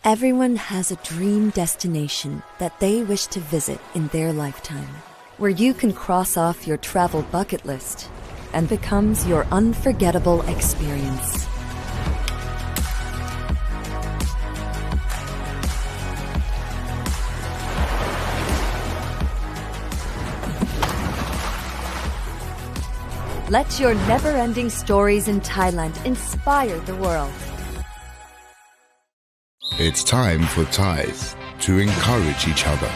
Everyone has a dream destination that they wish to visit in their lifetime, where you can cross off your travel bucket list and becomes your unforgettable experience. Let your never-ending stories in Thailand inspire the world. It's time for Thais to encourage each other.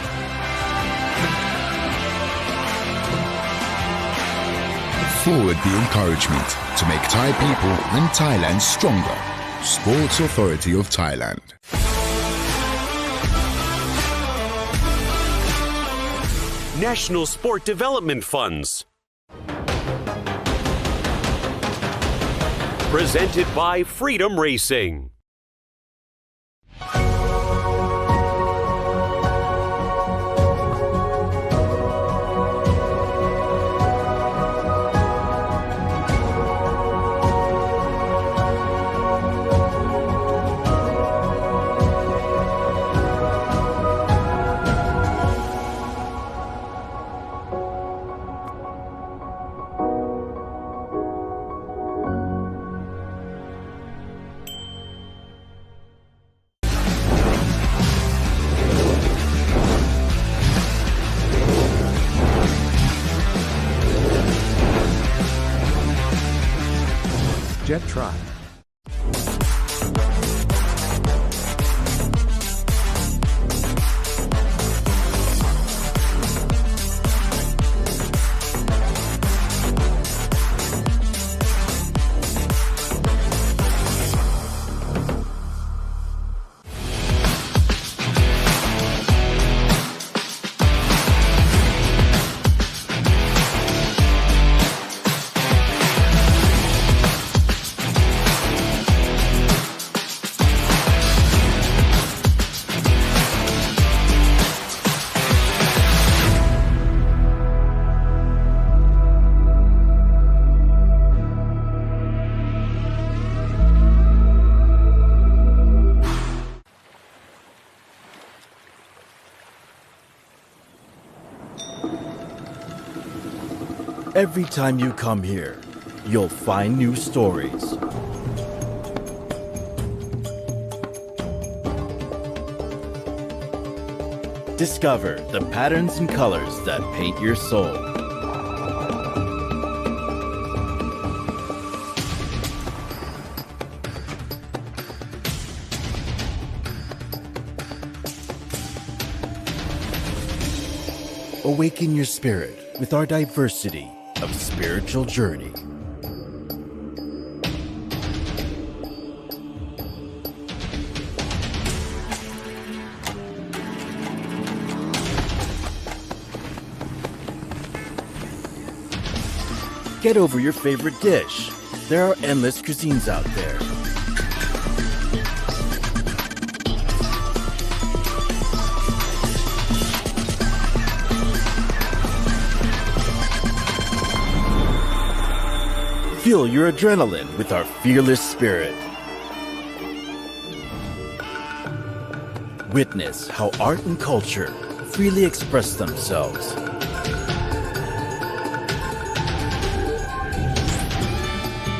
Forward the encouragement to make Thai people and Thailand stronger. Sports Authority of Thailand. National Sport Development Funds. Presented by Freedom Racing. Jet Try. Every time you come here, you'll find new stories. Discover the patterns and colors that paint your soul. Awaken your spirit with our diversity of spiritual journey. Get over your favorite dish. There are endless cuisines out there. Fuel your adrenaline with our fearless spirit. Witness how art and culture freely express themselves.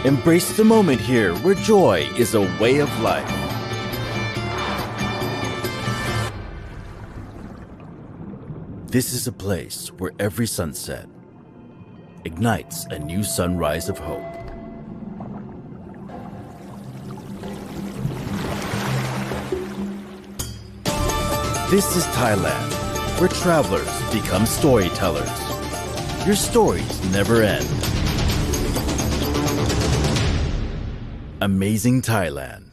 Embrace the moment here where joy is a way of life. This is a place where every sunset ignites a new sunrise of hope. This is Thailand, where travelers become storytellers. Your stories never end. Amazing Thailand.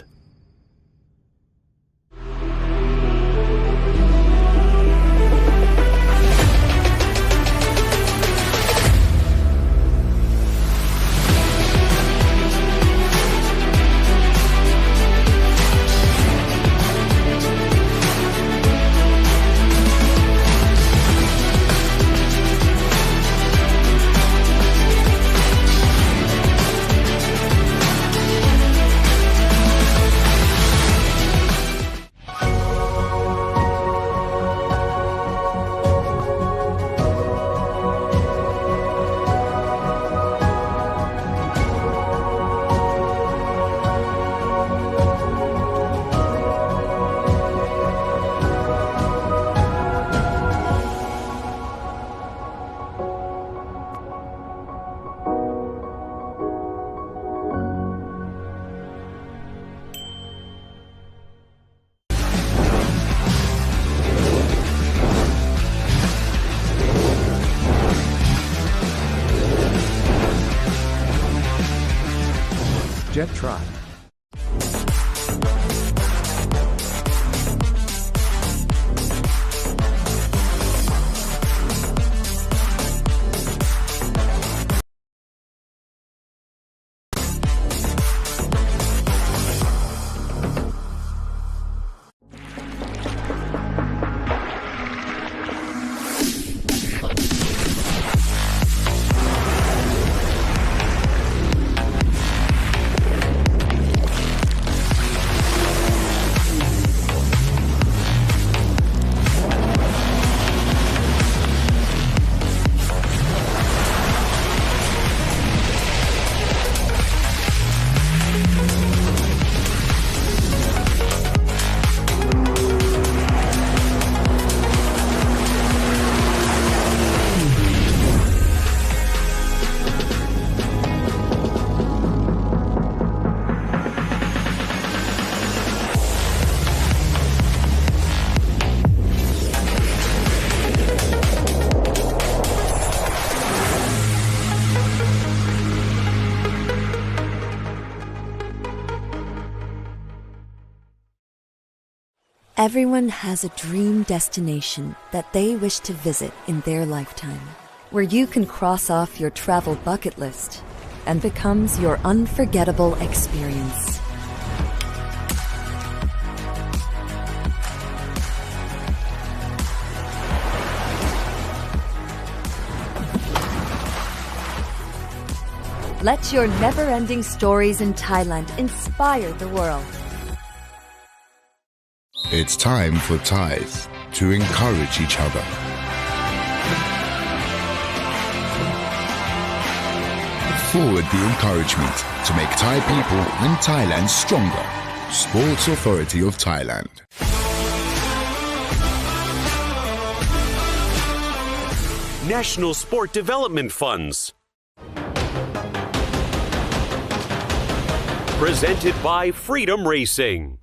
try. Everyone has a dream destination that they wish to visit in their lifetime, where you can cross off your travel bucket list and becomes your unforgettable experience. Let your never-ending stories in Thailand inspire the world. It's time for Thais to encourage each other. Forward the encouragement to make Thai people and Thailand stronger. Sports Authority of Thailand. National Sport Development Funds. Presented by Freedom Racing.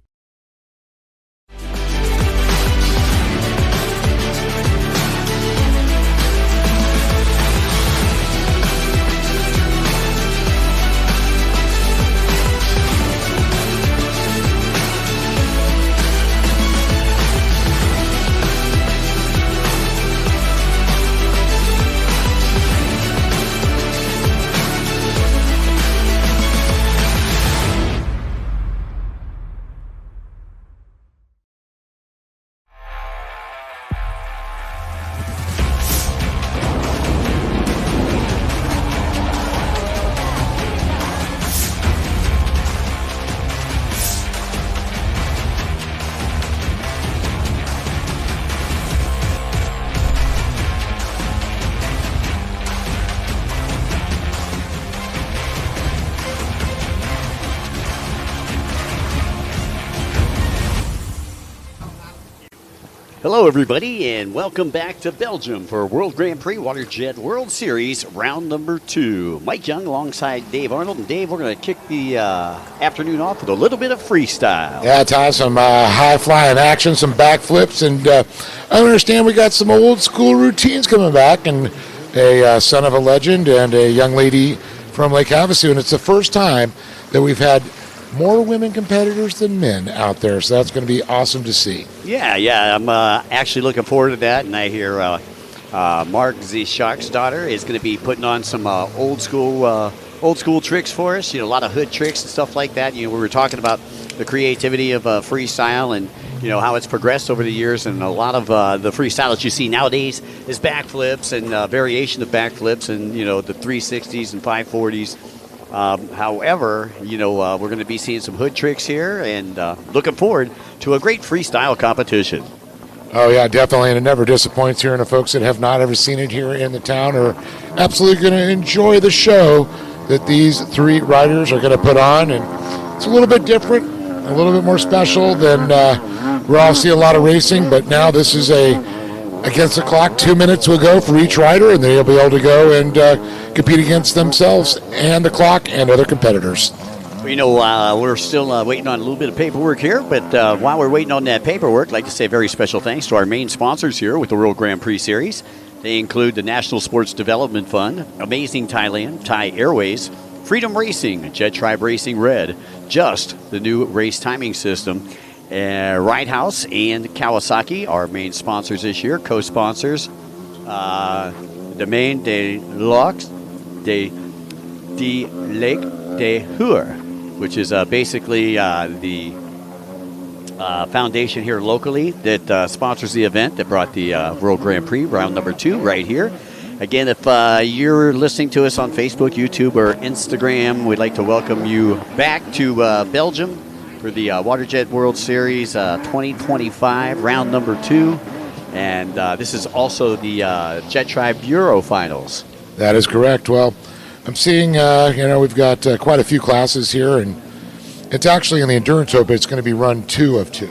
Hello, everybody, and welcome back to Belgium for World Grand Prix WaterJet World Series round number 2. Mike Young alongside Dave Arnold. And Dave, we're going to kick the afternoon off with a little bit of freestyle. Yeah, Ty, some high-flying action, some backflips, and I understand we got some old-school routines coming back, and a son of a legend and a young lady from Lake Havasu, and it's the first time that we've had more women competitors than men out there, so that's going to be awesome to see. Yeah, I'm actually looking forward to that, and I hear Mark the Shark's daughter is going to be putting on some old school tricks for us. You know, a lot of hood tricks and stuff like that. You know, we were talking about the creativity of freestyle and you know how it's progressed over the years, and a lot of the freestyle that you see nowadays is backflips and variation of backflips, and you know the 360s and 540s. However, you know, we're going to be seeing some hood tricks here, and looking forward to a great freestyle competition. Oh, yeah, definitely, and it never disappoints here, and the folks that have not ever seen it here in the town are absolutely going to enjoy the show that these three riders are going to put on, and it's a little bit different, a little bit more special than we're all seeing a lot of racing, but now this is against the clock, 2 minutes will go for each rider, and they'll be able to go and compete against themselves and the clock and other competitors. Well, you know, we're still waiting on a little bit of paperwork here, but while we're waiting on that paperwork, I'd like to say a very special thanks to our main sponsors here with the World Grand Prix Series. They include the National Sports Development Fund, Amazing Thailand, Thai Airways, Freedom Racing, Jet Tribe Racing Red, Just, the new race timing system. Ride House and Kawasaki, our main sponsors this year, co-sponsors. Domaine de Lac de Lake de Hur, which is basically the foundation here locally that sponsors the event that brought the World Grand Prix round number 2 right here. Again, if you're listening to us on Facebook, YouTube, or Instagram, we'd like to welcome you back to Belgium for the WaterJet World Series 2025, round number 2. And this is also the Jet Tribe Euro Finals. That is correct. Well, I'm seeing, we've got quite a few classes here, and it's actually in the Endurance Open. It's going to be run 2 of 2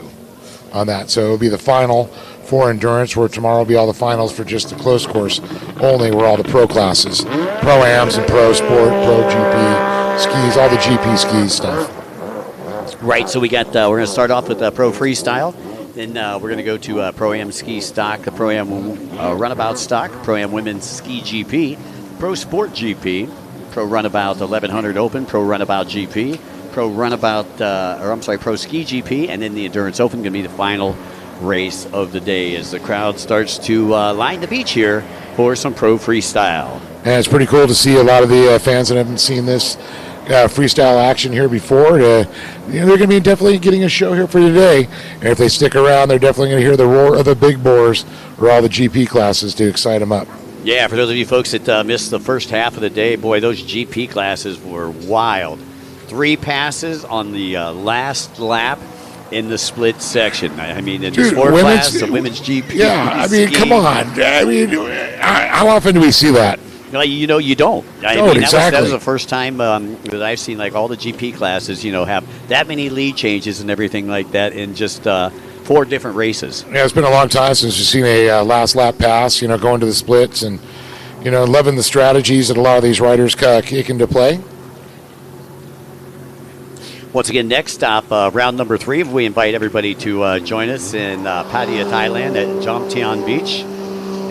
on that. So it'll be the final for Endurance, where tomorrow will be all the finals for just the close course only, where all the pro classes, Pro-Ams and Pro Sport, Pro GP, skis, all the GP skis stuff. Right, so we got, we're going to start off with Pro Freestyle. Then we're going to go to Pro-Am Ski Stock, the Pro-Am Runabout Stock, Pro-Am Women's Ski GP, Pro Sport GP, Pro Runabout 1100 Open, Pro Runabout GP, Pro Ski GP, and then the Endurance Open going to be the final race of the day as the crowd starts to line the beach here for some Pro Freestyle. And it's pretty cool to see a lot of the fans that haven't seen this freestyle action here before. They're going to be definitely getting a show here for you today. And if they stick around, they're definitely going to hear the roar of the big boars or all the GP classes to excite them up. Yeah, for those of you folks that missed the first half of the day, boy, those GP classes were wild. 3 passes on the last lap in the split section. I mean, in the sport class, the women's GP. Yeah, I mean, come on. I mean, how often do we see that? You don't. Exactly. That was the first time that I've seen like all the GP classes, have that many lead changes and everything like that in just 4 different races. Yeah, it's been a long time since we've seen a last lap pass, going to the splits, and, loving the strategies that a lot of these riders kick into play. Once again, next stop, round number 3. We invite everybody to join us in Pattaya, Thailand at Jomtien Beach.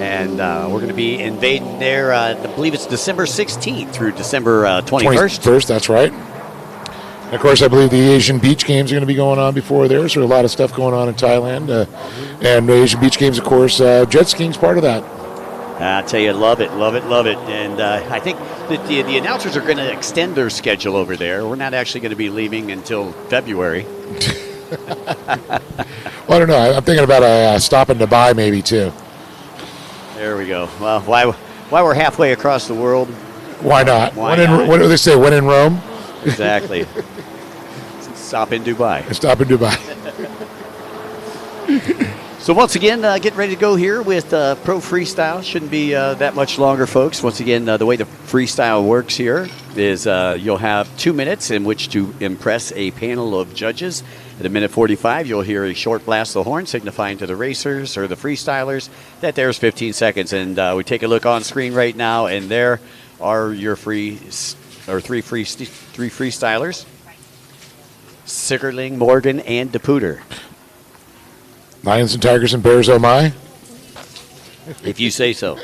And we're going to be invading there, I believe it's December 16th through December 21st. That's right. And of course, I believe the Asian Beach Games are going to be going on before there, so a lot of stuff going on in Thailand. And the Asian Beach Games, of course, jet skiing's part of that. I tell you, love it. And I think that the announcers are going to extend their schedule over there. We're not actually going to be leaving until February. Well, I don't know. I'm thinking about a stop in Dubai maybe, too. There we go. Well, why we're halfway across the world? Why not? What do they say? When in Rome? Exactly. Stop in Dubai. Stop in Dubai. So once again, getting ready to go here with Pro Freestyle. Shouldn't be that much longer, folks. Once again, the way the freestyle works here is you'll have 2 minutes in which to impress a panel of judges. At 1:45, you'll hear a short blast of the horn signifying to the racers or the freestylers that there's 15 seconds. And we take a look on screen right now, and there are your three freestylers: Sickerling, Morgan, and De Pooter. Lions and Tigers and Bears, oh my. If you say so.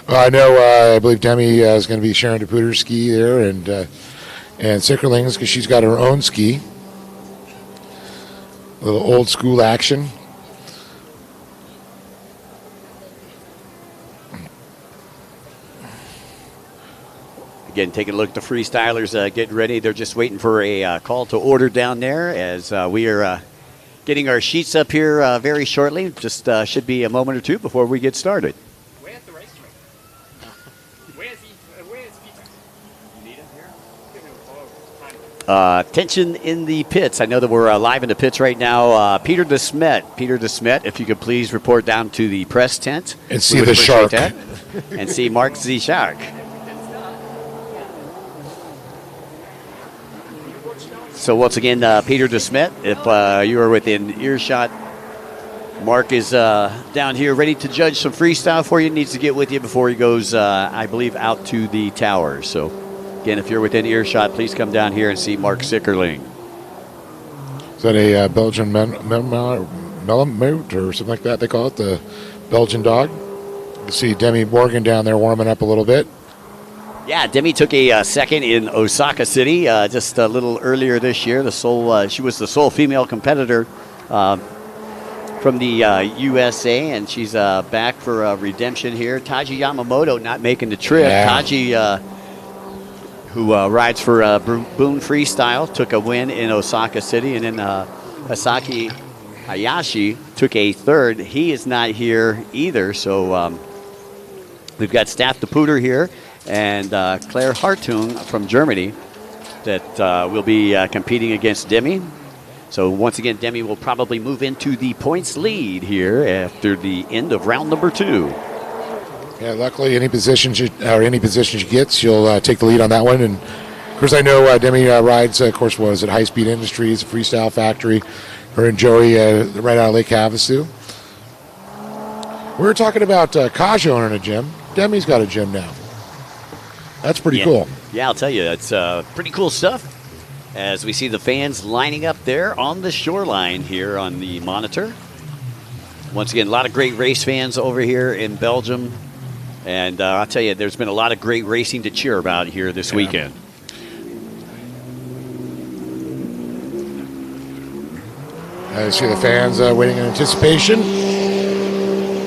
Well, I know, I believe Demi is going to be sharing De Pooter's ski there, and Sickerling's because she's got her own ski. A little old school action. Again, taking a look at the freestylers getting ready. They're just waiting for a call to order down there as we are getting our sheets up here very shortly. Just should be a moment or two before we get started. Where's the racetrack? Where's Peter? You need him here? Tension in the pits. I know that we're live in the pits right now. Peter De Smet, if you could please report down to the press tent. And see the shark. That. And see Mark the Shark. So once again, Peter De Smet, if you are within earshot, Mark is down here ready to judge some freestyle for you. Needs to get with you before he goes, I believe, out to the tower. So again, if you're within earshot, please come down here and see Mark Sickerling. Is that a Belgian Malamute or something like that they call it, the Belgian dog? You see Demi Morgan down there warming up a little bit. Yeah, Demi took a second in Osaka City just a little earlier this year. She was the sole female competitor from the USA, and she's back for redemption here. Taji Yamamoto not making the trip. Yeah. Taji, who rides for Boone Freestyle, took a win in Osaka City, and then Asaki Hayashi took a third. He is not here either, so we've got Staf De Pooter here and Claire Hartung from Germany that will be competing against Demi. So once again, Demi will probably move into the points lead here after the end of round number 2. Yeah, luckily any position she gets, she'll take the lead on that one. And of course, I know Demi rides, of course, was at High Speed Industries, Freestyle Factory. Her and Joey right out of Lake Havasu. We were talking about Kaj owning a gym. Demi's got a gym now. That's pretty cool. Yeah, I'll tell you, it's pretty cool stuff. As we see the fans lining up there on the shoreline here on the monitor. Once again, a lot of great race fans over here in Belgium. And I'll tell you, there's been a lot of great racing to cheer about here this weekend. I see the fans waiting in anticipation.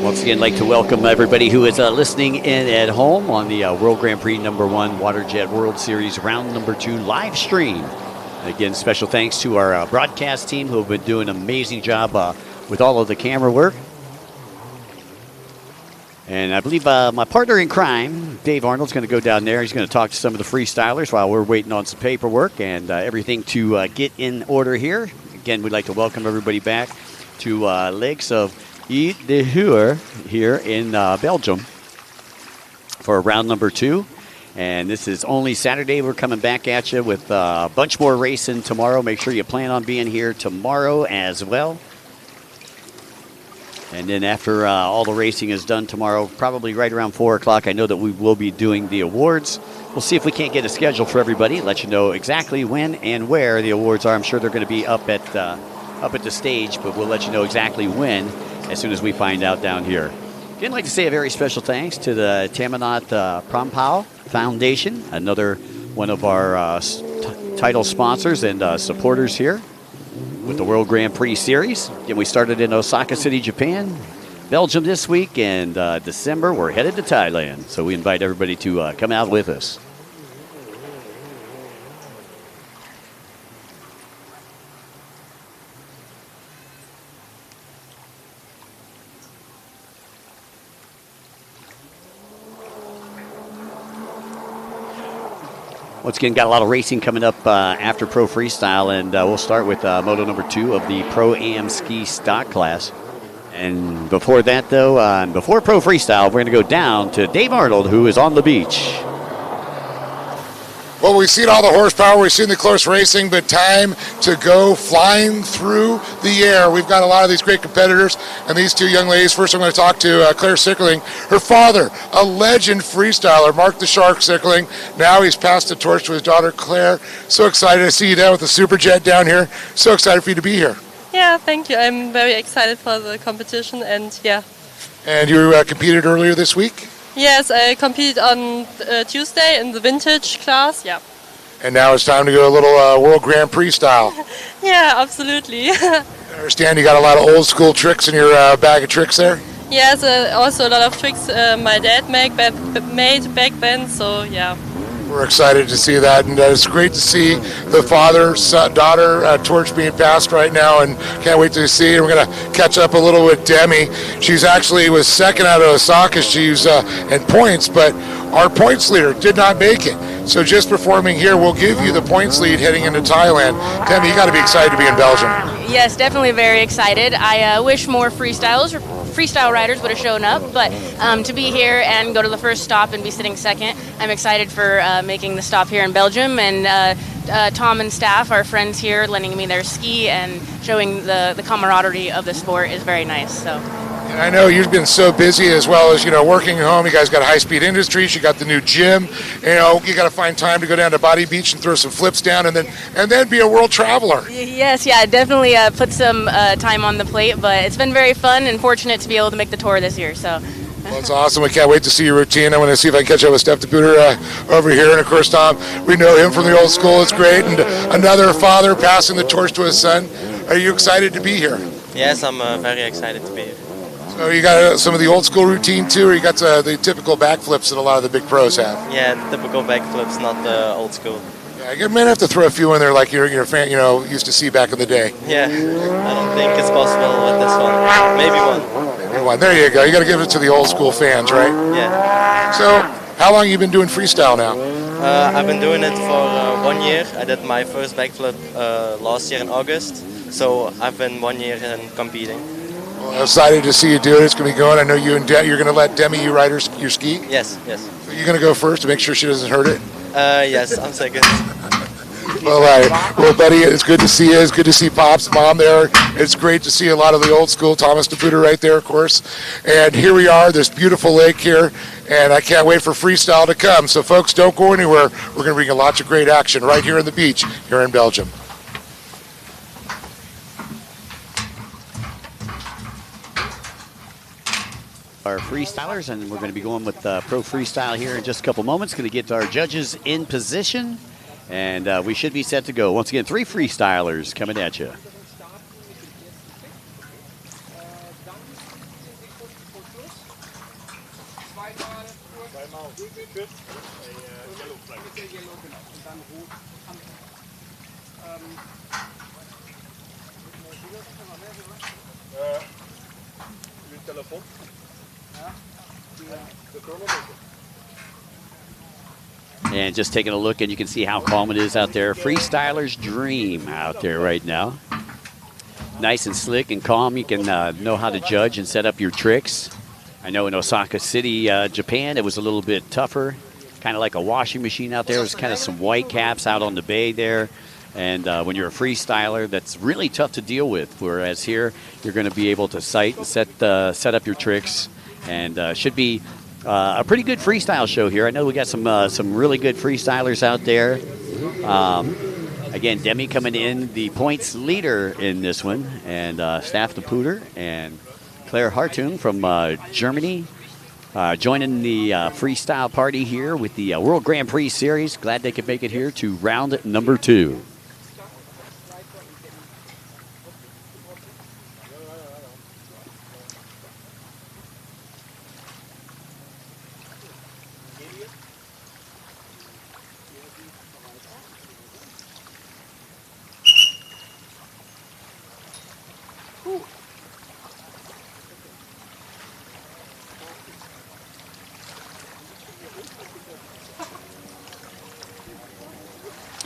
Once again, I'd like to welcome everybody who is listening in at home on the World Grand Prix #1 WaterJet World Series round number 2 live stream. Again, special thanks to our broadcast team who have been doing an amazing job with all of the camera work. And I believe my partner in crime, Dave Arnold's going to go down there. He's going to talk to some of the freestylers while we're waiting on some paperwork and everything to get in order here. Again, we'd like to welcome everybody back to Lakes of Eat de Huur here in Belgium for round number 2. And this is only Saturday. We're coming back at you with a bunch more racing tomorrow. Make sure you plan on being here tomorrow as well. And then after all the racing is done tomorrow, probably right around 4 o'clock, I know that we will be doing the awards. We'll see if we can't get a schedule for everybody, let you know exactly when and where the awards are. I'm sure they're going to be up at the stage, but we'll let you know exactly when as soon as we find out down here. Again, I'd like to say a very special thanks to the Tamanat Prampau Foundation, another one of our title sponsors and supporters here with the World Grand Prix Series. Again, we started in Osaka City, Japan, Belgium this week, and December we're headed to Thailand. So we invite everybody to come out with us. Once again, got a lot of racing coming up after Pro Freestyle, and we'll start with moto number 2 of the Pro-Am Ski Stock class. And before that, though, before Pro Freestyle, we're going to go down to Dave Arnold, who is on the beach. Well, we've seen all the horsepower, we've seen the close racing, but time to go flying through the air. We've got a lot of these great competitors, and these two young ladies. First, I'm going to talk to Claire Sickling. Her father, a legend freestyler, Mark the Shark Sickling. Now he's passed the torch to his daughter, Claire. So excited to see you down with the Superjet down here. So excited for you to be here. Yeah, thank you. I'm very excited for the competition, and yeah. And you competed earlier this week? Yes, I competed on Tuesday in the vintage class, yeah. And now it's time to go a little World Grand Prix style. Yeah, absolutely. I understand you got a lot of old school tricks in your bag of tricks there? Yes, also a lot of tricks my dad made back then, so yeah. We're excited to see that, and it's great to see the father-daughter torch being passed right now, and can't wait to see. We're going to catch up a little with Demi. She's actually was second out of Osaka. She's in points, but our points leader did not make it. So just performing here will give you the points lead heading into Thailand. Demi, you got to be excited to be in Belgium. Yes, definitely very excited. I wish more freestyle riders would have shown up, but to be here and go to the first stop and be sitting second, I'm excited for making the stop here in Belgium, and Tom and staff, our friends here, lending me their ski and showing the camaraderie of the sport is very nice. So. And I know you've been so busy as well as, working at home. You guys got High Speed Industries. You got the new gym. You got to find time to go down to Body Beach and throw some flips down and then be a world traveler. Yes, yeah, definitely put some time on the plate, but it's been very fun and fortunate to be able to make the tour this year. So Well, it's awesome. We can't wait to see your routine. I want to see if I can catch up with Staf De Pooter over here. And, of course, Tom, we know him from the old school. It's great. And another father passing the torch to his son. Are you excited to be here? Yes, I'm very excited to be here. So you got some of the old school routine, too, or you got the typical backflips that a lot of the big pros have? Yeah, the typical backflips, not the old school. Yeah, you might have to throw a few in there like your fan, used to see back in the day. Yeah, I don't think it's possible with this one. Maybe one. Maybe one. There you go. You got to give it to the old school fans, right? Yeah. So, how long have you been doing freestyle now? I've been doing it for 1 year. I did my first backflip last year in August. So I've been 1 year in competing. Well, I'm excited to see you do it. It's going to be going. I know you and you're going to let Demi ride your ski? Yes. So you're going to go first to make sure she doesn't hurt it? Yes, I'm second. Well, buddy, it's good to see you. It's good to see Pop's mom there. It's great to see a lot of the old school. Thomas De Pooter right there, of course. And here we are, this beautiful lake here, and I can't wait for freestyle to come. So, folks, don't go anywhere. We're going to bring you lots of great action right here on the beach here in Belgium. Our freestylers, and we're going to be going with Pro Freestyle here in just a couple moments. Going to get our judges in position, and we should be set to go. Once again, 3 freestylers coming at you. And just taking a look, and you can see how calm it is out there. Freestyler's dream out there right now. Nice and slick and calm. You can know how to judge and set up your tricks. I know in Osaka City, Japan, it was a little bit tougher. Kind of like a washing machine out there. There's kind of some white caps out on the bay there. And when you're a freestyler, that's really tough to deal with. Whereas here, you're going to be able to sight and set up your tricks. And should be a pretty good freestyle show here. I know we got some really good freestylers out there. Again, Demi coming in the points leader in this one, and Staf De Pooter and Claire Hartung from Germany joining the freestyle party here with the World Grand Prix Series. Glad they could make it here to round number 2.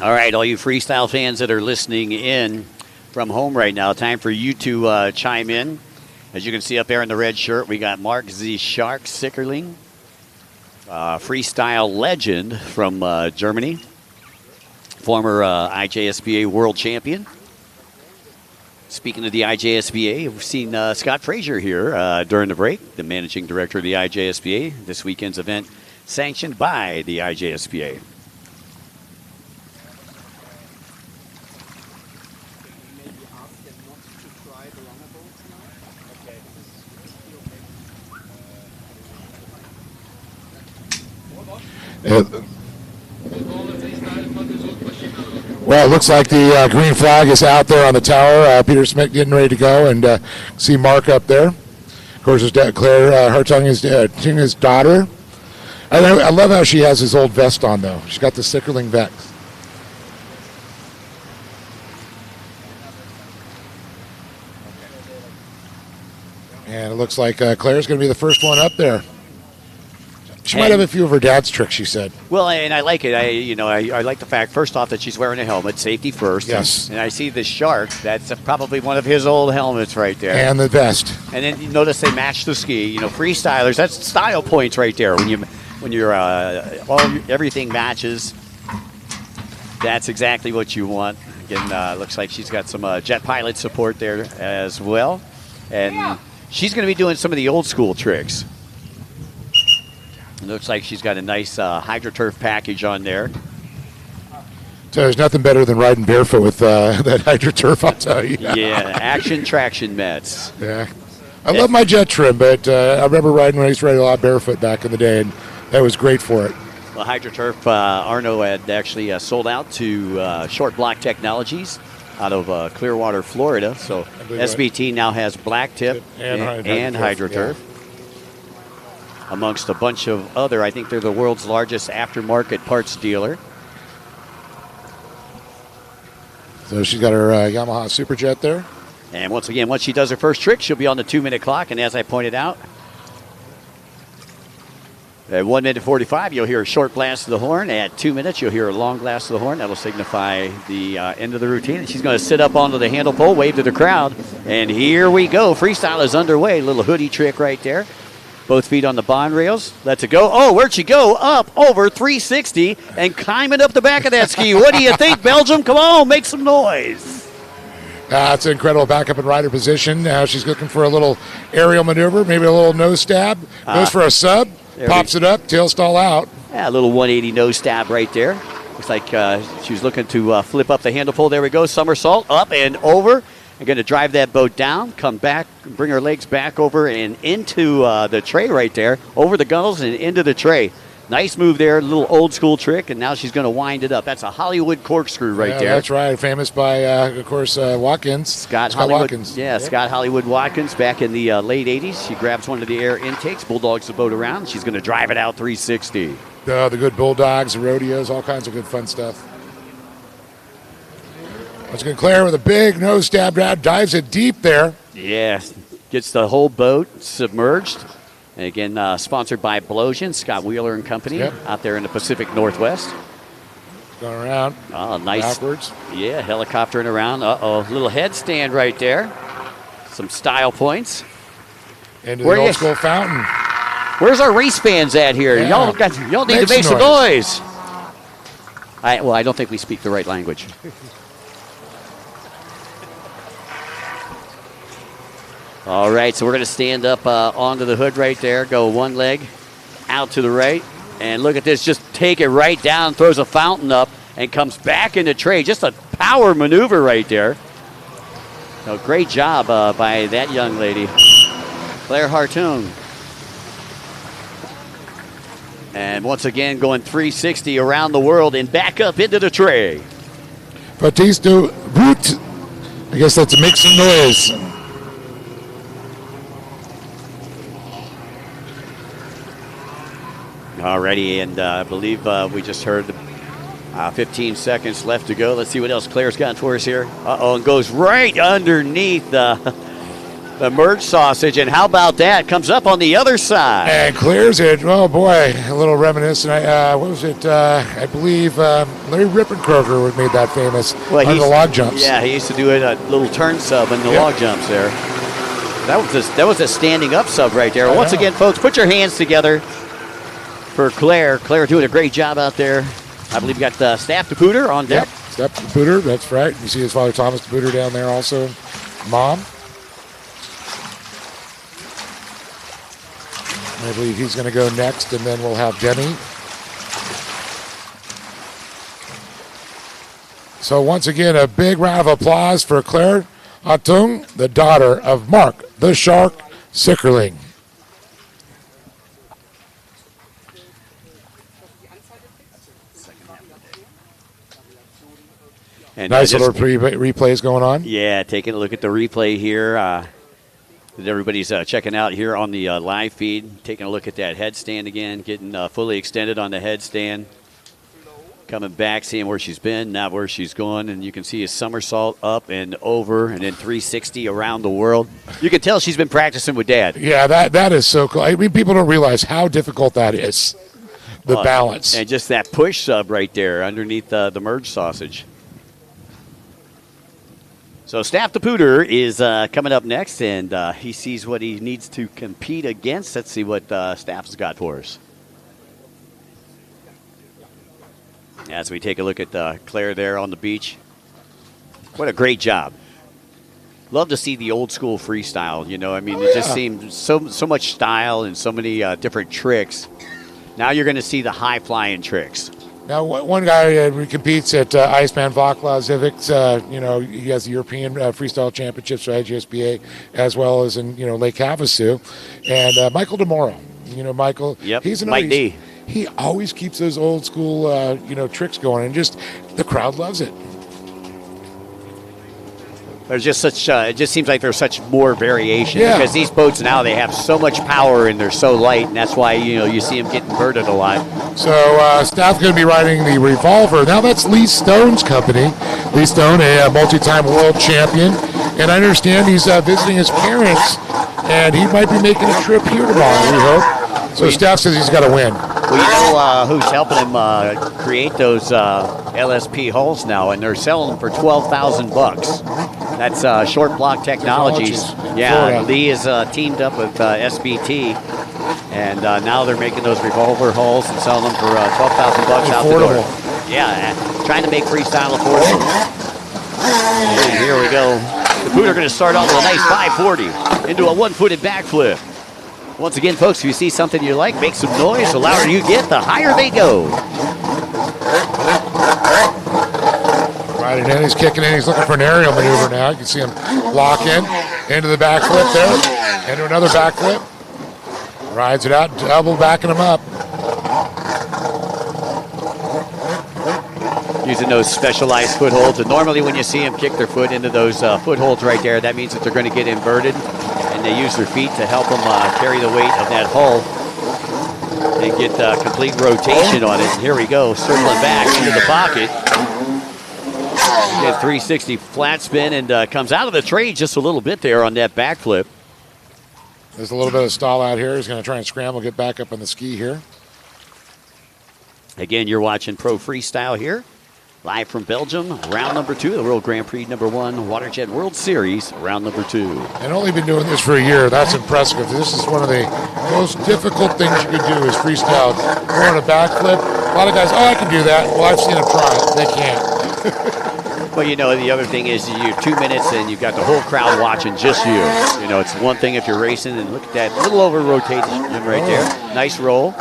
All right, all you freestyle fans that are listening in from home right now, time for you to chime in. As you can see up there in the red shirt, we got Mark the Shark Sickerling, freestyle legend from Germany, former IJSBA world champion. Speaking of the IJSBA, we've seen Scott Frazier here during the break, the managing director of the IJSBA, this weekend's event sanctioned by the IJSBA. Well, it looks like the green flag is out there on the tower. Peter Smith getting ready to go, and see Mark up there. Of course, his Claire Hartung is his daughter. I love how she has his old vest on, though. She's got the Sickerling vest. And it looks like Claire's going to be the first one up there. She might have a few of her dad's tricks, she said. Well, and I like it. I like the fact, first off, that she's wearing a helmet, safety first. Yes. And I see the shark. That's probably one of his old helmets right there. And the vest. And then you notice they match the ski. You know, freestylers, that's style points right there. When you're everything matches, that's exactly what you want. Again, looks like she's got some jet pilot support there as well. And she's going to be doing some of the old school tricks. It looks like she's got a nice HydroTurf package on there. So there's nothing better than riding barefoot with that HydroTurf, I'll tell you. Yeah, action traction mats. Yeah. I love my jet trim, but I remember riding race riding a lot barefoot back in the day, and that was great for it. Well, HydroTurf, Arno had actually sold out to Short Block Technologies out of Clearwater, Florida. So SBT now has Black Tip and HydroTurf. Yeah. Amongst a bunch of other, I think they're the world's largest aftermarket parts dealer. So she's got her Yamaha Superjet there. And once again, once she does her first trick, she'll be on the 2-minute clock. And as I pointed out, at 1 minute 45, you'll hear a short blast of the horn. At 2 minutes, you'll hear a long blast of the horn. That'll signify the end of the routine. And she's going to sit up onto the handle pole, wave to the crowd. And here we go. Freestyle is underway. Little hoodie trick right there. Both feet on the bond rails. Let's it go. Oh, where'd she go? Up over 360 and climbing up the back of that ski. What do you think, Belgium? Come on, make some noise. It's an incredible backup and rider position. Now she's looking for a little aerial maneuver, maybe a little nose stab. Goes for a sub. Pops it up, tail stall out. Yeah, a little 180 nose stab right there. Looks like she was looking to flip up the handle pole. There we go, somersault, up and over. I'm going to drive that boat down, come back, bring her legs back over and into the tray right there, over the gunnels and into the tray. Nice move there, a little old school trick, and now she's going to wind it up. That's a Hollywood corkscrew right there. That's right, famous by, of course, Watkins. Scott Watkins. Yeah, yep. Scott Hollywood Watkins back in the late 80s. She grabs one of the air intakes, bulldogs the boat around. She's going to drive it out 360. The good bulldogs, the rodeos, all kinds of good fun stuff. Once again, Claire with a big nose stab grab, dives it deep there. Yeah, gets the whole boat submerged. And again, sponsored by Belgium, Scott Wheeler and Company, out there in the Pacific Northwest. Going around. Oh, nice. Backwards. Yeah, helicoptering around. Uh-oh, little headstand right there. Some style points. Into the old school fountain. Where's our race fans at here? Yeah. Y'all need to make some noise. I don't think we speak the right language. All right, so we're going to stand up onto the hood right there, go one leg out to the right, and look at this, just take it right down, throws a fountain up, and comes back into tray. Just a power maneuver right there. So great job by that young lady, Claire Hartung. And once again, going 360 around the world and back up into the tray. Baptiste Root. I guess that's a make some noise. Alrighty, and I believe we just heard 15 seconds left to go. Let's see what else Claire's got for us here. Uh-oh, and goes right underneath the merge sausage, and how about that? Comes up on the other side. And clears it. Oh, boy, a little reminiscent. What was it? I believe Larry Rippenkroger made that famous on the log jumps. Yeah, he used to do a little turn sub in the log jumps there. That was a standing up sub right there. Once again, folks, put your hands together for Claire. Claire doing a great job out there. I believe you got Staf De Pooter on deck. Staf De Pooter, that's right. You see his father Thomas De Pooter down there also. Mom. I believe he's going to go next, and then we'll have Demi. So once again, a big round of applause for Claire Hartung, the daughter of Mark the Shark Sickerling. And nice little replays going on. Yeah, taking a look at the replay here that everybody's checking out here on the live feed. Taking a look at that headstand again, getting fully extended on the headstand. Coming back, seeing where she's been, not where she's going. And you can see a somersault up and over and then 360 around the world. You can tell she's been practicing with Dad. Yeah, that is so cool. I mean, people don't realize how difficult that is, the balance. And just that push sub right there underneath the merge sausage. So Staf De Pooter is coming up next, and he sees what he needs to compete against. Let's see what Staf's got for us. As we take a look at Claire there on the beach. What a great job. Love to see the old school freestyle, you know. I mean, it just seems so much style and so many different tricks. Now you're going to see the high-flying tricks. Now, one guy who competes at Iceman Vaclav Zivic, he has the European Freestyle Championships for IGSBA, as well as in, Lake Havasu. And Michael DeMoro. Michael, he's Mike D. He always keeps those old school, tricks going, and just the crowd loves it. There's just it just seems like there's such more variation because these boats now, they have so much power and they're so light, and that's why, you see them get inverted a lot. So Staf's going to be riding the Revolver. Now that's Lee Stone's company. Lee Stone, a multi-time world champion, and I understand he's visiting his parents, and he might be making a trip here tomorrow, we hope. So Staf says he's got to win. Well, who's helping him create those LSP hulls now, and they're selling them for $12,000. That's Short Block Technologies. Yeah, Lee is teamed up with SBT, and now they're making those Revolver hulls and selling them for $12,000 out the door. Yeah, trying to make freestyle affordable. And here we go. The Pooter going to start off with a nice 540 into a one-footed backflip. Once again, folks, if you see something you like, make some noise. The louder you get, the higher they go. Right, and then he's kicking in. He's looking for an aerial maneuver now. You can see him lock in into the backflip there, into another backflip. Rides it out, double backing him up. Using those specialized footholds. And normally when you see them kick their foot into those footholds right there, that means that they're going to get inverted. And they use their feet to help them carry the weight of that hull and get complete rotation on it. And here we go, circling back into the pocket. Get 360 flat spin and comes out of the trade just a little bit there on that backflip. There's a little bit of stall out here. He's going to try and scramble, get back up on the ski here. Again, you're watching Pro Freestyle here. Live from Belgium, round number 2, the World Grand Prix number 1, WaterJet World Series, round number 2. And only been doing this for a year. That's impressive. This is one of the most difficult things you could do is freestyle. Going a backflip. A lot of guys, I can do that. Well, I've seen them try it. They can't. Well, the other thing is you're 2 minutes and you've got the whole crowd watching just you. It's one thing if you're racing, and look at that little over rotation right there. Nice roll.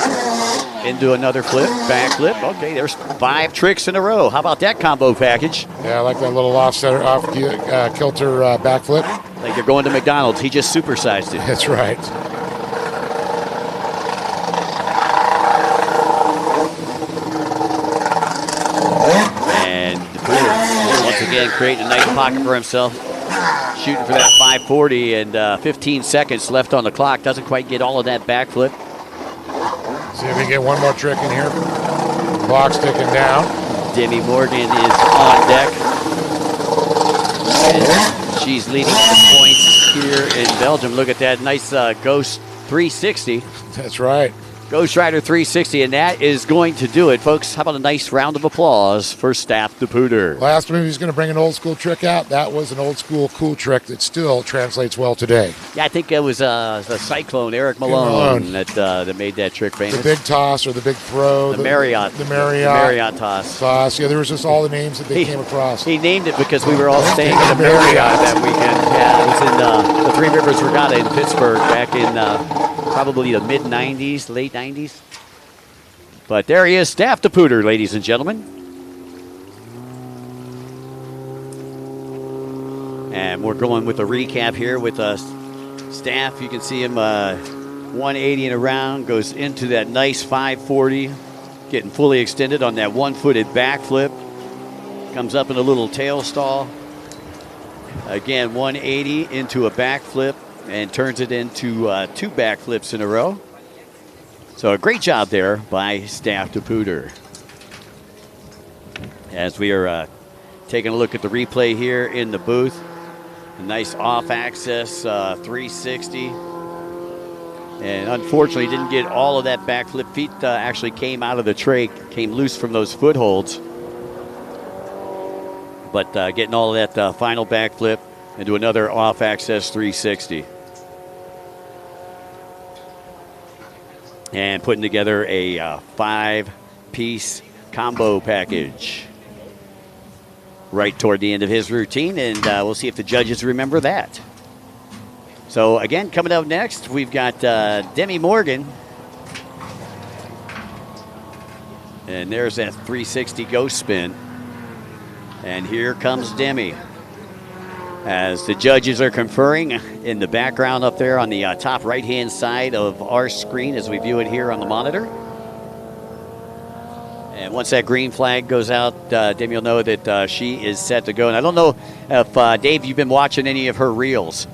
Into another flip, back flip. Okay, there's 5 tricks in a row. How about that combo package? Yeah, I like that little kilter backflip. Like you're going to McDonald's. He just supersized it. That's right. And De Pooter, once again, creating a nice pocket for himself. Shooting for that 540 and 15 seconds left on the clock. Doesn't quite get all of that backflip. See if we can get one more trick in here. Clock's ticking down. Demi Morgan is on deck. And she's leading the points here in Belgium. Look at that nice Ghost 360. That's right. Ghost Rider 360, and that is going to do it, folks. How about a nice round of applause for Staf De Pooter? Last time he was going to bring an old school trick out. That was an old school cool trick that still translates well today. Yeah, I think it was the Cyclone, Eric Malone, that made that trick famous. The big toss or the big throw. The Marriott. The Marriott toss. Yeah, there was just all the names that they came across. He named it because we were all staying in a Marriott that weekend. Yeah, it was in the Three Rivers Regatta in Pittsburgh back in probably the mid-90s, late 90s. But there he is, Staf De Pooter, ladies and gentlemen. And we're going with a recap here with Staf. You can see him 180 and around, goes into that nice 540, getting fully extended on that one-footed backflip. Comes up in a little tail stall. Again, 180 into a backflip and turns it into 2 backflips in a row. So a great job there by Staf De Pooter. As we are taking a look at the replay here in the booth. A nice off-axis 360. And unfortunately didn't get all of that backflip. Feet actually came out of the tray, came loose from those footholds. But getting all of that final backflip into another off-axis 360. And putting together a 5-piece combo package right toward the end of his routine, and we'll see if the judges remember that. So again, coming up next, we've got Demi Morgan And there's that 360 ghost spin. And here comes Demi. As the judges are conferring in the background up there on the top right-hand side of our screen as we view it here on the monitor. And once that green flag goes out, Demi will know that she is set to go. And I don't know if, Dave, you've been watching any of her reels.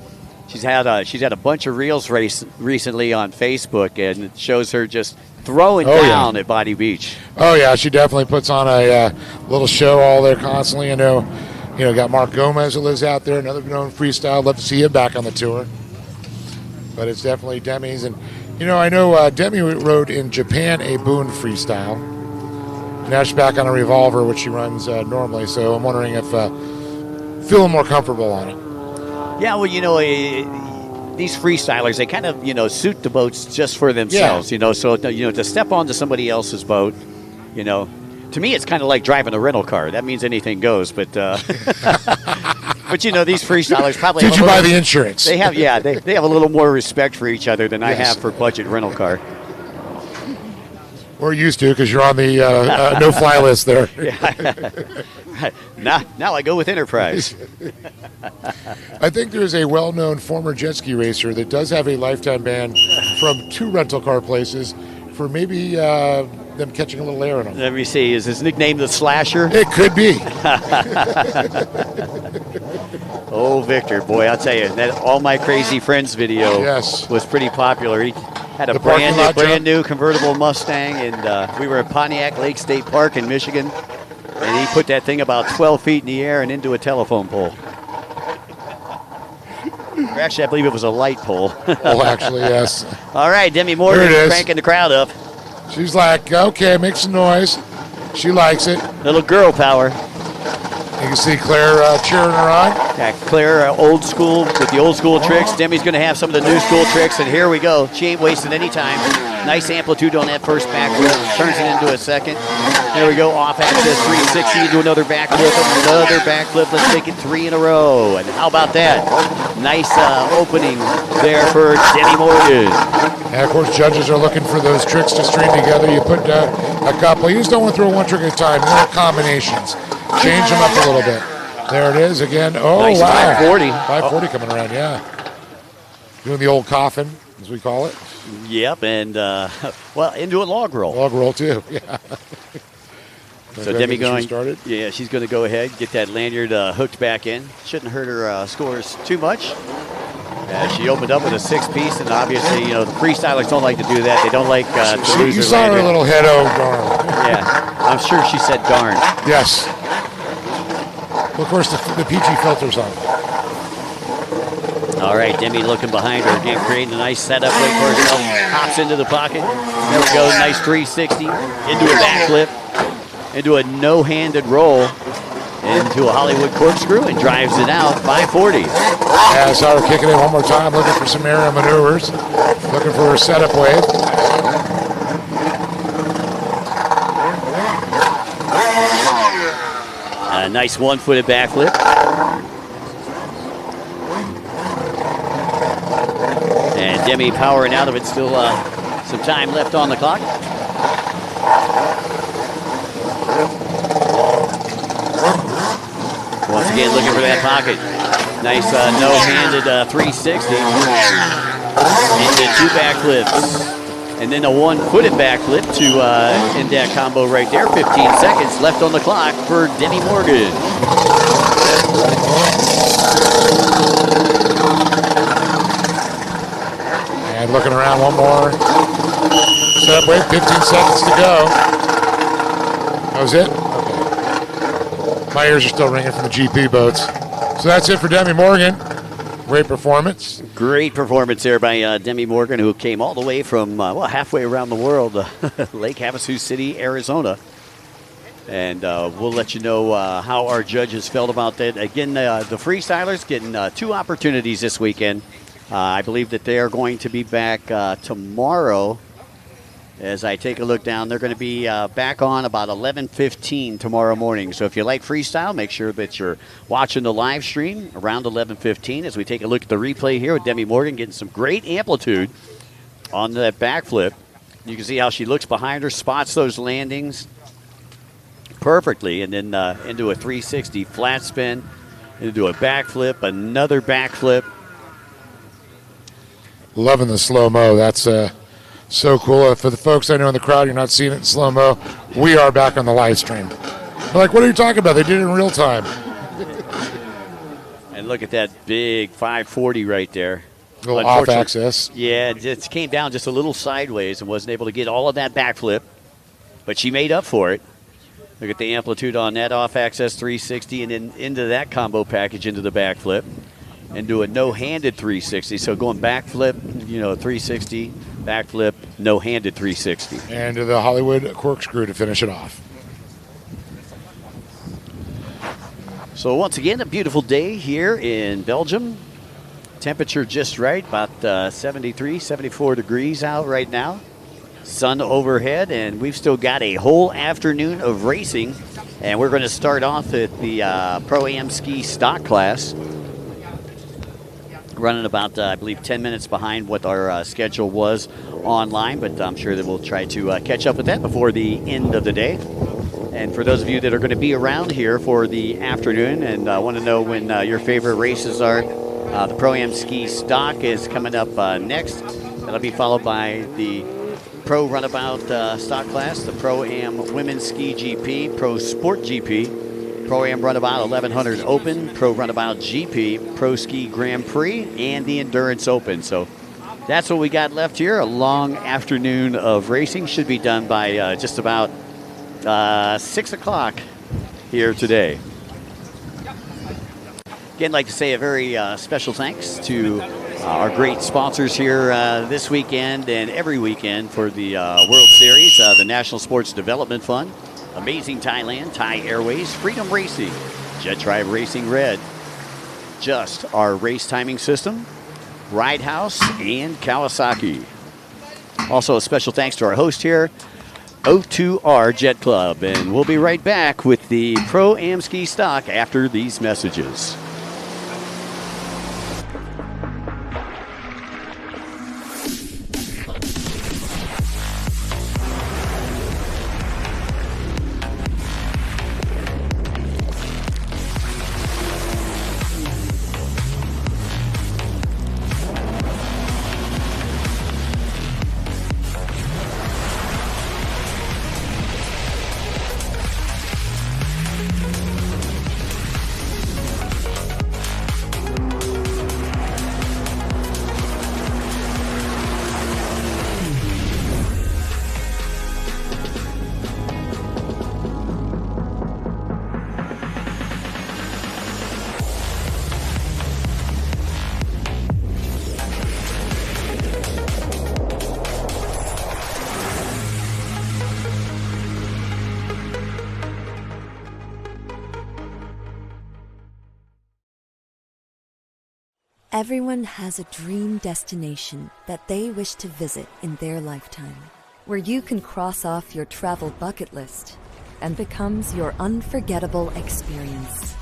She's had a bunch of reels recently on Facebook, and it shows her just throwing down at Body Beach. Oh, yeah, she definitely puts on a little show all there constantly. I know, got Mark Gomez that lives out there, another known freestyle. Love to see him back on the tour. But it's definitely Demi's. And, I know Demi rode in Japan a Boone freestyle. Now she's back on a Revolver, which she runs normally. So I'm wondering if feeling more comfortable on it. Yeah, well, these freestylers, they kind of, suit the boats just for themselves, So, to step onto somebody else's boat, to me, it's kind of like driving a rental car. That means anything goes, but but these freestylers probably did you buy the insurance? They have, they have a little more respect for each other than I have for budget rental car. We're used to because you're on the no-fly list there. Now I go with Enterprise. I think there's a well-known former jet ski racer that does have a lifetime ban from 2 rental car places for maybe them catching a little air in them. Let me see. Is his nickname the Slasher? It could be. Oh, Victor, boy, I'll tell you, that All My Crazy Friends video was pretty popular. He had a brand new convertible Mustang, and we were at Pontiac Lake State Park in Michigan, and he put that thing about 12 feet in the air and into a telephone pole. Or actually, I believe it was a light pole. Oh, actually, yes. All right, Demi Morgan cranking the crowd up. She's like, okay, make some noise. She likes it. Little girl power. You can see Claire cheering her on. Yeah, Claire, old school with the old school tricks. Demi's going to have some of the new school tricks, and here we go. She ain't wasting any time. Nice amplitude on that first backflip. Turns it into a second. There we go. Off axis 360 into another backflip. Another backflip. Let's take it 3 in a row. And how about that? Nice opening there for Demi Morgan. And of course, judges are looking for those tricks to string together. You put a couple. You just don't want to throw one trick at a time. More combinations. Change them up a little bit. There it is again. Oh, nice, wow. 540. 540 coming around, yeah. Doing the old coffin, as we call it. Yep, and, into a log roll. Log roll, too, yeah. So Demi going, yeah, she's going to go ahead, get that lanyard hooked back in. Shouldn't hurt her scores too much. She opened up with a 6-piece, and obviously, the freestylers don't like to do that. They don't like to lose You their saw lanyard. her little head, oh, darn. Yeah, I'm sure she said darn. Yes. Well, of course, the PG filter's on. All right, Demi looking behind her again, creating a nice setup right for herself. Hops into the pocket. There we go, nice 360. Into a backflip. Into a no-handed roll. Into a Hollywood corkscrew and drives it out. 540. Yeah, I saw her kicking it one more time, looking for some aerial maneuvers. Looking for her setup wave. A nice one-footed backflip. And Demi powering out of it. Still some time left on the clock. Once again, looking for that pocket. Nice no-handed 360. Into 2 backflips. And then a one-footed backflip to end that combo right there. 15 seconds left on the clock for Demi Morgan. And looking around one more. Setup wave, 15 seconds to go. That was it? Okay. My ears are still ringing from the GP boats. So that's it for Demi Morgan. Great performance. Great performance there by Demi Morgan, who came all the way from, halfway around the world, Lake Havasu City, Arizona. And we'll let you know how our judges felt about that. Again, the freestylers getting 2 opportunities this weekend. I believe that they are going to be back tomorrow. As I take a look down, they're going to be back on about 11:15 tomorrow morning. So if you like freestyle, make sure that you're watching the live stream around 11:15 as we take a look at the replay here with Demi Morgan getting some great amplitude on that backflip. You can see how she looks behind her, spots those landings, perfectly, and then into a 360 flat spin, into a backflip, another backflip. Loving the slow-mo. That's so cool. For the folks I know in the crowd, you're not seeing it in slow-mo. We are back on the live stream. They're like, what are you talking about? They did it in real time. And look at that big 540 right there. A little off axis. Yeah, it just came down just a little sideways and wasn't able to get all of that backflip, but she made up for it. Look at the amplitude on that off axis 360 and then into that combo package into the backflip and do a no-handed 360. So going backflip, 360, backflip, no-handed 360. And to the Hollywood corkscrew to finish it off. So once again, a beautiful day here in Belgium. Temperature just right, about 73, 74 degrees out right now. Sun overhead, and we've still got a whole afternoon of racing. And we're going to start off at the Pro-Am Ski stock class. Running about, I believe, 10 minutes behind what our schedule was online, but I'm sure that we'll try to catch up with that before the end of the day. And for those of you that are going to be around here for the afternoon and want to know when your favorite races are, the Pro-Am Ski Stock is coming up next. That'll be followed by the Pro Runabout stock class, the Pro-Am Women's Ski GP, Pro Sport GP, Pro-Am Runabout 1100 Open, Pro Runabout GP, Pro Ski Grand Prix, and the Endurance Open. So that's what we got left here. A long afternoon of racing. Should be done by just about 6 o'clock here today. Again, I'd like to say a very special thanks to our great sponsors here this weekend and every weekend for the World Series, the National Sports Development Fund, Amazing Thailand, Thai Airways, Freedom Racing, Jet Tribe Racing Red, Just Our Race Timing System, Ride House, and Kawasaki. Also a special thanks to our host here, O2R Jet Club, and we'll be right back with the Pro-Am Ski Stock after these messages. Everyone has a dream destination that they wish to visit in their lifetime, where you can cross off your travel bucket list and becomes your unforgettable experience.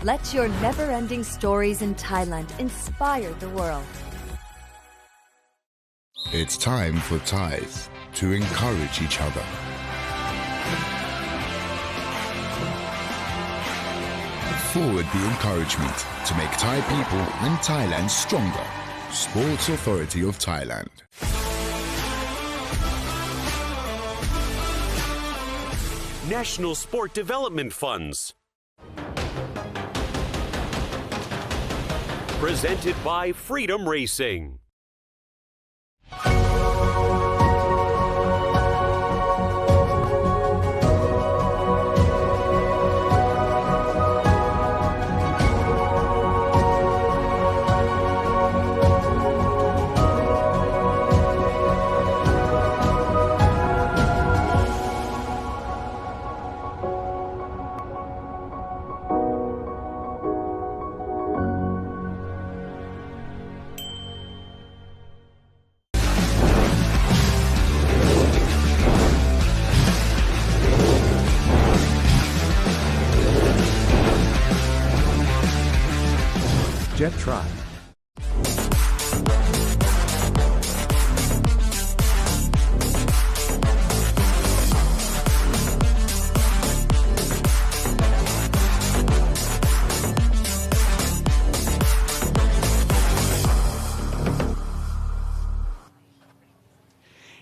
Let your never-ending stories in Thailand inspire the world. It's time for Thais to encourage each other. Forward the encouragement to make Thai people and Thailand stronger. Sports Authority of Thailand. National Sport Development Funds. Presented by Freedom Racing. Jet Tribe.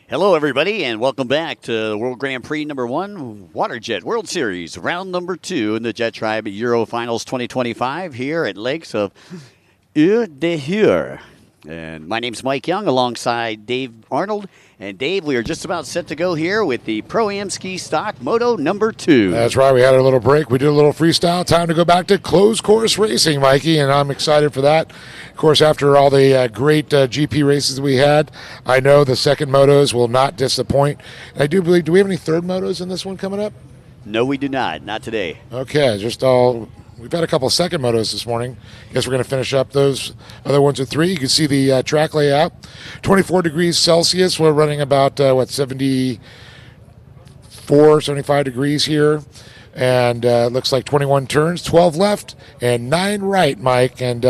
Hello, everybody, and welcome back to the World Grand Prix #1, WaterJet World Series, round number 2 in the Jet Tribe Euro Finals 2025 here at Lakes of Île de Hur. And my name's Mike Young alongside Dave Arnold. And Dave, we are just about set to go here with the Pro-Am Ski Stock Moto #2. That's right. We had a little break. We did a little freestyle. Time to go back to closed course racing, Mikey, and I'm excited for that. Of course, after all the great GP races we had, I know the second motos will not disappoint. And I do believe, do we have any third motos in this one coming up? No, we do not. Not today. Okay, we've had a couple of second motos this morning. Guess we're going to finish up those other ones with 3. You can see the track layout. 24 degrees Celsius. We're running about, 74, 75 degrees here. And looks like 21 turns, 12 left, and 9 right, Mike. And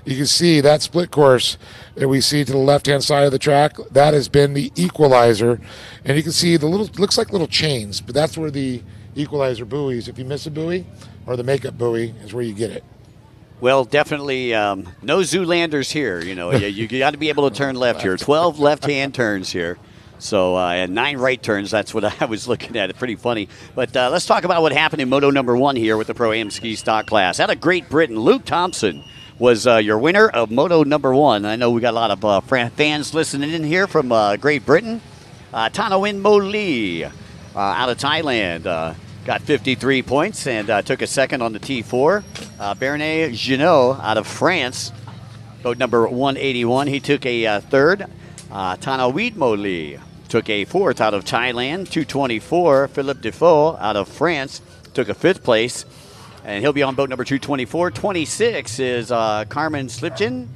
you can see that split course that we see to the left-hand side of the track. That has been the equalizer. And you can see looks like little chains, but that's where the equalizer buoys. If you miss a buoy, or the makeup buoy is where you get it. Well, definitely no Zoolanders here. You know, you got to be able to turn left here. 12 left-hand turns here. So, and 9 right turns. That's what I was looking at. It's pretty funny. But let's talk about what happened in Moto #1 here with the Pro-Am Ski Stock class. Out of Great Britain, Luke Thompson was your winner of Moto #1. I know we got a lot of fans listening in here from Great Britain. Tanawin Mo Lee out of Thailand. Got 53 points and took a second on the T4. Bernet Ginot out of France, boat number 181. He took a third. Tanawid Moli took a 4th out of Thailand. 224. Philippe Defoe out of France took a 5th place. And he'll be on boat number 224. 26 is Carmen Slipjin.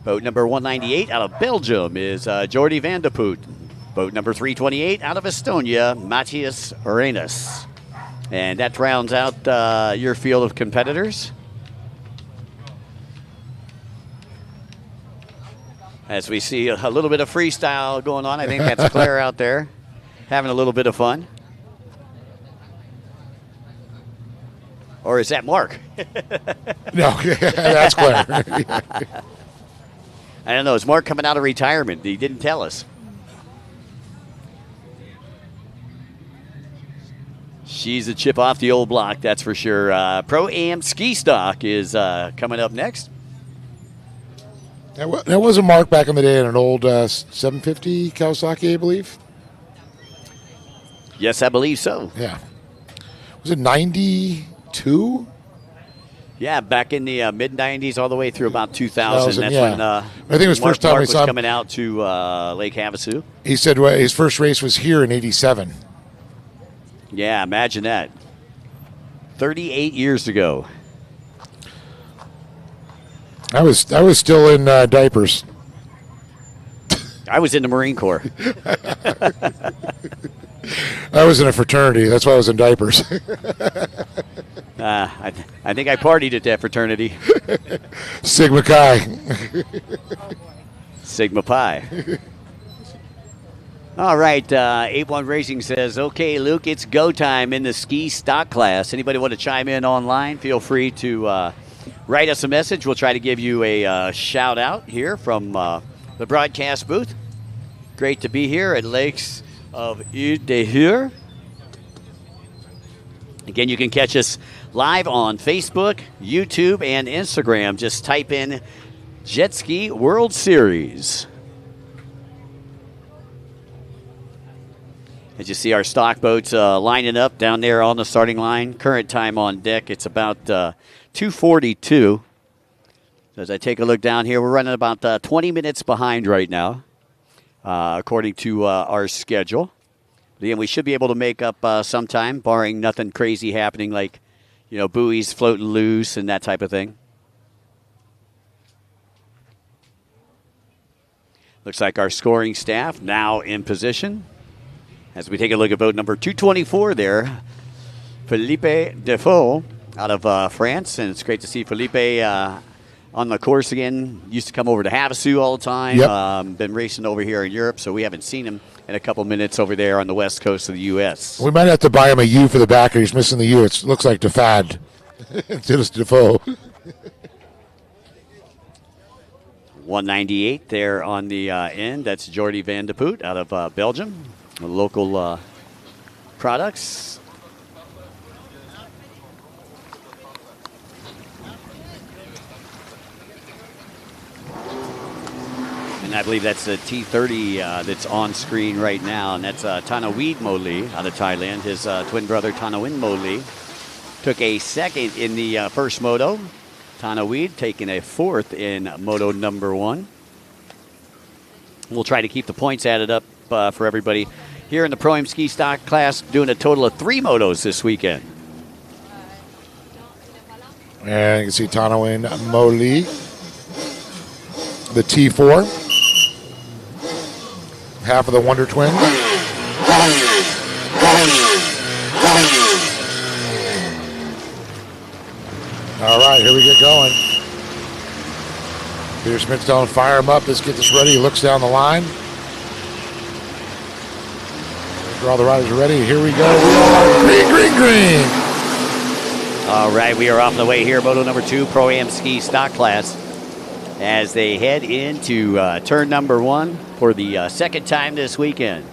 Boat number 198 out of Belgium is Jordi van de Poot. Boat number 328 out of Estonia, Matthias Arenas. And that rounds out your field of competitors. As we see a little bit of freestyle going on. I think that's Claire out there having a little bit of fun. Or is that Mark? No, that's Claire. I don't know. Is Mark coming out of retirement? He didn't tell us. She's a chip off the old block, that's for sure. Pro-Am Ski Stock is coming up next. That was a Mark back in the day in an old 750 Kawasaki, I believe. Yes, I believe so. Yeah. Was it 92? Yeah, back in the mid-90s all the way through about 2000. That's when I think it was Mark, first time Mark we was saw him coming out to Lake Havasu. He said his first race was here in 87. Yeah, imagine that. 38 years ago. I was still in diapers. I was in the Marine Corps. I was in a fraternity. That's why I was in diapers. I think I partied at that fraternity. Sigma Chi. Sigma Pi. All right, 8-1 Racing says, okay, Luke, it's go time in the ski stock class. Anybody want to chime in online, feel free to write us a message. We'll try to give you a shout out here from the broadcast booth. Great to be here at Lakes of Île de Hur. Again, you can catch us live on Facebook, YouTube, and Instagram. Just type in Jet Ski World Series. As you see our stock boats lining up down there on the starting line. Current time on deck, it's about 2:42. As I take a look down here, we're running about 20 minutes behind right now, according to our schedule. But again, we should be able to make up some time, barring nothing crazy happening like, buoys floating loose and that type of thing. Looks like our scoring staff now in position. As we take a look at boat number 224 there, Philippe Defoe out of France. And it's great to see Philippe on the course again. Used to come over to Havasu all the time. Yep. Been racing over here in Europe, so we haven't seen him in a couple minutes over there on the west coast of the U.S. We might have to buy him a U for the backer. He's missing the U. It looks like DeFad instead of Defoe. 198 there on the end. That's Jordi van de Poot out of Belgium. Local products. And I believe that's the T30 that's on screen right now. And that's Thanaweed Moli out of Thailand. His twin brother, Thanawin Moli, took a second in the first moto. Thanaweed taking a fourth in moto number 1. We'll try to keep the points added up for everybody. Here in the Pro-Am ski stock class, doing a total of 3 motos this weekend. And you can see Thanawin Moli, the T4. Half of the Wonder Twins. All right, here we get going. Peter Smith's telling him, fire him up. Let's get this ready. He looks down the line. After all the riders are ready, here we go. We are green, green, green. All right, we are off the way here. Moto number 2, Pro-Am ski stock class. As they head into turn number 1 for the second time this weekend.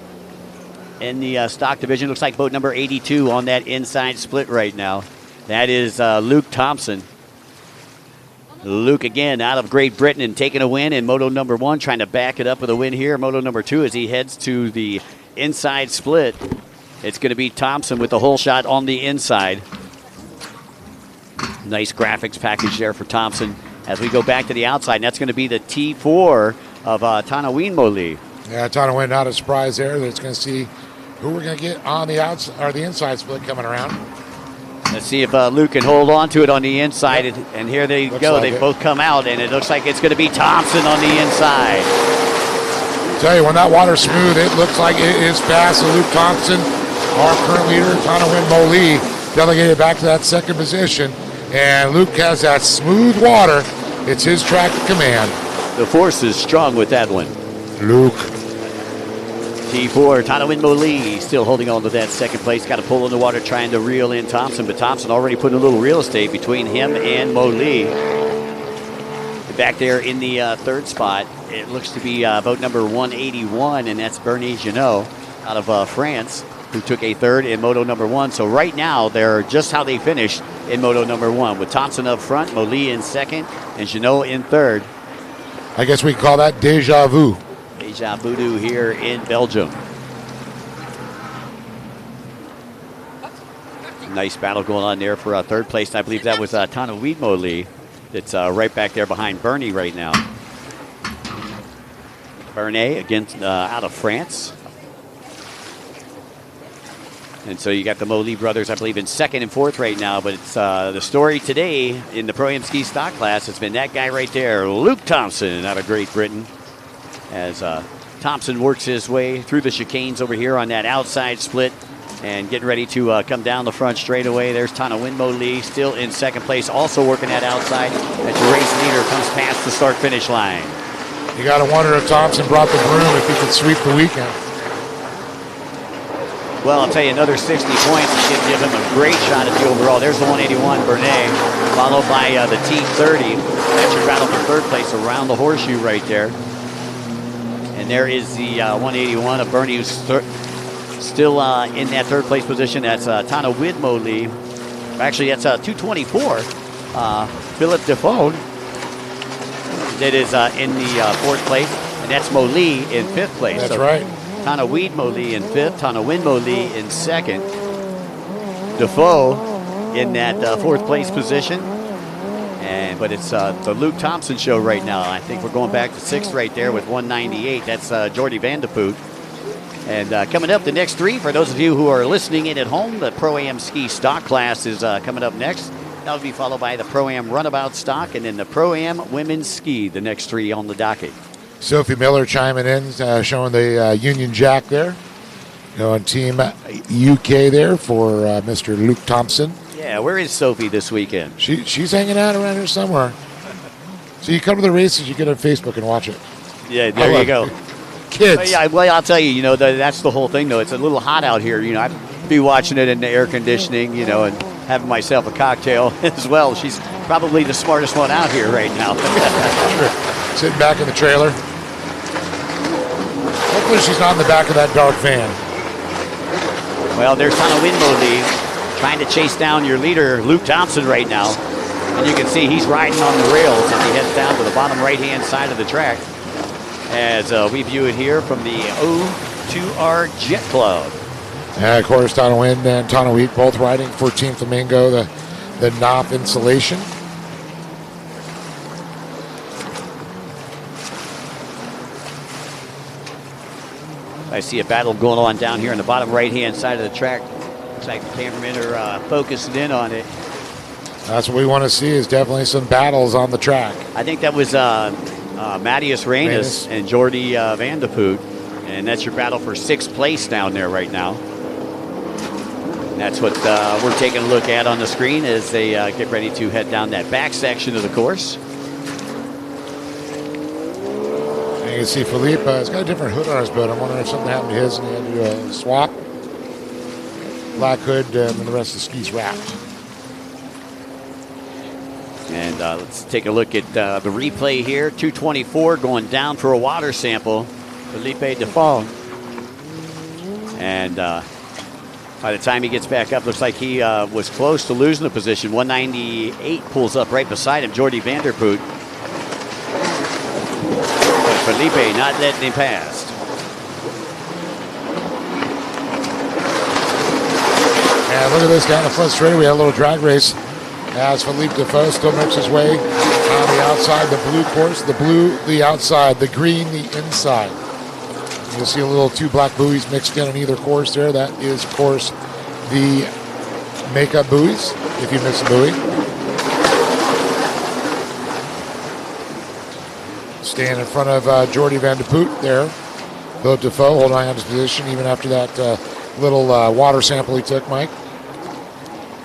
In the stock division, looks like boat number 82 on that inside split right now. That is Luke Thompson. Luke again out of Great Britain and taking a win in moto number 1, trying to back it up with a win here. Moto number 2 as he heads to the inside split. It's going to be Thompson with the hole shot on the inside. Nice graphics package there for Thompson. As we go back to the outside, and that's going to be the T4 of Thanawin Moli. Yeah, Thanawin, not a surprise there. That's going to see who we're going to get on the outside or the inside split coming around. Let's see if Luke can hold on to it on the inside. Yep. And here they Looks go. like They it. both come out, and it looks like it's going to be Thompson on the inside. Tell you, when that water's smooth, it looks like it is fast. So Luke Thompson, our current leader, Thanawin Moli, delegated back to that second position. And Luke has that smooth water. It's his track of command. The force is strong with that one. Luke. T4, Thanawin Moli still holding on to that second place. Got a pull in the water trying to reel in Thompson, but Thompson already put a little real estate between him and Moli. Back there in the third spot, it looks to be boat number 181, and that's Bernie Janot out of France, who took a third in moto number 1. So right now, they're just how they finished in moto number 1, with Thompson up front, Moli in second, and Janot in third. I guess we call that deja vu. Deja Voodoo here in Belgium. Nice battle going on there for third place. I believe that was Thanawin Moli that's right back there behind Bernie right now. Bernie against out of France. And so you got the Moli brothers, I believe, in second and fourth right now. But it's the story today in the Pro-Am ski stock class. It's been that guy right there, Luke Thompson, out of Great Britain. As Thompson works his way through the chicanes over here on that outside split and getting ready to come down the front straightaway. There's Thanawin Moli still in second place, also working that outside as your race leader comes past the start-finish line. You got to wonder if Thompson brought the broom, if he could sweep the weekend. Well, I'll tell you, another 60 points should give him a great shot at the overall. There's the 181, Bernet, followed by the T30. That should rattle for third place around the horseshoe right there. And there is the 181 of Bernie, who's still in that third place position. That's Thanawin Moli. Actually, that's 224. Philip Defoe that is in the fourth place. And that's Moli in fifth place. That's right. Thanawin Moli in fifth, Thanawin Moli in second. Defoe in that fourth place position. But it's the Luke Thompson show right now. I think we're going back to sixth right there with 198. That's Jordi van de Poot. And coming up, the next three, for those of you who are listening in at home, the Pro-Am ski stock class is coming up next. That'll be followed by the Pro-Am runabout stock and then the Pro-Am women's ski, the next three on the docket. Sophie Miller chiming in, showing the Union Jack there. On Team UK there for Mr. Luke Thompson. Yeah, where is Sophie this weekend? She's hanging out around here somewhere. So you come to the races, you get on Facebook and watch it. Yeah, there you go. Kids. Yeah, well, I'll tell you, that's the whole thing, though. It's a little hot out here. I'd be watching it in the air conditioning, and having myself a cocktail as well. She's probably the smartest one out here right now. Sure. Sitting back in the trailer. Hopefully she's not in the back of that dark van. Well, there's Tana Winmoli trying to chase down your leader, Luke Thompson, right now. And you can see he's riding on the rails as he heads down to the bottom right-hand side of the track as we view it here from the O2R Jet Club. Of course, Tana Wynn and Tana Wheat both riding for Team Flamingo, the Knopf Insulation. I see a battle going on down here on the bottom right-hand side of the track. Looks like the cameramen are focusing in on it. That's what we want to see, is definitely some battles on the track. I think that was Matthias Reines and Jordi Van de Poot. And that's your battle for 6th place down there right now. And that's what we're taking a look at on the screen as they get ready to head down that back section of the course. And you can see Philippe has got a different hood on his boat. I'm wondering if something happened to his and he had to do a swap. Black hood and the rest of the skis wrapped. And let's take a look at the replay here. 224 going down for a water sample. Felipe Defong. And by the time he gets back up, looks like he was close to losing the position. 198 pulls up right beside him, Jordi Van der Poot. But Felipe not letting him pass. And look at this down the front straight. We had a little drag race as Philippe Defoe still makes his way on the outside, the blue course, the blue, the outside, the green, the inside. You'll see a little 2 black buoys mixed in on either course there. That is, of course, the makeup buoys, if you miss a buoy. Staying in front of Jordi Van de Poot there. Philippe Defoe holding on his position even after that little water sample he took, Mike.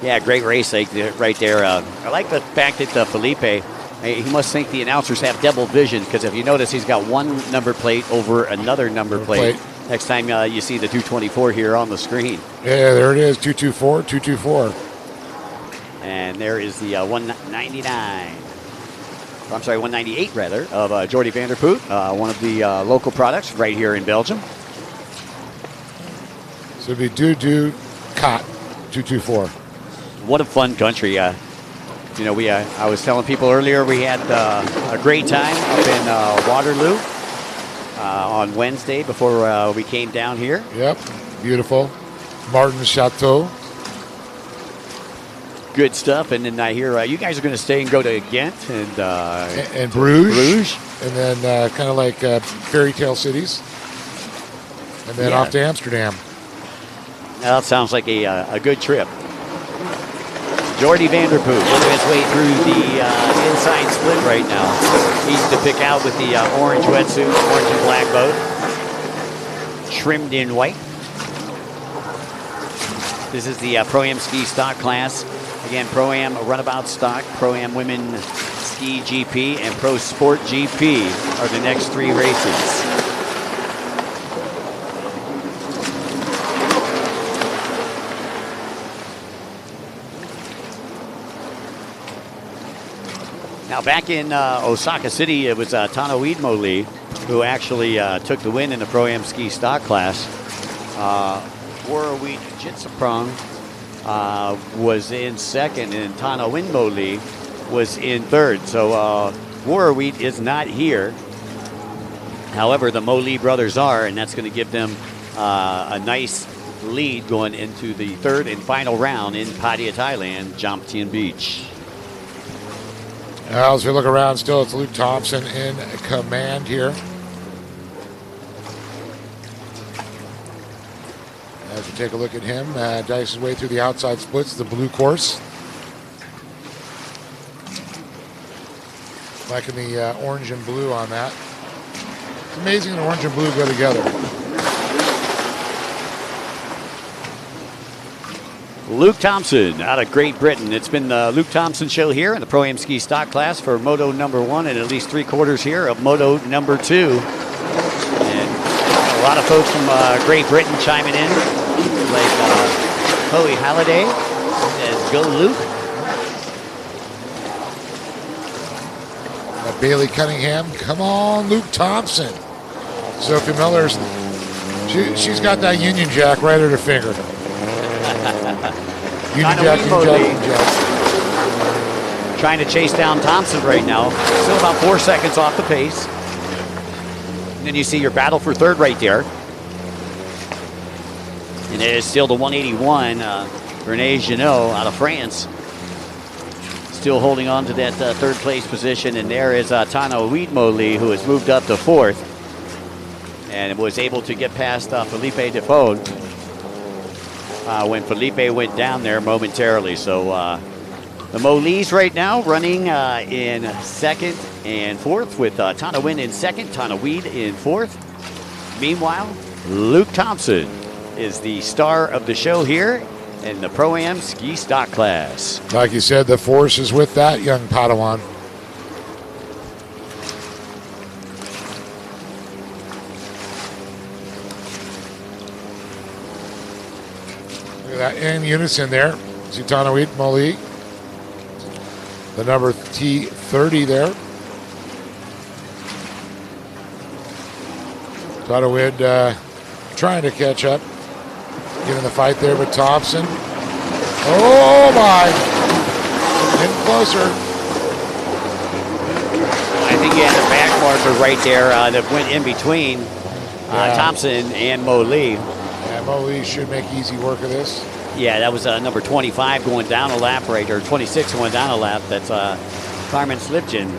Yeah, great race right there. I like the fact that Felipe, he must think the announcers have double vision, because if you notice, he's got one number plate over another number plate. Next time you see the 224 here on the screen. Yeah, there it is, 224, 224. And there is the 199. I'm sorry, 198 rather, of Jordi Van der Poot, one of the local products right here in Belgium. So it'd be Doo Cot 224. What a fun country. I was telling people earlier we had a great time up in Waterloo on Wednesday before we came down here. Yep, beautiful. Martin Chateau. Good stuff. And then I hear you guys are going to stay and go to Ghent and Bruges. And then kind of like fairy tale cities. And then off to Amsterdam. That sounds like a good trip. Jordi Van der Poot working his way through the inside split right now. Easy to pick out with the orange wetsuit, orange and black boat, trimmed in white. This is the Pro-Am Ski Stock class. Again, Pro-Am Runabout Stock, Pro-Am Women Ski GP, and Pro Sport GP are the next 3 races. Now back in Osaka City, it was Tana Wiedmoli who actually took the win in the Pro-Am Ski Stock class. Warwick Jitsaprong was in second, and Tana Wiedmoli was in third. So Warwick is not here. However, the Moli brothers are, and that's going to give them a nice lead going into the 3rd and final round in Pattaya, Thailand, Jomtien Beach. As we look around, still it's Luke Thompson in command here. As we take a look at him, dice his way through the outside splits, the blue course. Liking the orange and blue on that. It's amazing that orange and blue go together. Luke Thompson out of Great Britain. It's been the Luke Thompson show here in the Pro-Am Ski Stock class for Moto number 1 and at least 3/4 here of Moto number 2. And a lot of folks from Great Britain chiming in, like Chloe Halliday says, "Go Luke." Bailey Cunningham, come on, Luke Thompson. Sophie Miller's, she's got that Union Jack right at her finger. Union Jack, Union Jack. Trying to chase down Thompson right now. Still about 4 seconds off the pace. And then you see your battle for third right there. And it is still the 181, Renee Jeannot out of France. Still holding on to that third place position. And there is Tana Wiedmoli, who has moved up to 4th and was able to get past Felipe Defoe when Felipe went down there momentarily. So the Molis right now running in 2nd and 4th with Tana Wynn in 2nd, Tana Weed in 4th. Meanwhile, Luke Thompson is the star of the show here in the Pro-Am Ski Stock class. Like you said, the force is with that young Padawan. Look at that in unison there. Zutana Wheat Moli. The number T30 there. Tadawid trying to catch up. Get in the fight there with Thompson. Oh my! Getting closer. I think he had the back marker right there that went in between Thompson and Mo Lee. Yeah, Mo Lee should make easy work of this. Yeah, that was number 25 going down a lap right, or 26 going down a lap. That's Carmen Slipchen.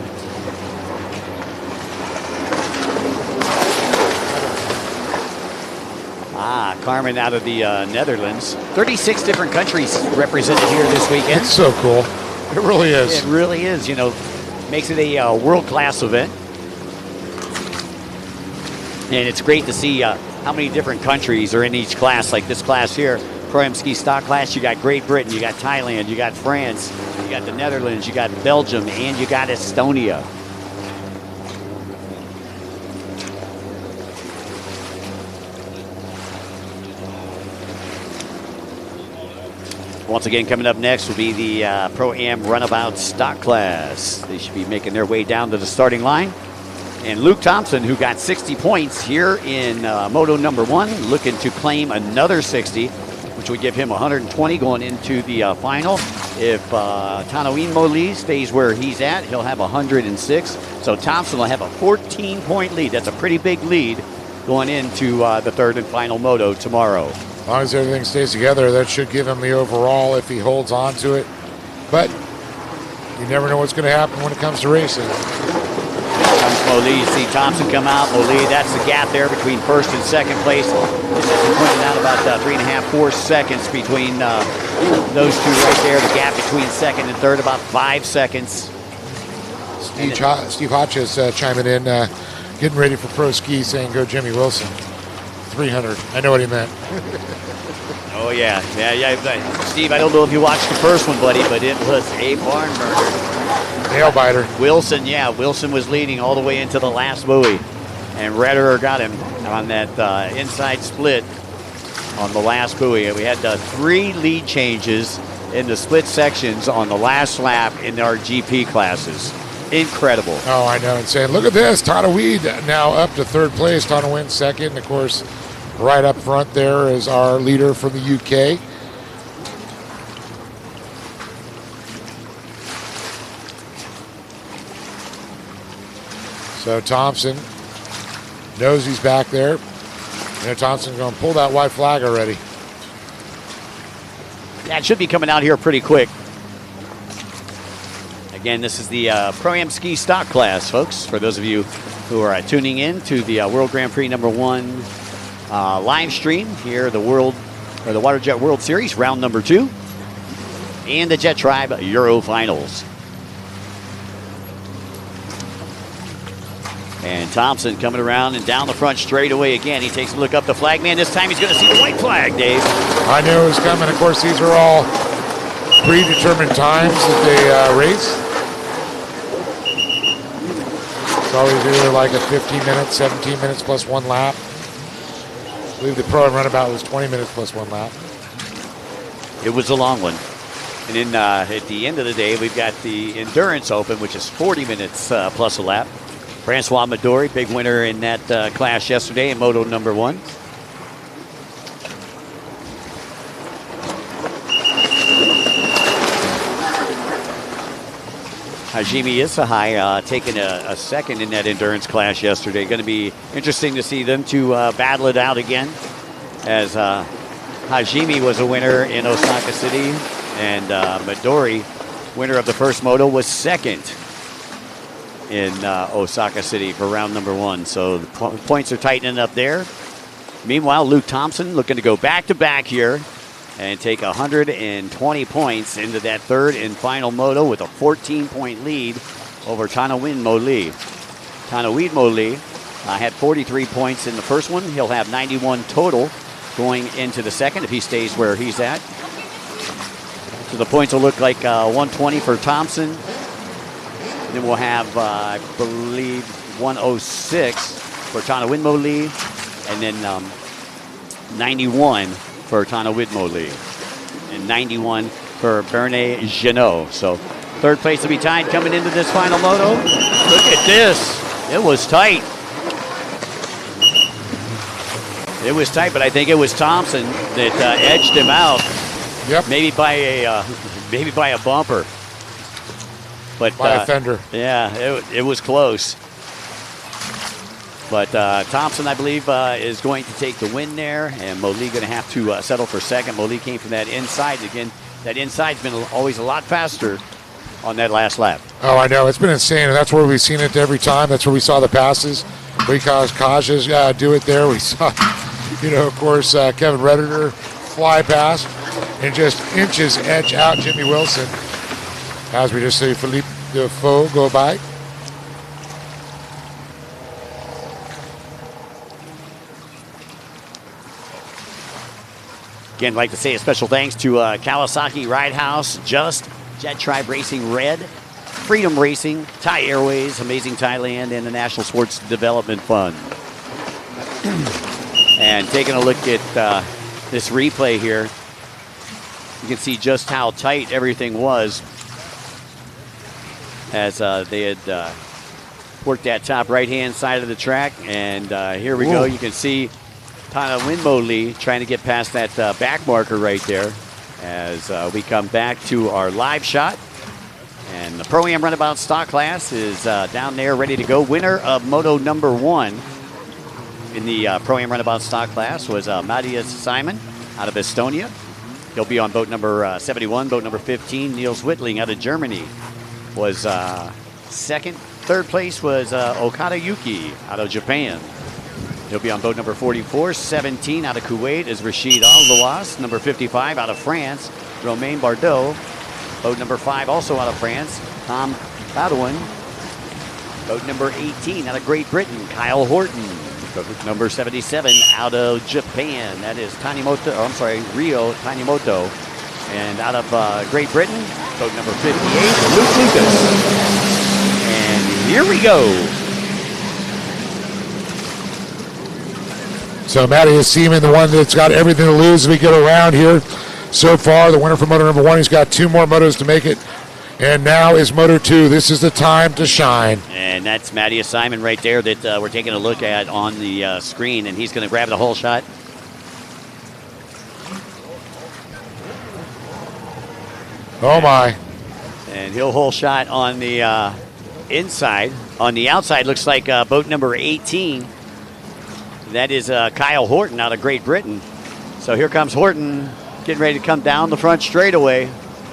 Carmen out of the Netherlands. 36 different countries represented here this weekend. It's so cool. It really is. It really is. You know, makes it a world-class event. And it's great to see how many different countries are in each class, like this class here. Pro-Am Ski Stock class, you got Great Britain, you got Thailand, you got France, you got the Netherlands, you got Belgium, and you got Estonia. Once again, coming up next will be the Pro-Am Runabout Stock class. They should be making their way down to the starting line. And Luke Thompson, who got 60 points here in Moto number 1, looking to claim another 60, which would give him 120 going into the final. If Tanawin Moli stays where he's at, he'll have 106. So Thompson will have a 14-point lead. That's a pretty big lead going into the third and final Moto tomorrow. As long as everything stays together, that should give him the overall if he holds on to it. But you never know what's going to happen when it comes to racing. Comes Moli. You see Thompson come out. Moli, that's the gap there between first and second place. This has been pointed out about 3.5, 4 seconds between those two right there. The gap between second and third, about 5 seconds. Steve Hodges chiming in, getting ready for pro ski, saying go Jimmy Wilson. 300. I know what he meant. Oh, yeah. Steve, I don't know if you watched the first one, buddy, but it was a barn burner. Nail biter. Wilson was leading all the way into the last buoy. And Redder got him on that inside split on the last buoy. And we had 3 lead changes in the split sections on the last lap in our GP classes. Incredible. Oh, I know. And saying, look at this. Tana Weed now up to third place. Tana Wynn second. Of course, right up front there is our leader from the UK. So Thompson knows he's back there. And Thompson's going to pull that white flag already. Yeah, it should be coming out here pretty quick. Again, this is the Pro-Am Ski Stock class, folks. For those of you who are tuning in to the World Grand Prix number 1 live stream here, the WaterJet World Series round number 2, and the Jet Tribe Euro Finals. And Thompson coming around and down the front straightaway again. He takes a look up the flag. Man, this time he's going to see the white flag, Dave. I knew it was coming. Of course, these are all predetermined times that they race. It's always either like a 15 minutes, 17 minutes plus 1 lap. I believe the Pro and Runabout was 20 minutes plus 1 lap. It was a long one. And then at the end of the day, we've got the Endurance Open, which is 40 minutes plus a lap. Francois Midori, big winner in that class yesterday in Moto number 1. Hajime Isahai taking a second in that endurance class yesterday. Going to be interesting to see them two battle it out again, as Hajime was a winner in Osaka City, and Midori, winner of the first moto, was second in Osaka City for round number 1. So the points are tightening up there. Meanwhile, Luke Thompson looking to go back-to-back here and take 120 points into that third and final moto with a 14-point lead over Tanawin Moli. Tanawin Moli had 43 points in the first one. He'll have 91 total going into the second if he stays where he's at. So the points will look like 120 for Thompson. Then we'll have, I believe, 106 for Tanawin Moli, and then 91 for Tanawin Moli, and 91 for Bernie Genot. So third place will be tied coming into this final moto. Look at this. It was tight. It was tight, but I think it was Thompson that edged him out. Yep. Maybe by a bumper. But by a fender. Yeah, it was close. But Thompson, I believe, is going to take the win there, and Moli going to have to settle for second. Moli came from that inside. Again, that inside's been always a lot faster on that last lap. Oh, I know. It's been insane, and that's where we've seen it every time. That's where we saw the passes. We saw Kajas do it there. We saw, of course, Kevin Redditor fly past and just inches edge out Jimmy Wilson. As we just see Philippe Defoe go by. Again, I'd like to say a special thanks to Kawasaki Ride House, Just, Jet Tribe Racing Red, Freedom Racing, Thai Airways, Amazing Thailand, and the National Sports Development Fund. And taking a look at this replay here, you can see just how tight everything was as they had worked that top right-hand side of the track. And here we go. You can see Tanawin Moli trying to get past that back marker right there as we come back to our live shot. And the Pro-Am Runabout stock class is down there ready to go. Winner of Moto number 1 in the Pro-Am Runabout stock class was Matthias Simon out of Estonia. He'll be on boat number 71. Boat number 15, Niels Wittling out of Germany, was second. Third place was Okada Yuki out of Japan. He'll be on boat number 44. 17 out of Kuwait is Rashid Al-Lawas. Number 55 out of France, Romain Bardot. Boat number 5 also out of France, Tom Badouin. Boat number 18 out of Great Britain, Kyle Horton. Boat number 77 out of Japan, that is Rio Tanimoto. And out of Great Britain, boat number 58, Luke Lucas. And here we go. So Matthias Seaman, the one that's got everything to lose as we get around here. So far, the winner for Moto number 1, he's got 2 more motos to make it. And now is Moto 2. This is the time to shine. And that's Matthias Simon right there that we're taking a look at on the screen. And he's going to grab the whole shot. Oh, my. And he'll hole shot on the inside. On the outside, looks like boat number 18. That is Kyle Horton out of Great Britain. So here comes Horton getting ready to come down the front straightaway.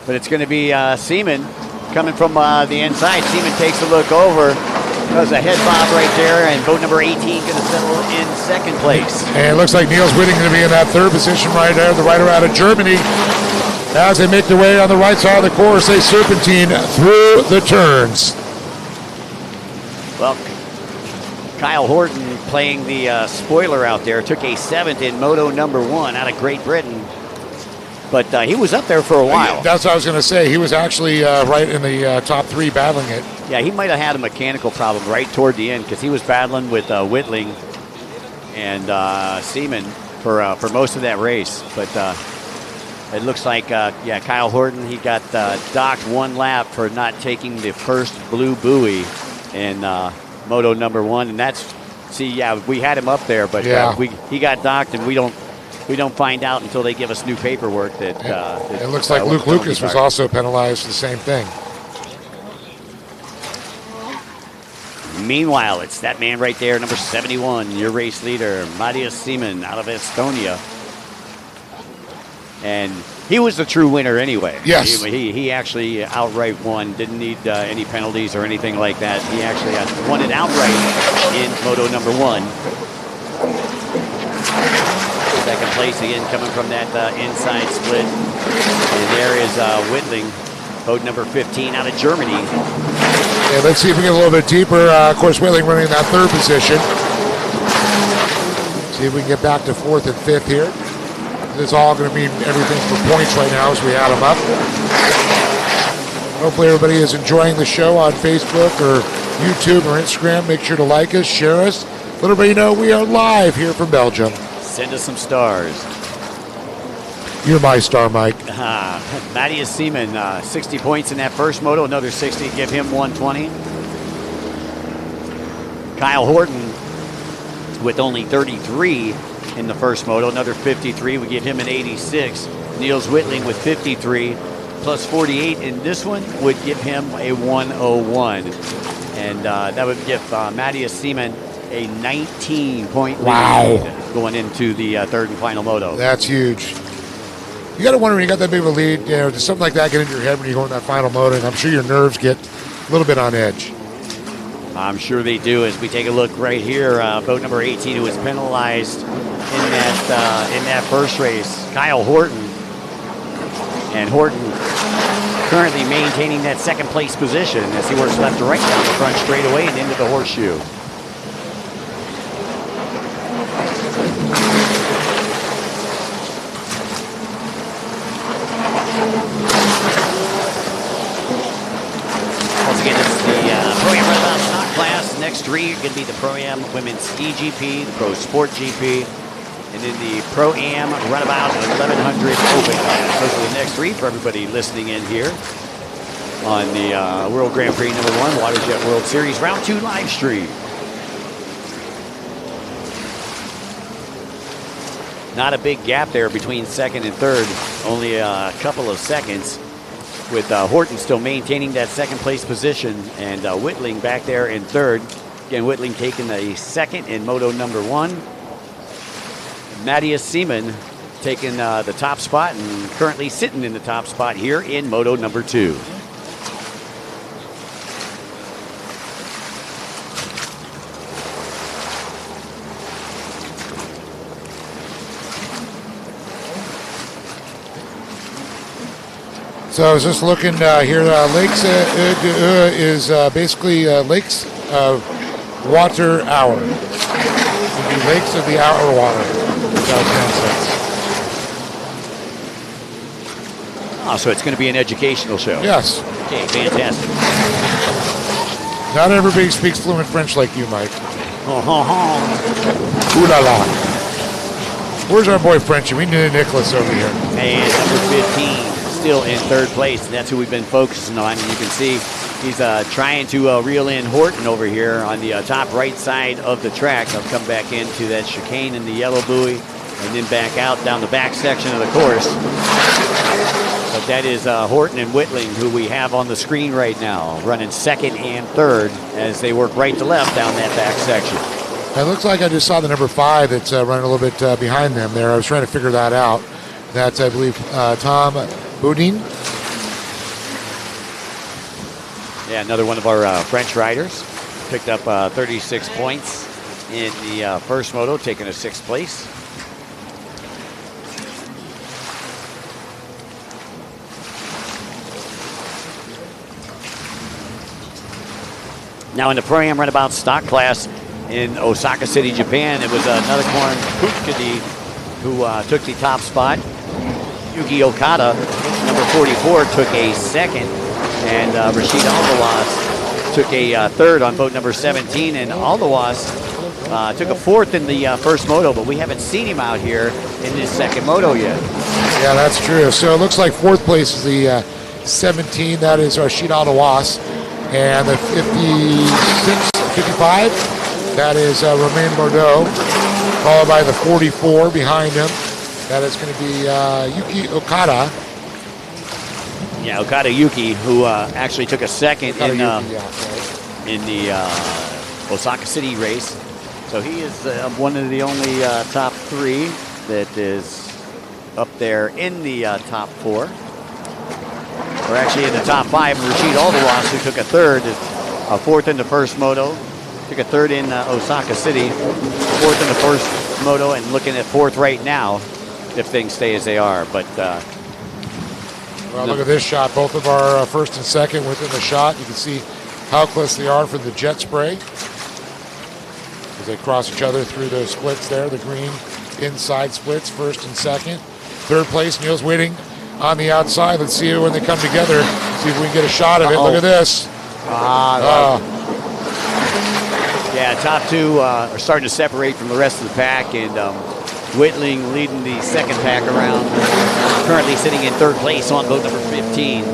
But it's going to be Seaman coming from the inside. Seaman takes a look over. Does a head bob right there. And boat number 18 going to settle in second place. And it looks like Niels Wittling going to be in that third position right there. The rider out of Germany. As they make their way on the right side of the course, they serpentine through the turns. Well, Kyle Horton playing the spoiler out there. Took a 7th in Moto number 1 out of Great Britain. But he was up there for a while. That's what I was going to say. He was actually right in the top 3 battling it. Yeah, he might have had a mechanical problem right toward the end because he was battling with Whitling and Seaman for most of that race. But it looks like, Kyle Horton, he got docked 1 lap for not taking the first blue buoy in Moto number 1. And we had him up there, but he got docked, and we don't find out until they give us new paperwork that. It looks like Luke Lucas was also penalized for the same thing. Meanwhile, it's that man right there, number 71, your race leader, Matthias Seaman out of Estonia. And he was the true winner anyway. Yes. He actually outright won, didn't need any penalties or anything like that. He actually won it outright in Moto number 1. Second place again coming from that inside split. And there is Whitling, boat number 15 out of Germany. Yeah, let's see if we get a little bit deeper. Of course, Whitling running in that 3rd position. See if we can get back to 4th and 5th here. This is all going to mean everything for points right now as we add them up. Hopefully everybody is enjoying the show on Facebook or YouTube or Instagram. Make sure to like us, share us. Let everybody know we are live here from Belgium. Send us some stars. You're my star, Mike. Matthias Seaman, 60 points in that first moto, another 60, give him 120. Kyle Horton with only 33 in the first moto, another 53, we give him an 86. Niels Whitling with 53 plus 48 in this one would give him a 101. And that would give Matthias Seaman a 19-point lead going into the 3rd and final moto. That's huge. You got to wonder when you got that big of a lead, does something like that get into your head when you go in that final moto? And I'm sure your nerves get a little bit on edge. I'm sure they do. As we take a look right here, boat number 18 who was penalized in that first race, Kyle Horton. And Horton currently maintaining that 2nd place position as he works left to right down the front straightaway and into the horseshoe. Next 3 are going to be the Pro-Am Women's EGP, the Pro Sport GP, and then the Pro-Am Runabout 1100 Open class. Those are the next 3 for everybody listening in here on the World Grand Prix number 1, WaterJet World Series Round 2 live stream. Not a big gap there between 2nd and 3rd, only a couple of seconds, with Horton still maintaining that 2nd place position, and Whitling back there in 3rd. Again, Whitling taking the 2nd in Moto number 1. Matthias Seaman taking the top spot and currently sitting in the top spot here in Moto number 2. So I was just looking here. Lakes is basically Lakes Water Hour. The Lakes of the Hour Water. Oh, so it's going to be an educational show. Yes. Okay, fantastic. Not everybody speaks fluent French like you, Mike. Ooh la la. Where's our boy Frenchie? We need Nicholas over here. And number 15. Still in 3rd place, and that's who we've been focusing on. And you can see he's trying to reel in Horton over here on the top right side of the track. They'll come back into that chicane in the yellow buoy and then back out down the back section of the course. But that is Horton and Whitling, who we have on the screen right now, running 2nd and 3rd as they work right to left down that back section. It looks like I just saw the number 5 that's running a little bit behind them there. I was trying to figure that out. That's, I believe, Tom Boudin. Yeah, another one of our French riders. Picked up 36 points in the first moto, taking a 6th place. Now in the Pro-Am Runabout stock class, in Osaka City, Japan, it was another Corn Pukadi who took the top spot. Yuki Okada, number 44, took a second, and Rashid Aldawas took a third on boat number 17, and Aldawas took a fourth in the first moto, but we haven't seen him out here in this second moto yet. Yeah, that's true. So it looks like fourth place is the 17, that is Rashid Aldawas, and the 55, that is Romain Bordeaux, followed by the 44 behind him. That is going to be Yuki Okada. Yeah, Okada Yuki, who actually took a second in the Osaka City race. So he is one of the only top three that is up there in the top four. We're actually in the top five. Rashid Aldawas, who took a third, a fourth in the first moto, took a third in Osaka City, fourth in the first moto, and looking at fourth right now if things stay as they are. But well, look at this shot. Both of our first and second within the shot. You can see how close they are for the jet spray as they cross each other through those splits there, the green inside splits, first and second. Third place, Neil's waiting on the outside. Let's see when they come together, see if we can get a shot of it. Look at this. Yeah, top two are starting to separate from the rest of the pack, and Whitling leading the second pack around, currently sitting in third place on boat number 15.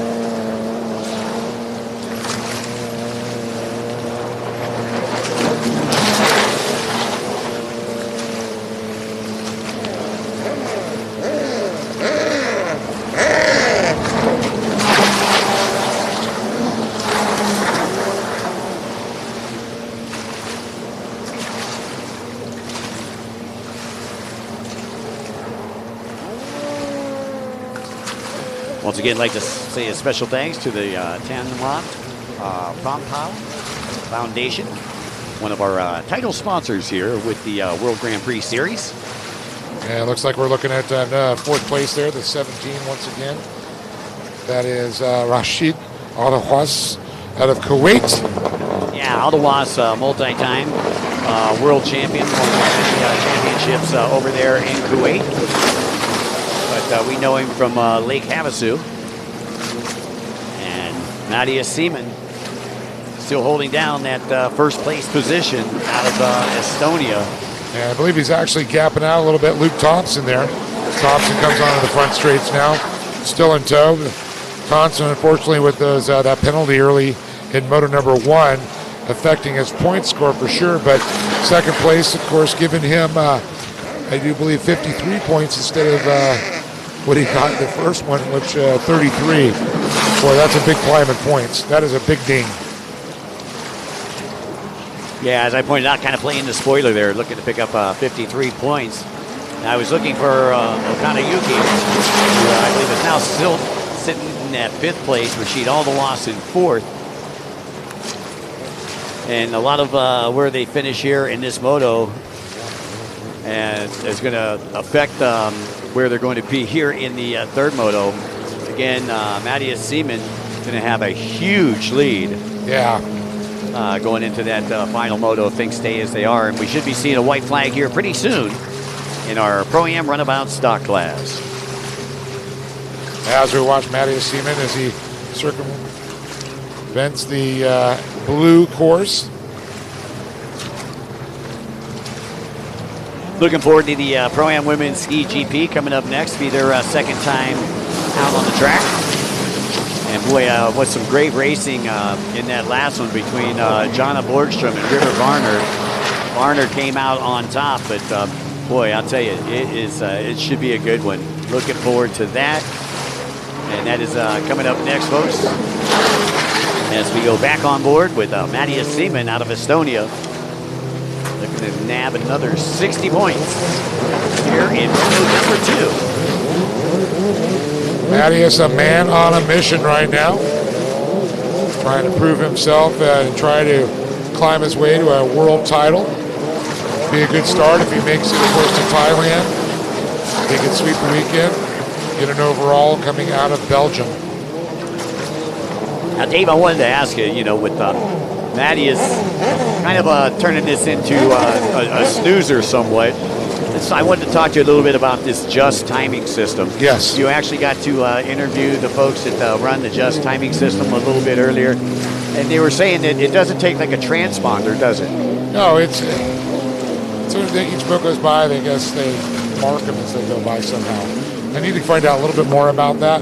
Once again, I'd like to say a special thanks to the Tanwan Prompal Foundation, one of our title sponsors here with the World Grand Prix Series. Yeah, it looks like we're looking at fourth place there, the 17 once again. That is Rashid Aldawas out of Kuwait. Yeah, Aldawas, multi-time world champion, won championships over there in Kuwait. But we know him from Lake Havasu. And Nadia Seaman still holding down that first place position out of Estonia. And I believe he's actually gapping out a little bit. Luke Thompson there. Thompson comes onto the front straights now, still in tow. Thompson, unfortunately, with those that penalty early in moto number one, affecting his point score for sure. But second place, of course, giving him, I do believe, 53 points instead of what he got in the first one, which 33. Boy, that's a big climb in points. That is a big ding. Yeah, as I pointed out, kind of playing the spoiler there, looking to pick up 53 points. And I was looking for Okada Yuki, who I believe is now still sitting in that fifth place. Rashid Aldawas in fourth. And a lot of where they finish here in this moto and is going to affect where they're going to be here in the third moto. Again, Matthias Seaman going to have a huge lead. Yeah. Going into that final moto if things stay as they are. And we should be seeing a white flag here pretty soon in our Pro-Am Runabout stock class. As we watch Matthias Seaman as he circumvents the blue course. Looking forward to the Pro-Am Women's Ski GP coming up next. Be their second time out on the track. And boy, what's some great racing in that last one between Jonna Borgstrom and River Varner. Varner came out on top, but boy, I'll tell you, it should be a good one. Looking forward to that. And that is coming up next, folks, as we go back on board with Matthias Seaman out of Estonia. Looking to nab another 60 points here in moto number 2. Matthias, a man on a mission right now, trying to prove himself and try to climb his way to a world title. Be a good start if he makes it, of course, to Thailand. He can sweep the weekend, get an overall coming out of Belgium. Now, Dave, I wanted to ask you, with Maddie is kind of turning this into a snoozer somewhat. I wanted to talk to you a little bit about this just timing system. Yes. You actually got to interview the folks that run the just timing system a little bit earlier, and they were saying that it doesn't take like a transponder, does it? No, it's so each boat goes by, I guess they mark them as they go by somehow. I need to find out a little bit more about that,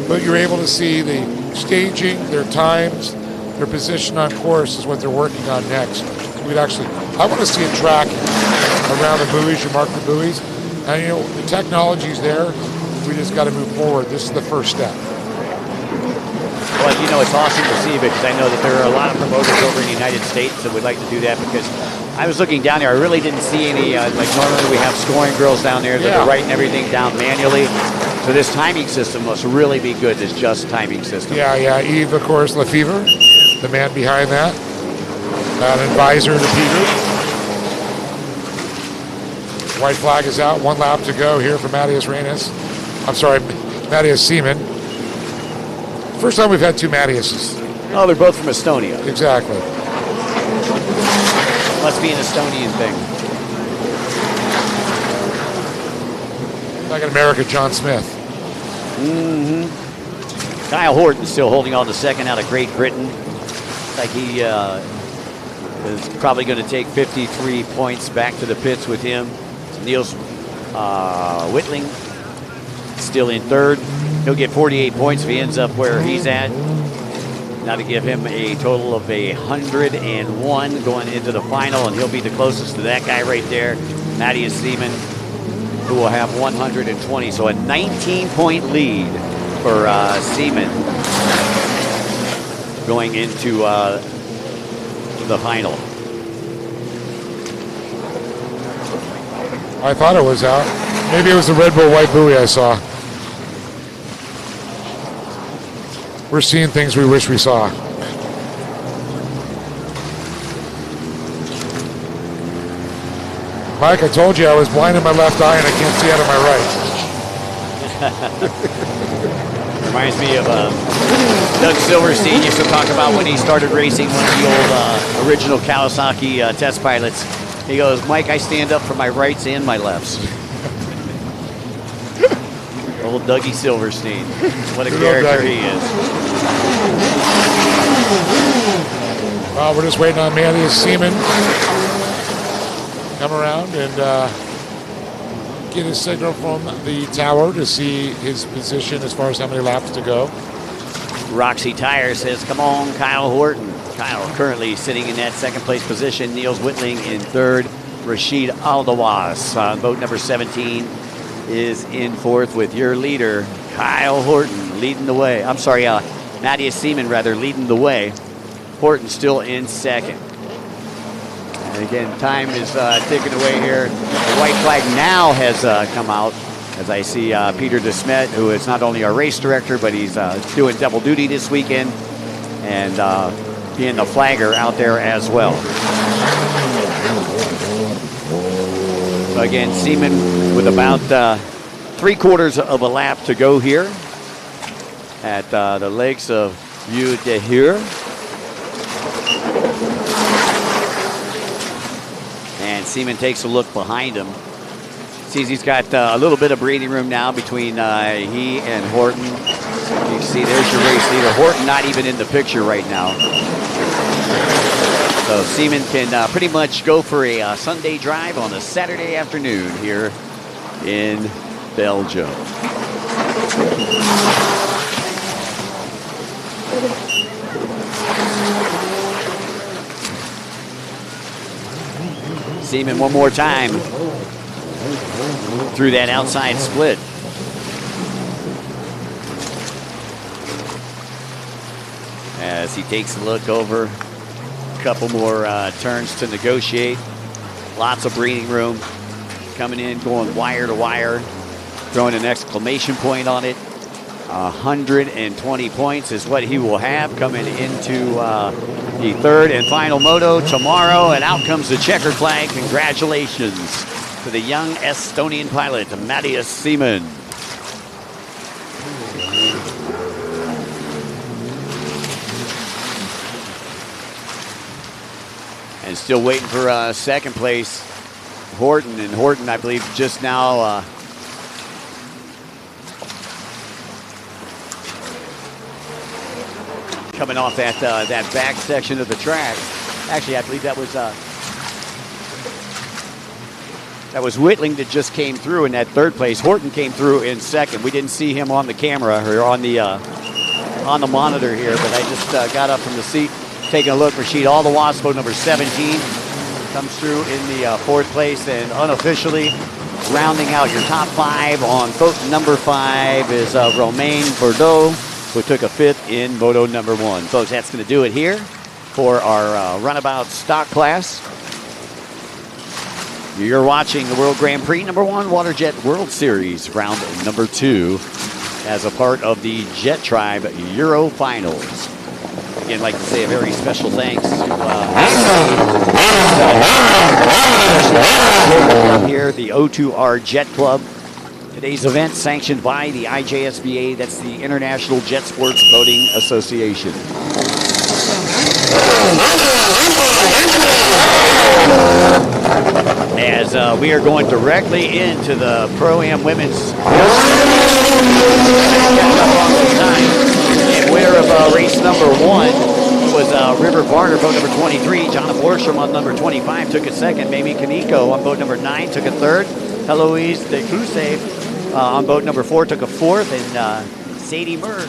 but you're able to see the staging, their times, their position on course is what they're working on next. I want to see a track around the buoys, you mark the buoys, and you know, the technology's there, we just got to move forward. This is the first step. Well, you know, it's awesome to see because I know that there are a lot of promoters over in the United States that would like to do that because I was looking down there, I really didn't see any, like normally we have scoring girls down there that are writing everything down manually. So this timing system must really be good, this just timing system. Yeah, Yves, of course, Lefevre, the man behind that, an advisor to Peter. White flag is out, 1 lap to go here for Matthias Seaman. First time we've had 2 Matthiases. Oh, they're both from Estonia. Exactly. Must be an Estonian thing. Like in America, John Smith. Mm-hmm. Kyle Horton still holding on to second out of Great Britain. Like he is probably going to take 53 points back to the pits with him. Niels Whitling still in third. He'll get 48 points if he ends up where he's at. Now to give him a total of 101 going into the final, and he'll be the closest to that guy right there, Matthias Seaman, who will have 120. So a 19-point lead for Seaman going into the final. I thought it was out. Maybe it was the Red Bull white buoy I saw. We're seeing things we wish we saw. Mike, I told you I was blind in my left eye and I can't see out of my right. Reminds me of Doug Silverstein used to talk about when he started racing one of the old original Kawasaki test pilots. He goes, Mike, I stand up for my rights and my lefts. Old Dougie Silverstein. What a character he is. Well, we're just waiting on Matthias Seaman come around and get a signal from the tower to see his position as far as how many laps to go. Roxy Tire says, come on, Kyle Horton. Kyle currently sitting in that second place position. Niels Whitling in third. Rashid Aldawas on boat number 17 is in fourth with your leader, Kyle Horton, leading the way. I'm sorry, Matthias Seaman, rather, leading the way. Horton still in second. And again, time is ticking away here. The white flag now has come out as I see Peter DeSmet, who is not only our race director, but he's doing double duty this weekend and being the flagger out there as well. So again, Seaman with about 3/4 of a lap to go here at the legs of Vieux de Hur. And Seaman takes a look behind him. Sees he's got a little bit of breathing room now between he and Horton. You can see there's your race leader. Horton not even in the picture right now. So Seaman can pretty much go for a Sunday drive on a Saturday afternoon here in Belgium. Seaman one more time through that outside split. As he takes a look over, a couple more turns to negotiate. Lots of breathing room. Coming in, going wire to wire, throwing an exclamation point on it. 120 points is what he will have coming into the third and final moto tomorrow. And out comes the checkered flag. Congratulations to the young Estonian pilot, Matthias Seaman. And still waiting for second place, Horton. And Horton, I believe, just now coming off that back section of the track. Actually, I believe that was Whitling that just came through in that third place. Horton came through in second. We didn't see him on the camera or on the monitor here, but I just got up from the seat, taking a look. Rashid Aldawas, boat number 17, comes through in the fourth place, and unofficially rounding out your top 5 on boat number 5 is Romain Bordeaux, who took a 5th in moto number 1. Folks, that's going to do it here for our Runabout stock class. You're watching the World Grand Prix number 1 WaterJet World Series round number 2 as a part of the Jet Tribe Euro Finals. Again, I'd like to say a very special thanks to here, the O2R Jet Club. Today's event sanctioned by the IJSBA, that's the International Jet Sports Boating Association. As we are going directly into the Pro-Am Women's and winner of race number 1 was River Varner, boat number 23. Jonna Borgstrom on number 25 took a second. Mamie Kaneko on boat number 9 took a third. Heloise De Clusay on boat number 4 took a fourth, and Sadie Merck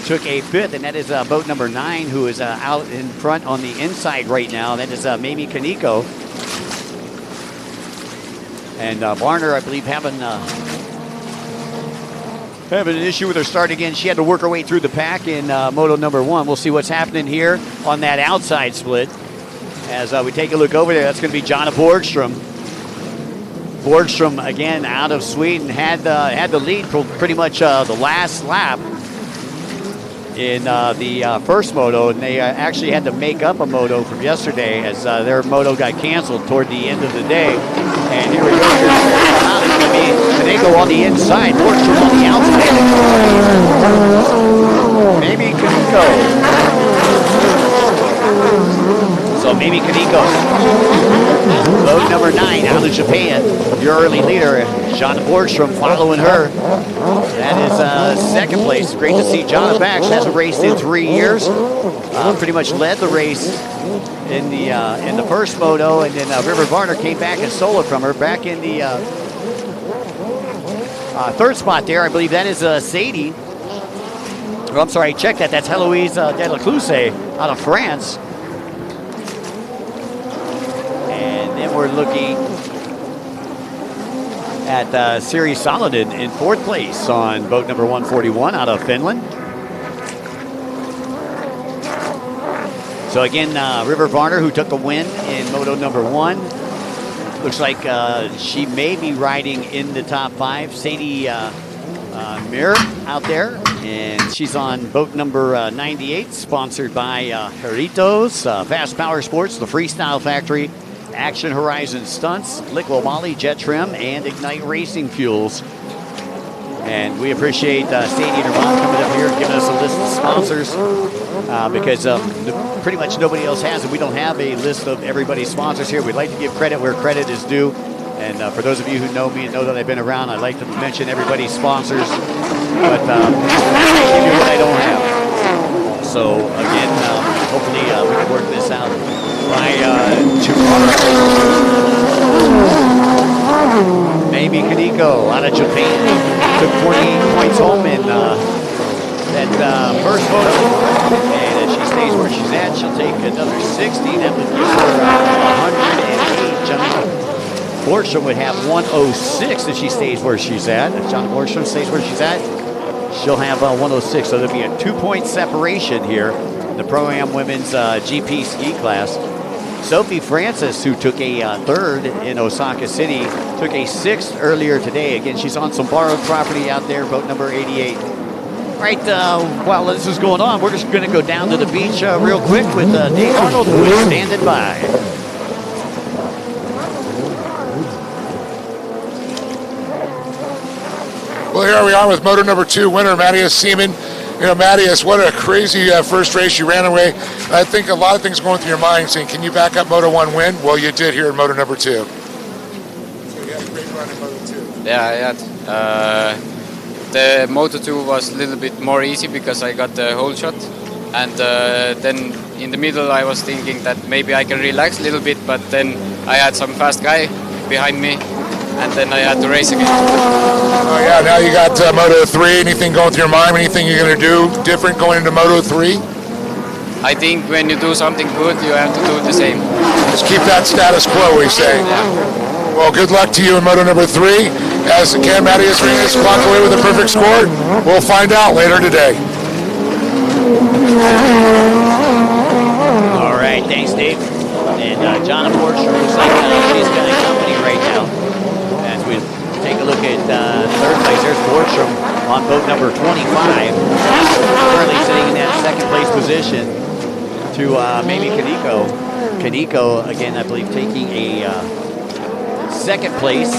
took a 5th, and that is boat number 9, who is out in front on the inside right now. That is Mamie Kaneko. And Varner, I believe, having an issue with her start again. She had to work her way through the pack in moto number 1. We'll see what's happening here on that outside split. As we take a look over there, that's going to be Jonna Borgstrom. Borgstrom, again, out of Sweden, had the lead for pretty much the last lap in the first moto, and they actually had to make up a moto from yesterday as their moto got canceled toward the end of the day. And here we go. It's going to be Kaneko on the inside, Borgstrom on the outside. Maybe Kaneko. So maybe Kaneko. Boat number 9 out of Japan. Your early leader, Jonna Borgstrom, following her. That is second place. Great to see Jonna back. She hasn't raced in 3 years. Pretty much led the race in the first moto, and then River Varner came back and stole it from her. Back in the third spot there, I believe that is Sadie. Oh, I'm sorry, check that. That's Heloise De La Clusay out of France. And then we're looking at Siri Saladin in 4th place on boat number 141 out of Finland. So again, River Varner, who took a win in moto number 1. Looks like she may be riding in the top 5. Sadie Mir out there, and she's on boat number 98, sponsored by Jeritos, Fast Power Sports, the Freestyle Factory, Action Horizon Stunts, Liquid Wally, Jet Trim, and Ignite Racing Fuels. And we appreciate Sadie and her mom coming up here and giving us a list of sponsors because pretty much nobody else has it. We don't have a list of everybody's sponsors here. We'd like to give credit where credit is due. And for those of you who know me and know that I've been around, I'd like to mention everybody's sponsors. But I can't give you what I don't have. So again, hopefully we can work this out by tomorrow. Maybe Kaneko out of Japan took 48 points home in that first moto. And if she stays where she's at, she'll take another 60. That would give her 108. Jonna Borgstrom would have 106 if she stays where she's at. If Jonna Borgstrom stays where she's at, she'll have 106. So there'll be a 2-point separation here in the Pro-Am Women's GP ski class. Sophie Francis, who took a 3rd in Osaka City, took a 6th earlier today. Again, she's on some borrowed property out there, boat number 88. All right, while this is going on, we're just going to go down to the beach real quick with Dave Arnold, who is standing by. Well, here we are with motor number 2 winner, Matthias Seaman. You know, Matthias, what a crazy first race. You ran away. I think a lot of things going through your mind saying, can you back up Moto 1 win? Well, you did here in Moto number 2. So you had a great run in Moto 2. Yeah, I had. The Moto 2 was a little bit more easy because I got the whole shot. And then in the middle I was thinking that maybe I can relax a little bit, but then I had some fast guy behind me. And then I had to race again. Oh yeah, now you got Moto 3. Anything going through your mind? Anything you're going to do different going into Moto 3? I think when you do something good, you have to do the same. Just keep that status quo, we say. Yeah. Well, good luck to you in Moto number 3. As Cam Matthias Rinus walk away with a perfect score, we'll find out later today. All right, thanks, Dave. And Jonna Borgstrom looks like she's got a company right now. As we take a look at third place, there's Borgstrom on boat number 25. Currently sitting in that second place position to maybe Kaneko. Kaneko, again, I believe, taking a second place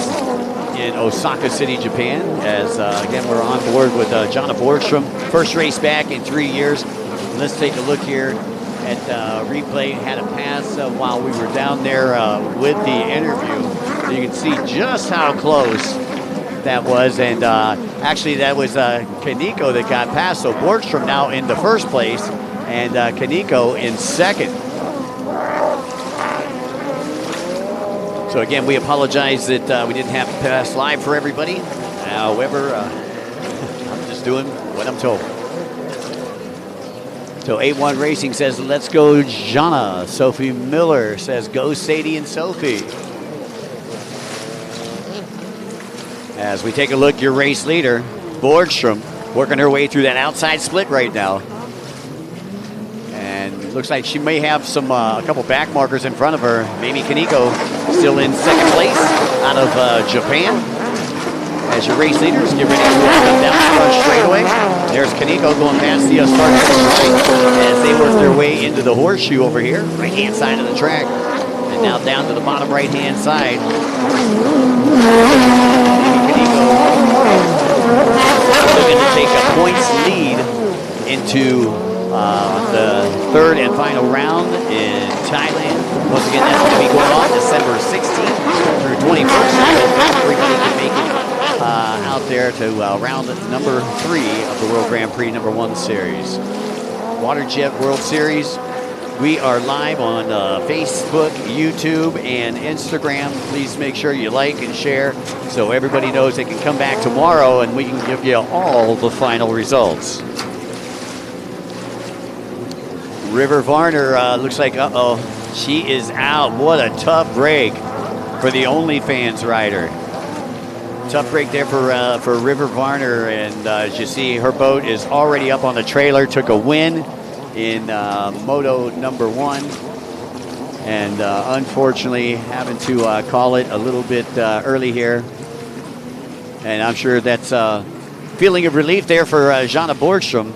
in Osaka City, Japan. As, again, we're on board with Jonna Borgstrom. First race back in 3 years. Let's take a look here at replay. Had a pass while we were down there with the interview. You can see just how close that was. And actually, that was Kaneko that got past. So Borgstrom now in the first place and Kaneko in second. So again, we apologize that we didn't have to pass live for everybody. However, I'm just doing what I'm told. So 8-1 Racing says, let's go Jonna. Sophie Miller says, go Sadie and Sophie. As we take a look, your race leader, Borgstrom, working her way through that outside split right now. And looks like she may have some a couple back markers in front of her. Maybe Kaneko still in second place out of Japan. As your race leaders get ready to come down the front straightaway. There's Kaneko going past the start as they work their way into the horseshoe over here, right-hand side of the track. And now down to the bottom right-hand side. Kaneko looking to take a points lead into the third and final round in Thailand. Once again, that's going to be going on December 16th through 21st. Everybody can make it out there to round number 3 of the World Grand Prix number 1 series. WaterJet World Series. We are live on Facebook, YouTube, and Instagram. Please make sure you like and share so everybody knows they can come back tomorrow and we can give you all the final results. River Varner looks like, she is out. What a tough break for the OnlyFans rider. Tough break there for River Varner, and as you see, her boat is already up on the trailer. Took a win in Moto number 1, and unfortunately having to call it a little bit early here. And I'm sure that's a feeling of relief there for Jonna Borgstrom,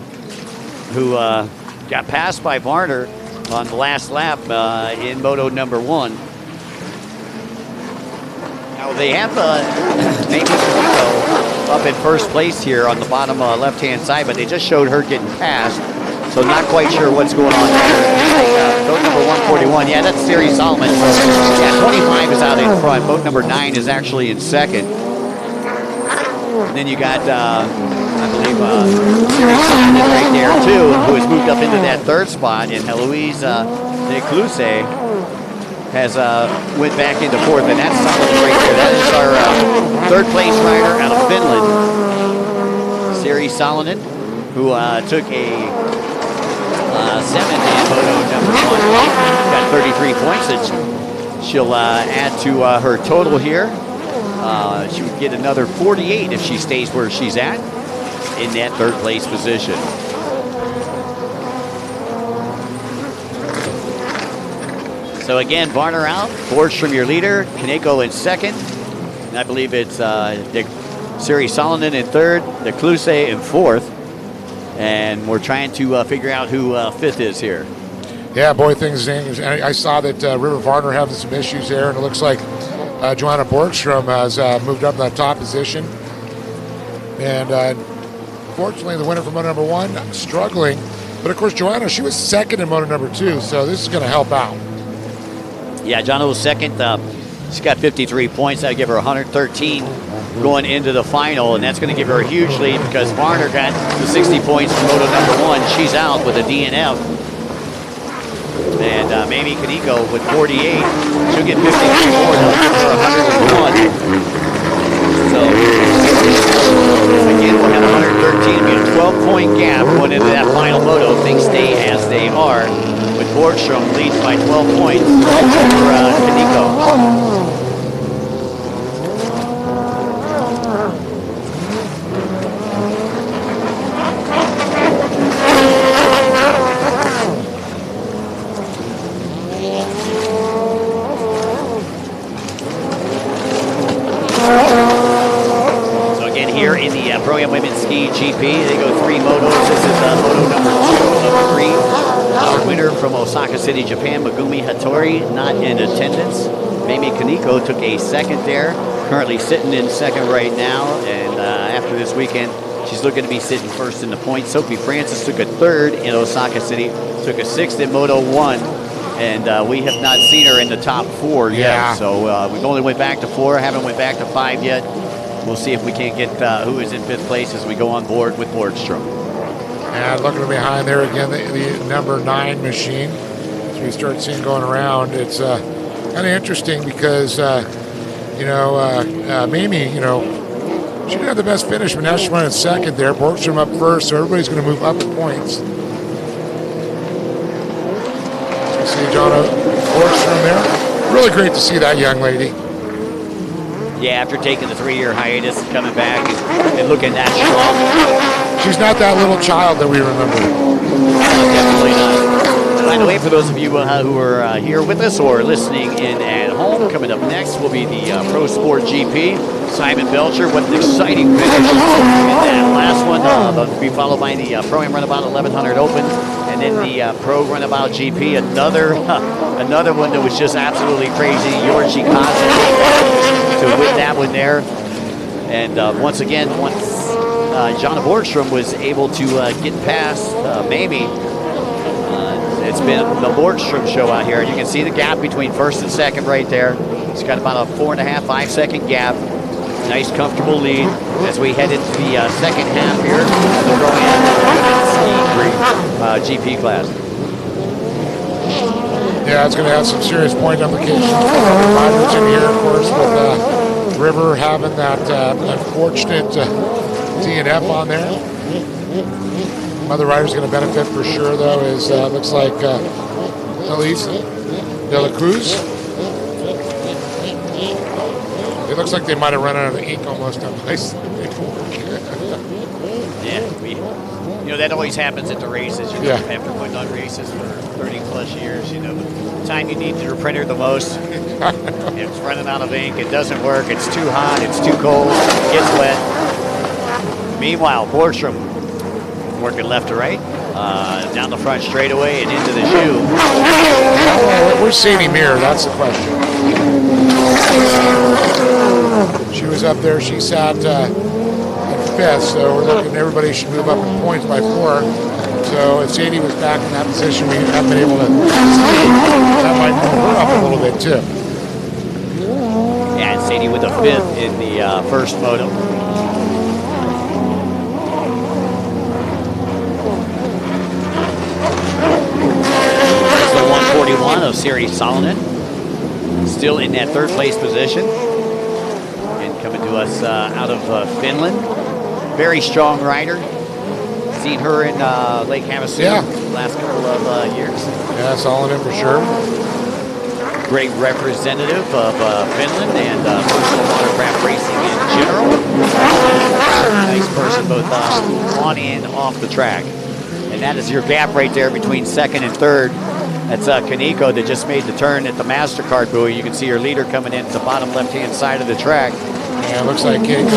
who got passed by Varner on the last lap in Moto number 1. Now they have maybe Kaneko up in first place here on the bottom left-hand side, but they just showed her getting passed, so not quite sure what's going on there. Boat number 141, yeah, that's Siri Solomon. Yeah, 25 is out in front. Boat number 9 is actually in second. And then you got, I believe, Siri Solomon right there too, who has moved up into that third spot, and Heloise Decluse has went back into fourth, and that's Solomon right there. That is our third place rider out of Finland, Siri Solomon, who took a 7 in Moto number 1. Got 33 points that she'll add to her total here. She would get another 48 if she stays where she's at in that third place position. So again, Varner out, Borgstrom your leader, Kaneko in second, and I believe it's Siri Solomon in third, Decluse in fourth, and we're trying to figure out who fifth is here. Yeah, boy, things. I saw that River Varner having some issues there, and it looks like Jonna Borgstrom has moved up in that top position. And unfortunately, the winner for moto number 1, struggling. But of course, Joanna, she was second in moto number 2, so this is going to help out. Yeah, Joanna was second. She's got 53 points. That'll give her 113 going into the final, and that's going to give her a huge lead because Varner got the 60 points for moto number 1. She's out with a DNF. And Mamie Kaneko with 48. She'll get 53 more. That'll give her 101. So, again, we'll have 113. Be a 12-point gap going into that final moto. Things stay as they are, with Borgstrom leads by 12 points over Kaneko. Here in the Pro-Am Women's Ski GP, they go 3 motos. This is moto number 2 of 3. Our winner from Osaka City, Japan, Megumi Hattori, not in attendance. Mamie Kaneko took a second there, currently sitting in second right now. And after this weekend, she's looking to be sitting first in the points. Sophie Francis took a third in Osaka City, took a 6th in Moto 1. And we have not seen her in the top 4 yet. So we've only went back to 4, haven't went back to 5 yet. We'll see if we can't get who is in 5th place as we go on board with Borgstrom. And looking behind there again, the number 9 machine. As we start seeing going around, it's kind of interesting because, Mamie, she didn't have the best finish, but now she's running second there. Borgstrom up first, so everybody's going to move up in points. You see John Borgstrom there. Really great to see that young lady. Yeah, after taking the 3-year hiatus, coming back and looking that strong. She's not that little child that we remember. Definitely not. By the way, for those of you who are here with us or listening in at home, coming up next will be the Pro Sport GP. Simon Belcher, what an exciting finish in that last one. To be followed by the Pro-Am Runabout 1100 Open, and then the Pro Runabout GP. Another one that was just absolutely crazy. Georgi Kozin to win that one there. And once again, Jonna Borgstrom was able to get past Mamie, it's been the Borgstrom show out here. You can see the gap between first and second right there. It's got about a 4.5, 5 second gap. Nice, comfortable lead as we head into the second half here of the Pro-Am GP class. Yeah, it's going to have some serious point implications. Riders in here, of course, with River having that unfortunate DNF on there. Other riders going to benefit for sure, though, is looks like Elise De La Cruz. It looks like they might have run out of the ink almost on ice. Yeah, that always happens at the races. After putting on races for 30 plus years, the time you need your printer the most, it's running out of ink. It doesn't work. It's too hot. It's too cold. It gets wet. Meanwhile, Borgstrom working left to right, down the front straightaway and into the shoe. Where's Sadie Mir? That's the question. She was up there. She sat in 5th, so we're looking. Everybody should move up in points by 4. So if Sadie was back in that position, we haven't been able to see. That might move her up a little bit too. Yeah, and Sadie with a 5th in the first moto. 141 of Siri Salonen, still in that 3rd place position, and coming to us out of Finland. Very strong rider. Seen her in Lake Havasu the last couple of years. Yeah, Salonen for sure. Great representative of Finland and personal watercraft racing in general. Nice person both on and off the track. And that is your gap right there between 2nd and 3rd. That's Kaneko that just made the turn at the MasterCard buoy. You can see her leader coming in at the bottom left-hand side of the track. Yeah, it looks like Kaneko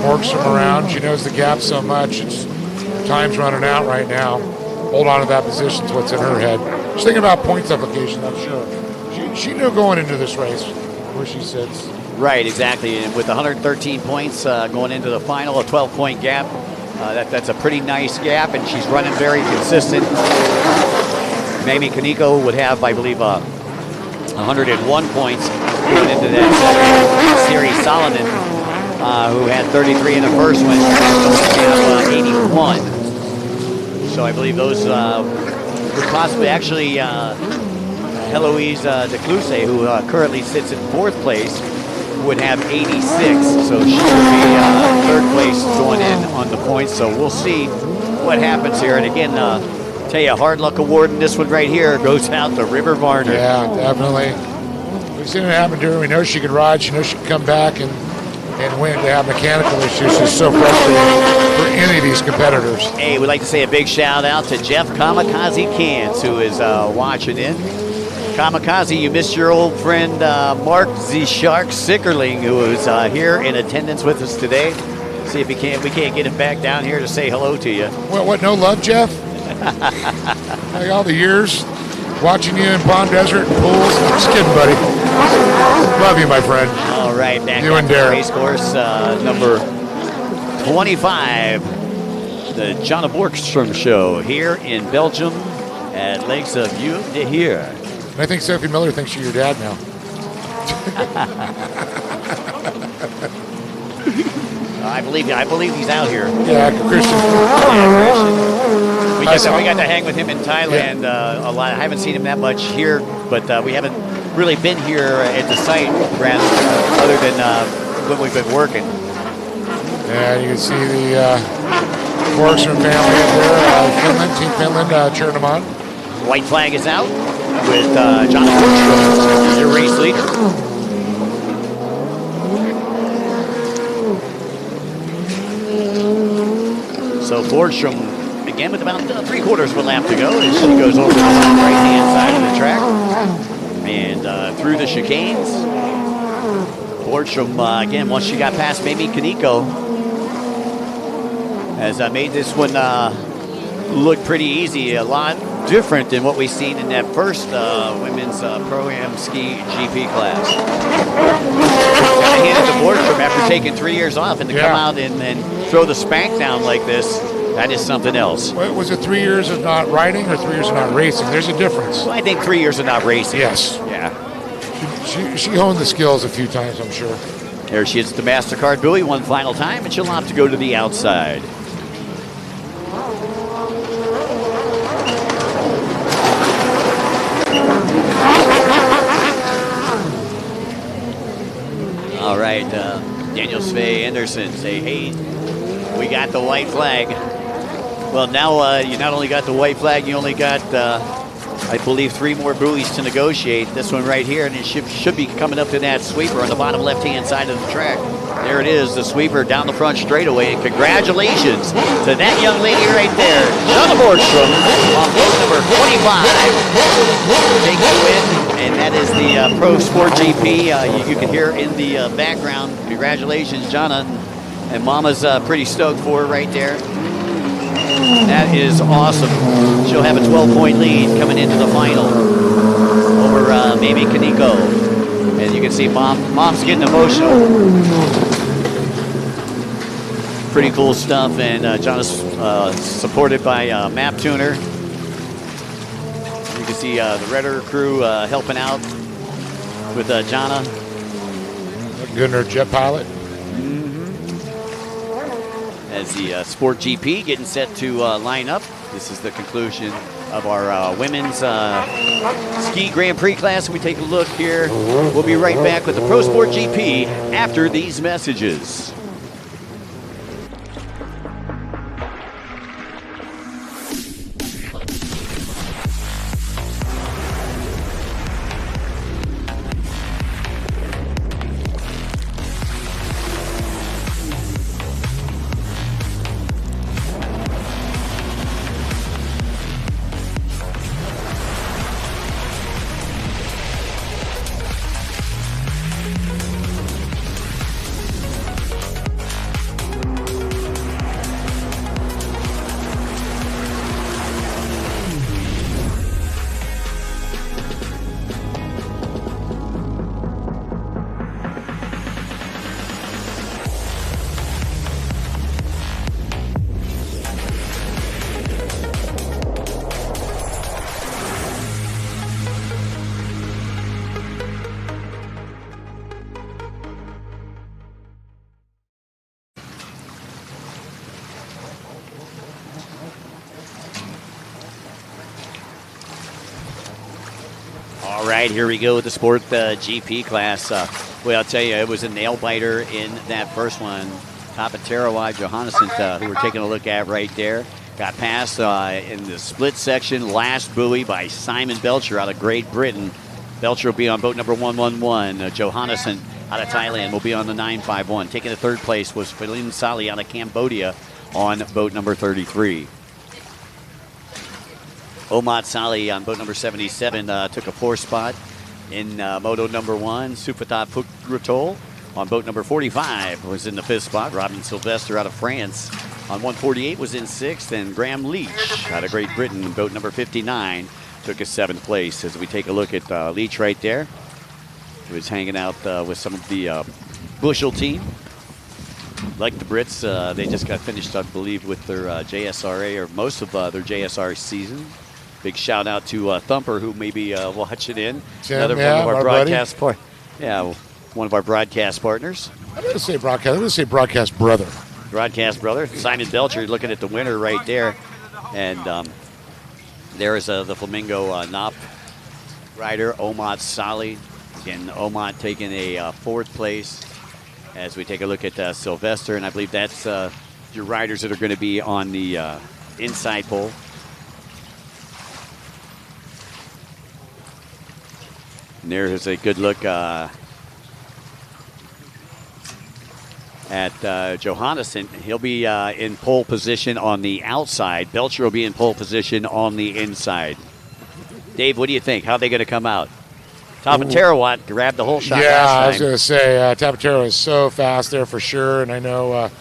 works them around. She knows the gap so much. Time's running out right now. Hold on to that position is what's in her head. She's thinking about points application, I'm sure. She knew going into this race where she sits. Right, exactly. And with 113 points going into the final, a 12-point gap, that's a pretty nice gap, and she's running very consistent. Mamie Kaneko would have, I believe, 101 points going into that series. Solomon, who had 33 in the first one, have 81. So I believe those would possibly actually Heloise DeCluse, who currently sits in 4th place, would have 86. So she would be 3rd place going in on the points. So we'll see what happens here. And again, tell you, hard luck award in this one right here goes out to River Varner. Yeah, definitely. We've seen it happen to her. We know she could ride. She knows she could come back and win. To have mechanical issues is so frustrating for any of these competitors. Hey, we'd like to say a big shout out to Jeff Kamikaze Cans, who is watching in. Kamikaze, you missed your old friend Mark the Shark Sickerling, who is here in attendance with us today. See if we can't get him back down here to say hello to you. What, no love, Jeff? Like all the years watching you in Pond Desert and pools. I'm just kidding, buddy. Love you, my friend. All right, back you at and the Derek. race course, number 25, the Jonna Borgstrom Show here in Belgium at Lakes of View de Heer. I think Sophie Miller thinks you're your dad now. I believe he's out here. Yeah, Christian. We got to hang with him in Thailand a lot. I haven't seen him that much here, but we haven't really been here at the site, Brandon, other than when we've been working. Yeah, you can see the Borgstrom family up there, Finland, Team Finland cheering them on. White flag is out with Jonna Borgstrom, your race leader. So Borgstrom, again, with about 3/4 of a lap to go as she goes over to the right-hand side of the track and through the chicanes. Borgstrom, again, once she got past Mamie Kaneko, has made this one look pretty easy, a lot different than what we've seen in that first women's Pro-Am ski GP class. Got to hand it to Borgstrom after taking 3 years off, and to come out and throw the spank down like this, that is something else. Was it 3 years of not riding or 3 years of not racing? There's a difference. Well, I think 3 years of not racing. Yes. Yeah. She honed the skills a few times, I'm sure. There she is at the MasterCard buoy one final time, and she'll opt to go to the outside. All right, Daniel Svei Anderson say, hey, we got the white flag. Well, now you not only got the white flag, you only got, I believe, 3 more buoys to negotiate. This one right here, and it should be coming up to that sweeper on the bottom left-hand side of the track. There it is, the sweeper down the front straightaway. And congratulations to that young lady right there, Jonna Borgstrom, on boat number 25. Take the win, and that is the Pro Sport GP. You can hear in the background. Congratulations, Jonna. And Mama's pretty stoked for her right there. That is awesome. She'll have a 12-point lead coming into the final over Mamie Kaneko. And you can see Mom's getting emotional. Pretty cool stuff, and Jonna's supported by Map Tuner. You can see the Redder crew helping out with Jonna. Gunnar jet pilot. As the Sport GP getting set to line up. This is the conclusion of our women's ski Grand Prix class. We take a look here. We'll be right back with the Pro Sport GP after these messages. All right, here we go with the Sport GP class. Well, I'll tell you, it was a nail biter in that first one. Top of Tarawai, Johannesson, who we're taking a look at right there. Got past in the split section, last buoy by Simon Belcher out of Great Britain. Belcher will be on boat number 111. Johannesson out of Thailand will be on the 951. Taking the third place was Philin Sali out of Cambodia on boat number 33. Omat Sali on boat number 77 took a fourth spot in moto number 1. Supatat Pukrotol on boat number 45 was in the fifth spot. Robin Sylvester out of France on 148 was in sixth. And Graham Leach out of Great Britain, boat number 59, took a seventh place. As we take a look at Leach right there, he was hanging out with some of the Bushel team. Like the Brits, they just got finished, I believe, with their JSRA, or most of their JSR season. Big shout out to Thumper, who may be watching in. Tim, one of our broadcast one of our broadcast partners. I'm going to say broadcast. I'm going to say broadcast brother. Broadcast brother. Simon Belcher looking at the winner right there. And there is the Flamingo Nop rider, Omat Sali. Again, Omat taking a fourth place. As we take a look at Sylvester, and I believe that's your riders that are going to be on the inside pole. And there is a good look at Johannesson. He'll be in pole position on the outside. Belcher will be in pole position on the inside. Dave, what do you think? How are they going to come out? Tapatera grabbed the whole shot last time. I was going to say, Tapatera is so fast there for sure. And I know,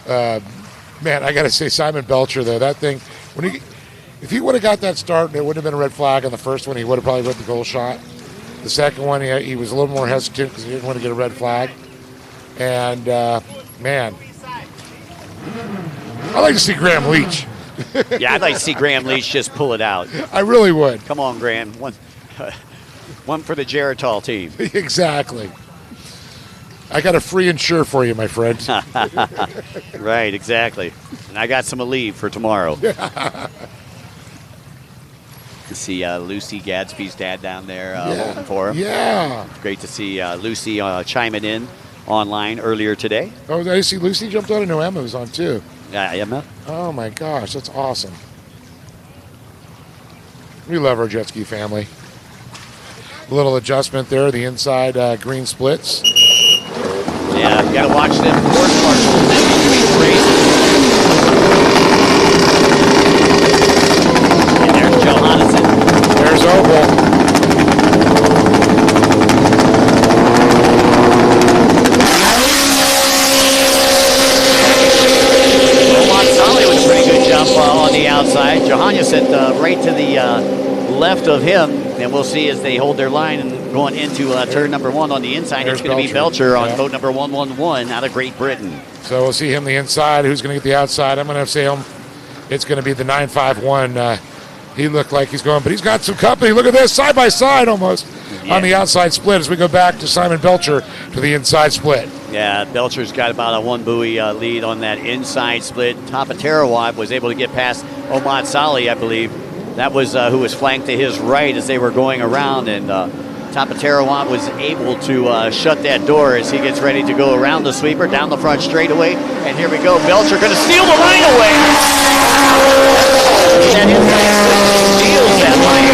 man, I got to say, Simon Belcher, though, that thing, if he would have got that start, it would have been a red flag on the first one. He would have probably went the goal shot. The second one, he was a little more hesitant because he didn't want to get a red flag. And, man, I'd like to see Graham Leach. Yeah, I'd like to see Graham Leach just pull it out. I really would. Come on, Graham. One for the Geritol team. Exactly. I got a free insure for you, my friend. Right, exactly. And I got some leave for tomorrow. To see Lucy Gadsby's dad down there holding for him. Yeah. Great to see Lucy chiming in online earlier today. Oh, I see Lucy jumped on. I know Emma was on too. Yeah, Emma. Oh my gosh, that's awesome. We love our jet ski family. A little adjustment there, the inside green splits. Yeah, you got to watch them horse marshals in between the races. And there's Johannesson. There's Opal. Solly with a pretty good jump on the outside. Johannesson right to the left of him, and we'll see as they hold their line and going into turn number 1 on the inside. It's going to be Belcher on boat number 111 out of Great Britain. So we'll see him the inside. Who's going to get the outside? I'm going to say it's going to be the 951. He looked like he's going, but he's got some company. Look at this, side by side almost on the outside split as we go back to Simon Belcher to the inside split. Yeah, Belcher's got about a one buoy lead on that inside split. Tapatera was able to get past Omat Sali, I believe. That was who was flanked to his right as they were going around, and Tapatera was able to shut that door as he gets ready to go around the sweeper, down the front straightaway. And here we go, Belcher going to steal the line away. That inside split steals that line.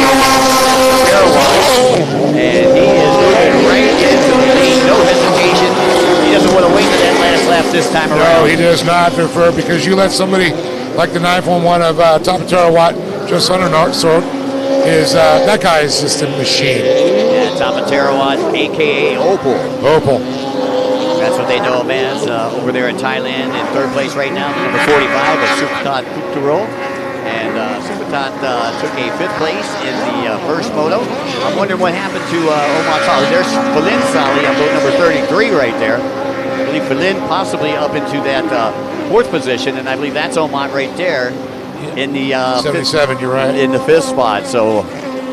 And he is moving right into the lead, no hesitation. He doesn't want to wait for that last lap this time around. No, he does not prefer, because you let somebody like the 911 of Tapatera just under North is that guy is just a machine. Yeah, Tapatera, a.k.a. Opal. Opal. That's what they know him as over there in Thailand. In third place right now, number 45 is Supatat Pukrotol. And Supatat took a fifth place in the first moto. I'm wondering what happened to Omar Sali. There's Philin Sali on boat number 33 right there. I believe Philin possibly up into that fourth position, and I believe that's Omar right there in the 77. You're right. In the fifth spot. So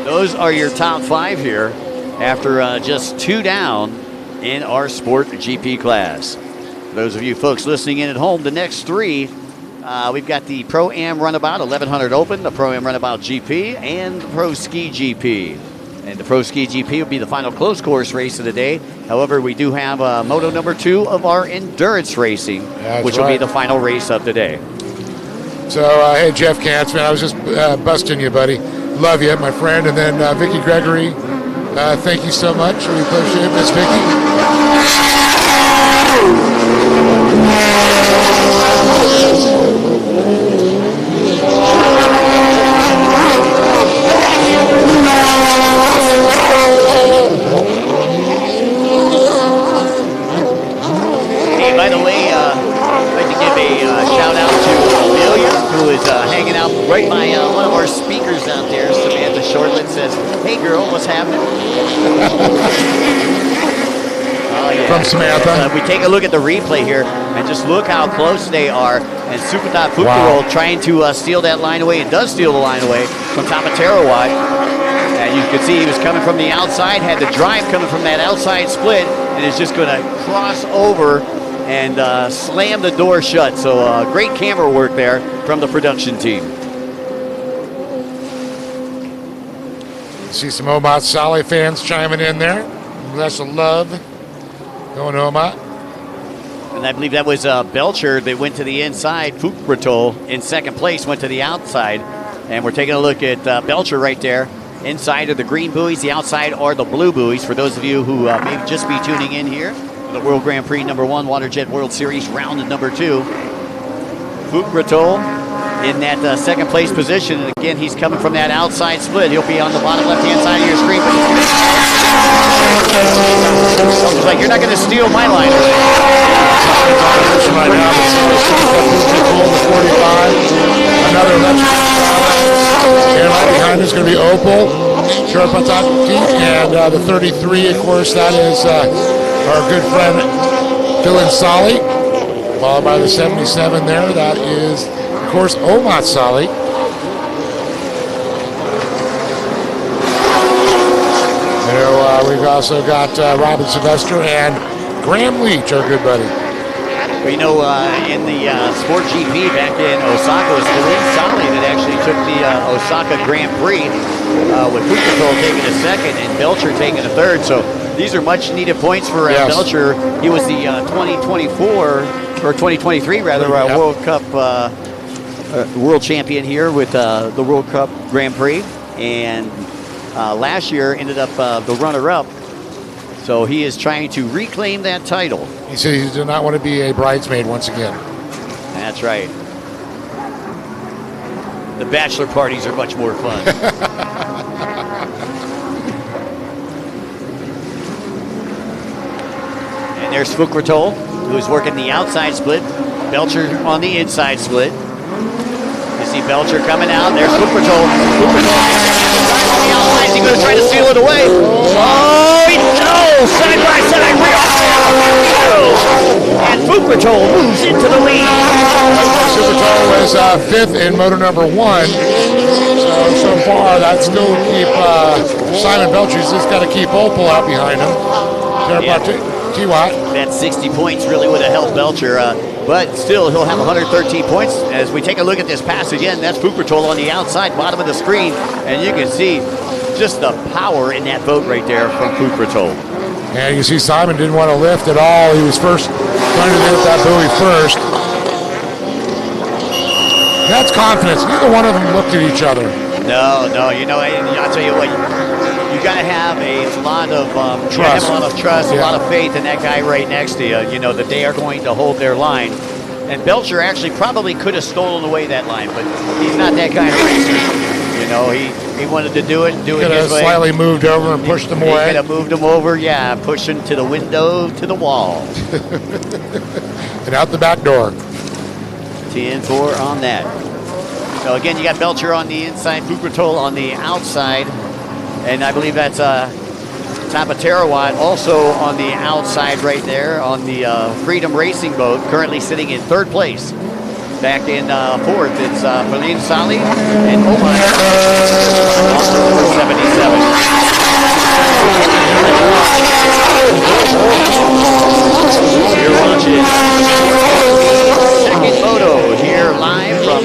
those are your top 5 here after just 2 down in our Sport GP class. For those of you folks listening in at home, the next 3. We've got the Pro-Am Runabout 1100 Open, the Pro-Am Runabout GP, and the Pro Ski GP. And the Pro Ski GP will be the final close course race of the day. However, we do have moto number 2 of our endurance racing, which will be the final race of the day. So, hey, Jeff Kantz, man, I was just busting you, buddy. Love you, my friend. And then Vicky Gregory, thank you so much. We appreciate it, Miss Vicky. Hey, by the way, I'd like to give a shout out to Amelia, who is hanging out right by one of our speakers out there. Samantha Shortland says, "Hey, girl, what's happening?" Oh, yeah. From Samantha. We take a look at the replay here, and just look how close they are. And Staf De Pooter trying to steal that line away, and does steal the line away from top of Tarawad. And you can see he was coming from the outside, had the drive coming from that outside split, and is just going to cross over and slam the door shut. So great camera work there from the production team. See some Omat Saleh fans chiming in there. That's the love. Going Omat. And I believe that was Belcher that went to the inside. Fukratol in second place went to the outside. And we're taking a look at Belcher right there. Inside are the green buoys. The outside are the blue buoys. For those of you who may just be tuning in here, the World Grand Prix number 1, WaterJet World Series round number 2. Fukratol in that second place position. And again, he's coming from that outside split. He'll be on the bottom left-hand side of your screen. It's like, you're not going to steal my line. Right now, the 45. Another left. And right behind is going to be Opal. Sharpataki. And the 33, of course, that is our good friend Dylan Solly. Followed by the 77 there. That is, of course, Omat Solly. We've also got Robin Sylvester and Graham Leach, our good buddy. Well, you know, in the Sport GP back in Osaka, it was Dylan Solly that actually took the Osaka Grand Prix with Fukratol taking a second and Belcher taking a third. So these are much needed points for Belcher. He was the 2024 or 2023 rather World Cup world champion here with the World Cup Grand Prix, and last year ended up the runner-up. So he is trying to reclaim that title. He said he did not want to be a bridesmaid once again. That's right. The bachelor parties are much more fun. And there's Fukratol, who is working the outside split. Belcher on the inside split. You see Belcher coming out. There's Fukratol. Is he going to try to steal it away? Oh, no! Side by side, and Fukratol moves into the lead. Fukratol was 5th in moto number 1. So far, that's still keep Simon Belcher's just got to keep Opal out behind him. That 60 points really would have helped Belcher. But still, he'll have 113 points. As we take a look at this pass again, that's Fukratol on the outside, bottom of the screen. And you can see just the power in that boat right there from Fukratol. And you see Simon didn't want to lift at all. He was first trying to lift that buoy first. That's confidence. Neither one of them looked at each other. No, you know, I'll tell you what, you got to have a lot of trust, a lot of faith in that guy right next to you, you know, that they are going to hold their line. And Belcher actually probably could have stolen away that line, but he's not that kind of racer. You know, he wanted to do it his way. Could have slightly moved over and pushed him away. Could have moved him over, pushing to the window, to the wall. And out the back door. 10-4 on that. So again, you got Belcher on the inside, Fukratol on the outside, and I believe that's top of Tarawad also on the outside right there on the Freedom Racing boat, currently sitting in 3rd place. Back in 4th, it's Feline Sali and Omar, also number 77. You're watching second moto here live from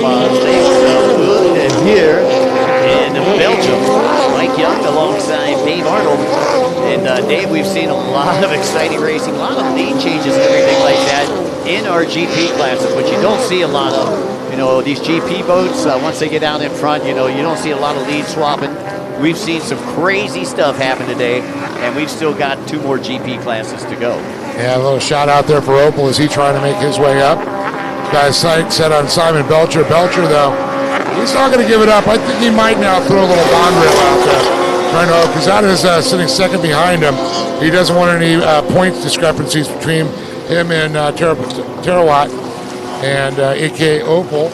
here in Belgium. Mike Young alongside Dave Dave, we've seen a lot of exciting racing, a lot of lead changes and everything like that in our GP classes, which you don't see a lot of. You know, these GP boats, once they get out in front, you know, you don't see a lot of lead swapping. We've seen some crazy stuff happen today, and we've still got 2 more GP classes to go. Yeah, a little shout out there for Opal as he trying to make his way up. Guy's sight set on Simon Belcher. Belcher, though, he's not going to give it up. I think he might now throw a little bond rail out there. Trying to, because that is sitting second behind him. He doesn't want any points discrepancies between him and Terawatt and a.k.a. Opal.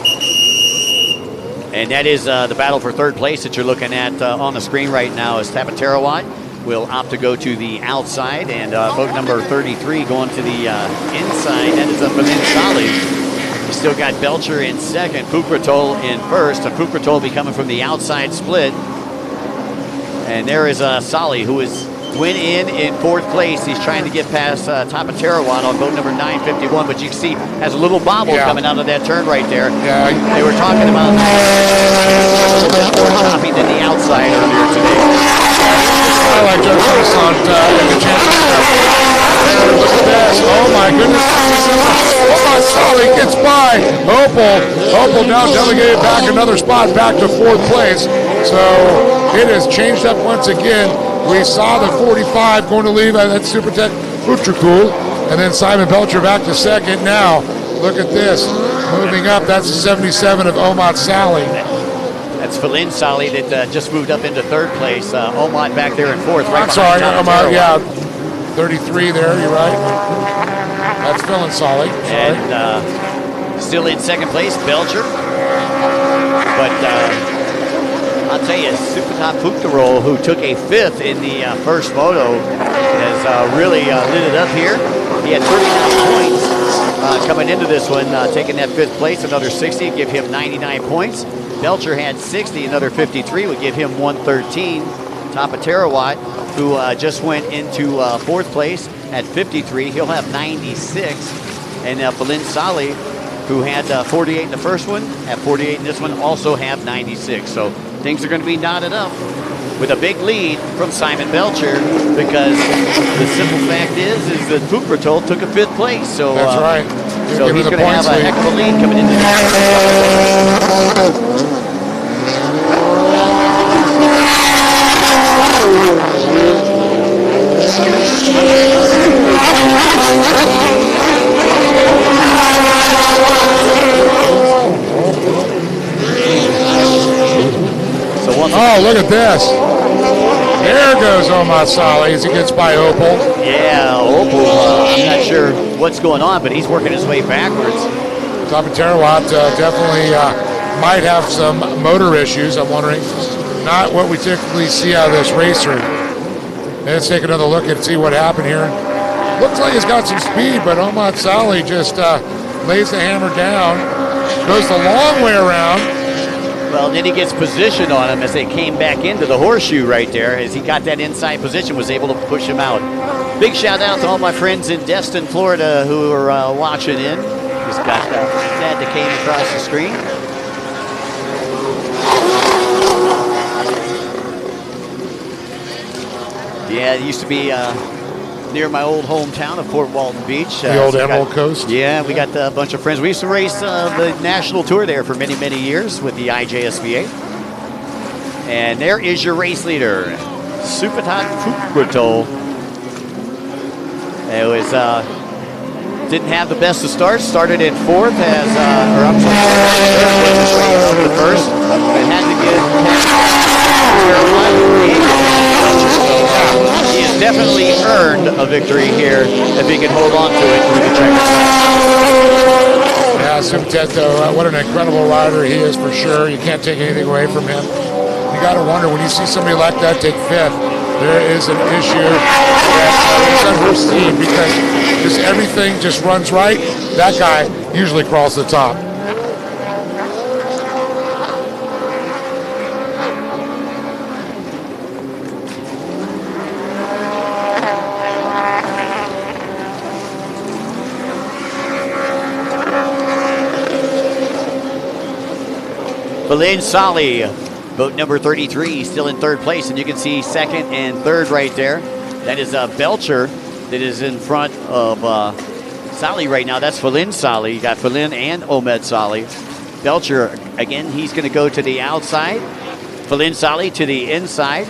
And that is the battle for third place that you're looking at on the screen right now. Is Tapaterawatt will opt to go to the outside, and boat number 33 going to the inside. That is up in Solid. You still got Belcher in second, Pukratol in first, and Pukratol be coming from the outside split. And there is Solly, who went in fourth place. He's trying to get past Tapaterawatt on boat number 951, but you can see has a little bobble coming out of that turn right there. Yeah, they were talking about a little bit more choppy than the outside earlier today. I like Joe Croissant and the chance. Look at this. Oh my goodness. Oh, Solly gets by Opal. Opal now delegated back another spot back to fourth place. So it has changed up once again. We saw the 45 going to leave that Super Tech Ultra Cool, and then Simon Belcher back to second. Now, look at this. Moving up, that's the 77 of Omat Sally. That's Falin Sally that just moved up into third place. Omat back there in fourth. Right I'm sorry, Omat, yeah. 33 there, you're right. That's Falin Sally. And still in second place, Belcher. But I'll tell you, Super Top Puktarol, who took a fifth in the first moto, has really lit it up here. He had 39 points coming into this one, taking that fifth place, another 60, give him 99 points. Belcher had 60, another 53 would give him 113. Tapaterawatt, who just went into fourth place at 53, he'll have 96. And Falin Sali, who had 48 in the first one, at 48 in this one, also have 96. So things are going to be knotted up with a big lead from Simon Belcher, because the simple fact is that Pukratol took a fifth place. So that's right. So he's going to have a heck of a lead coming into Oh, look at this. There goes Omat Sali as he gets by Opal. Yeah, Opal, I'm not sure what's going on, but he's working his way backwards. Tapaterawatt definitely might have some motor issues, I'm wondering. Not what we typically see out of this racer. Let's take another look and see what happened here. Looks like he's got some speed, but Omat Sali just lays the hammer down, goes the long way around. Well, then he gets position on him as they came back into the horseshoe right there. As he got that inside position, was able to push him out. Big shout out to all my friends in Destin, Florida, who are watching in. Just got that that came across the screen. Yeah, it used to be near my old hometown of Fort Walton Beach. The old Emerald Coast? Yeah, we got a bunch of friends. We used to race the national tour there for many, many years with the IJSBA. And there is your race leader, Supatat Pukratol. It was, didn't have the best of starts. Started in fourth as, the first. But had to he has definitely earned a victory here if he can hold on to it through the checkers. Yeah, Supatat, though, what an incredible rider he is for sure. You can't take anything away from him. You got to wonder, when you see somebody like that take fifth, there is an issue that is unforeseen, because just everything just runs right. That guy usually crawls to the top. Falin Sali, boat number 33, still in third place, and you can see second and third right there. That is Belcher that is in front of Sali right now. That's Falin Sali. You got Falin and Omed Sali. Belcher, again, he's going to go to the outside. Falin Sali to the inside.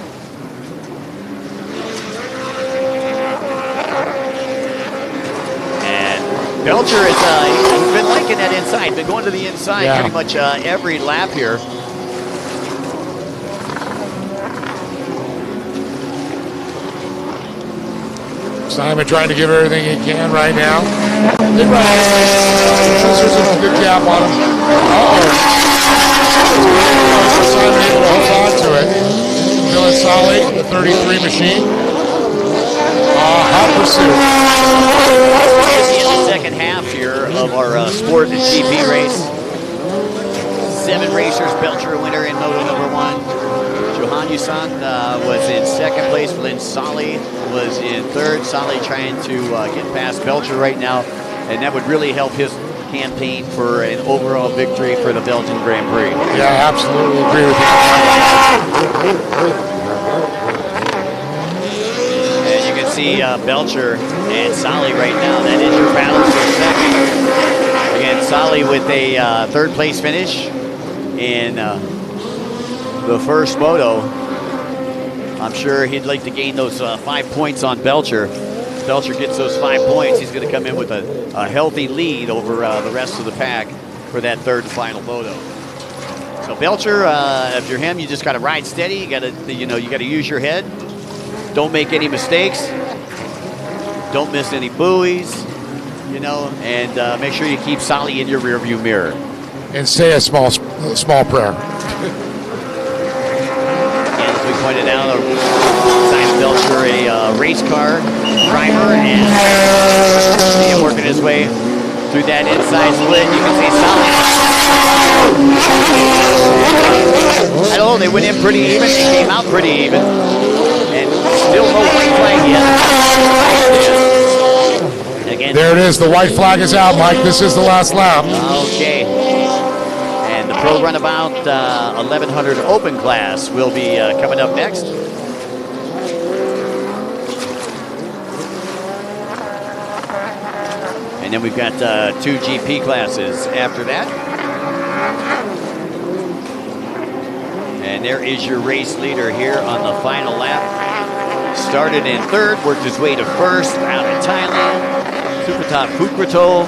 And Belcher is he's been liking that inside. Been going to the inside pretty much every lap here. Simon trying to give everything he can right now. There's a good gap on him. Simon able to hold on to it. Dylan Solly, the 33 machine. Hot pursuit. It's the end of the second half here of our Sport and GP race. 7 racers, Belcher a winner in moto number 1. Johan Yusan was in second place. Flynn Solly was in third. Solly trying to get past Belcher right now, and that would really help his campaign for an overall victory for the Belgian Grand Prix. Yeah, absolutely agree with you. And you can see Belcher and Solly right now. That is your battle for second. Again, Solly with a third place finish in the first moto. I'm sure he'd like to gain those 5 points on Belcher. If Belcher gets those 5 points, he's going to come in with a healthy lead over the rest of the pack for that third and final moto. So Belcher, if you're him, you just got to ride steady. You got to, you got to use your head. Don't make any mistakes. Don't miss any buoys. And make sure you keep Solly in your rearview mirror. And say a small prayer. Pointed out, Simon Belcher, a race car driver, and see him working his way through that inside split. You can see Solid. I don't know, they went in pretty even, they came out pretty even, and still no white flag yet. Again, there it is, the white flag is out, Mike. This is the last lap. Okay. Pro Runabout 1100 Open class will be coming up next. And then we've got 2 GP classes after that. And there is your race leader here on the final lap. Started in third, worked his way to first out of Thailand. Supertop Fukrotol.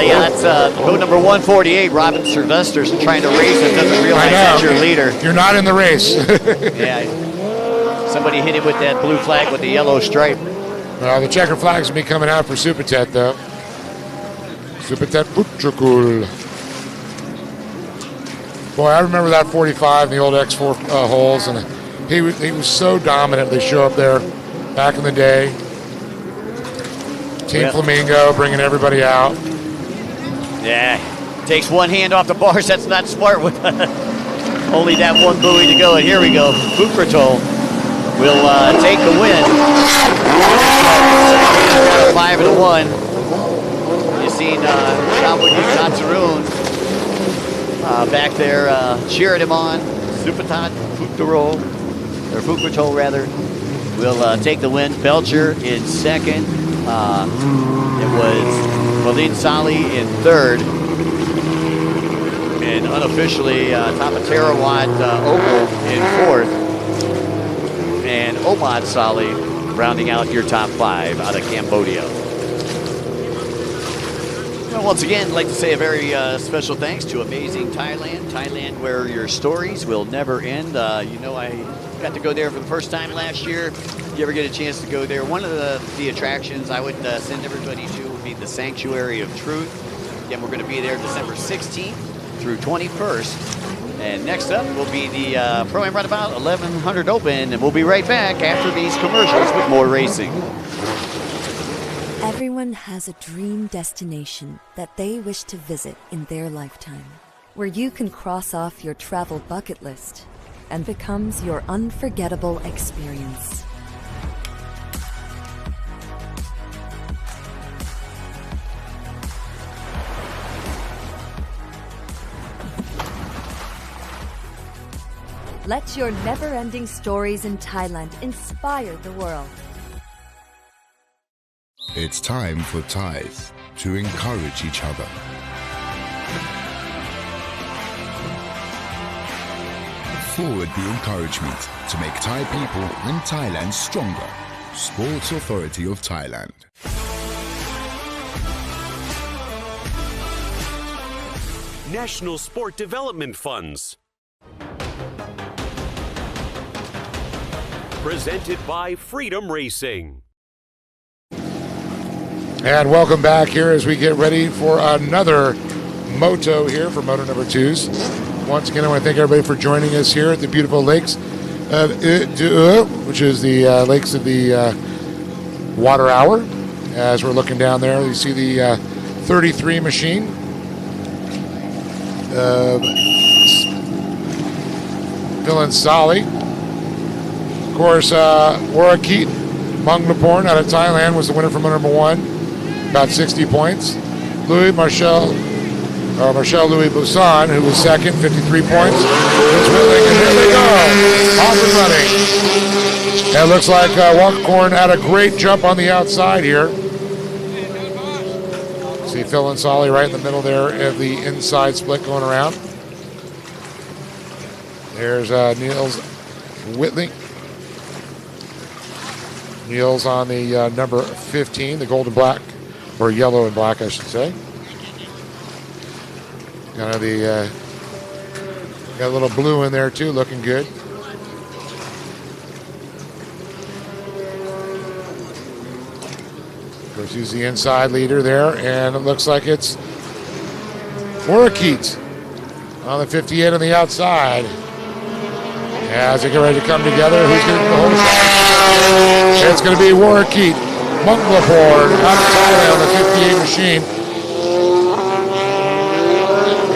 Yeah, that's boat number 148. Robin Sylvester's trying to race and doesn't realize that's your leader. You're not in the race. Yeah, somebody hit him with that blue flag with the yellow stripe. Well, the checker flag's going to be coming out for Supertet, though. Supertet Putrukul. Boy, I remember that 45 in the old X4 holes, and he was so dominant. They show up there back in the day. Team Flamingo bringing everybody out. Yeah, takes one hand off the bars. That's not smart with only that one buoy to go. And here we go. Fukrotol will take the win. 5-1. You've seen Tatsaroon back there cheering him on. Supatat Fukrotol rather will take the win. Belcher in second. It was Malin Sali in third, and unofficially Tapaterawat Opal in fourth, and Omad Sali rounding out your top 5 out of Cambodia. Well, once again, I'd like to say a very special thanks to amazing Thailand where your stories will never end. I got to go there for the first time last year. If you ever get a chance to go there, one of the attractions I would send everybody to would be the Sanctuary of Truth. Again, we're going to be there December 16th through 21st. And next up will be the Pro-Am Runabout 1100 Open, and we'll be right back after these commercials with more racing. Everyone has a dream destination that they wish to visit in their lifetime, where you can cross off your travel bucket list and becomes your unforgettable experience. Let your never-ending stories in Thailand inspire the world. It's time for Thais to encourage each other. Forward the encouragement to make Thai people and Thailand stronger. Sports Authority of Thailand. National Sport Development Funds. Presented by Freedom Racing. And welcome back here as we get ready for another moto here for moto number 2s. Once again, I want to thank everybody for joining us here at the beautiful lakes of which is the lakes of the Water Hour. As we're looking down there, you see the 33 machine. Dylan Solly. Of course, Warakit Monglaporn out of Thailand was the winner from number 1, about 60 points. Marshall Louis Busan, who was second, 53 points. It's Whitling, and here they go, off and running. And it looks like Walkercorn had a great jump on the outside here. See Phil and Solly right in the middle there of the inside split going around. There's Niels Whitling. Niels on the number 15, the gold and black, or yellow and black, I should say. Kind of the got a little blue in there too, looking good. Of course, he's the inside leader there, and it looks like it's Warakit on the 58 on the outside. As they get ready to come together, who's going to do the whole shot? It's going to be Warakit Monglaporn out of Thailand on the 58 machine.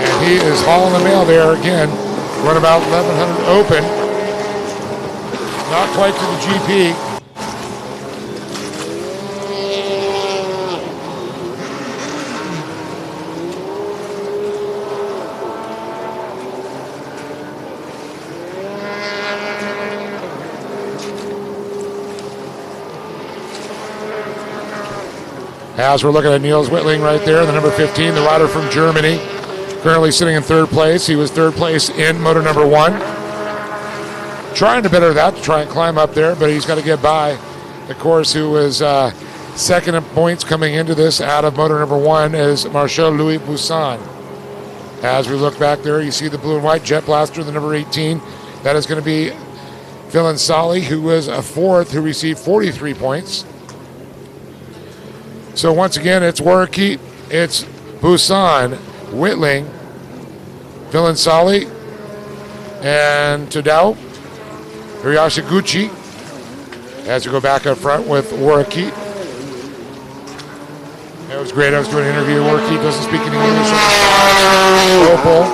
And he is hauling the mail there again. Runabout 1100 open. Not quite to the GP. As we're looking at Niels Whitling right there, the number 15, the rider from Germany, currently sitting in 3rd place. He was 3rd place in moto number 1. Trying to better that, to try and climb up there, but he's got to get by, of course, who was second in points coming into this out of moto number 1 is Marshall Louis Busan. As we look back there, you see the blue and white Jet Blaster, the number 18. That is going to be Phil and Solly, who was a 4th, who received 43 points. So once again, it's Warakit, it's Busan, Whitling, Phil and Solly, and Tadao, Ryashiguchi. As we go back up front with Warakit. It was great. I was doing an interview. Warakit doesn't speak any English. Opal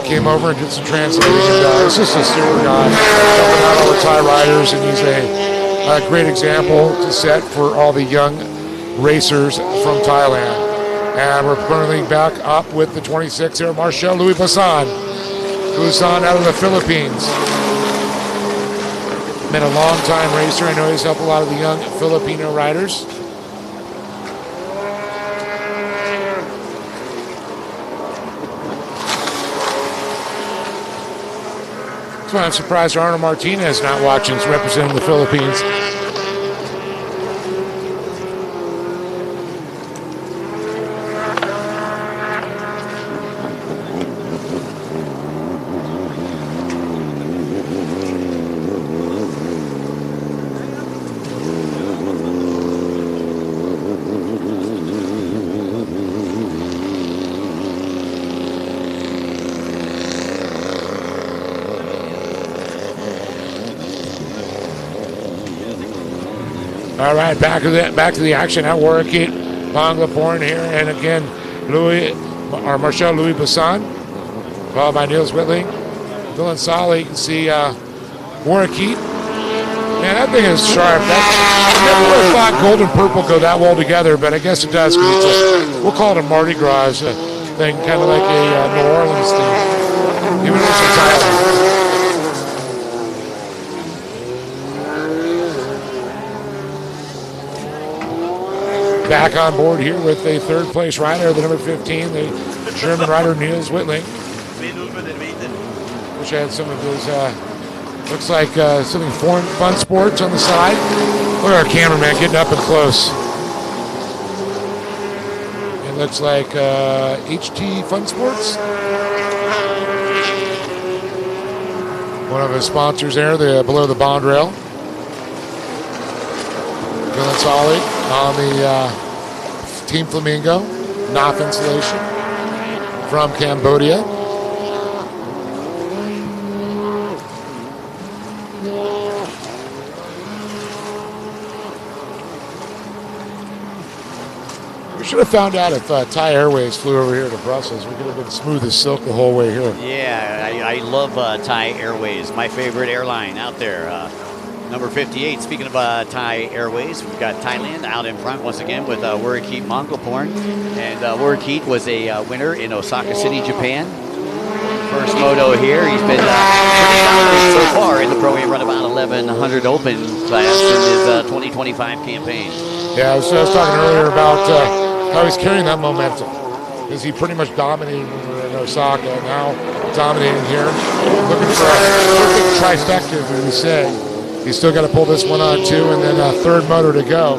came over and did some translating. He's just a super guy, helping out all the Thai riders, and he's a great example to set for all the young racers from Thailand. And we're currently back up with the 26 here, Marshall Louis Busan. Busan out of the Philippines. Been a long time racer. I know he's helped a lot of the young Filipino riders. That's why I'm surprised Arnold Martinez is not watching, representing the Philippines. All right, back to the action at Warakit Monglaporn here, and again, Marshall Louis Busan, followed by Niels Whitling, Phil and Solly. You can see Warakit. Man, that thing is sharp. I never would have thought gold and purple go that well together, but I guess it does. We'll call it a Mardi Gras thing, kind of like a New Orleans thing, even though it's in Thailand. back on board here with a third place rider, the number 15, the German rider Niels Wittling, which had some of his, looks like something fun sports on the side. Look at our cameraman getting up and close. It looks like HT Fun Sports. One of his sponsors there, below the bond rail. Feeling solid on the Team Flamingo, Knopf installation from Cambodia. We should have found out if Thai Airways flew over here to Brussels. We could have been smooth as silk the whole way here. Yeah, I love Thai Airways, my favorite airline out there. Number 58, speaking of Thai Airways, we've got Thailand out in front once again with Warikit Mongolporn. And Warikit was a winner in Osaka City, Japan. First moto here. He's been pretty dominant so far in the Pro-Am Runabout 1100 Open class in his 2025 campaign. Yeah, I was talking earlier about how he's carrying that momentum. Because he pretty much dominated in Osaka, and now dominating here. Looking for a perfect trifecta, as we say. He's still got to pull this one on too, and then a third moto to go.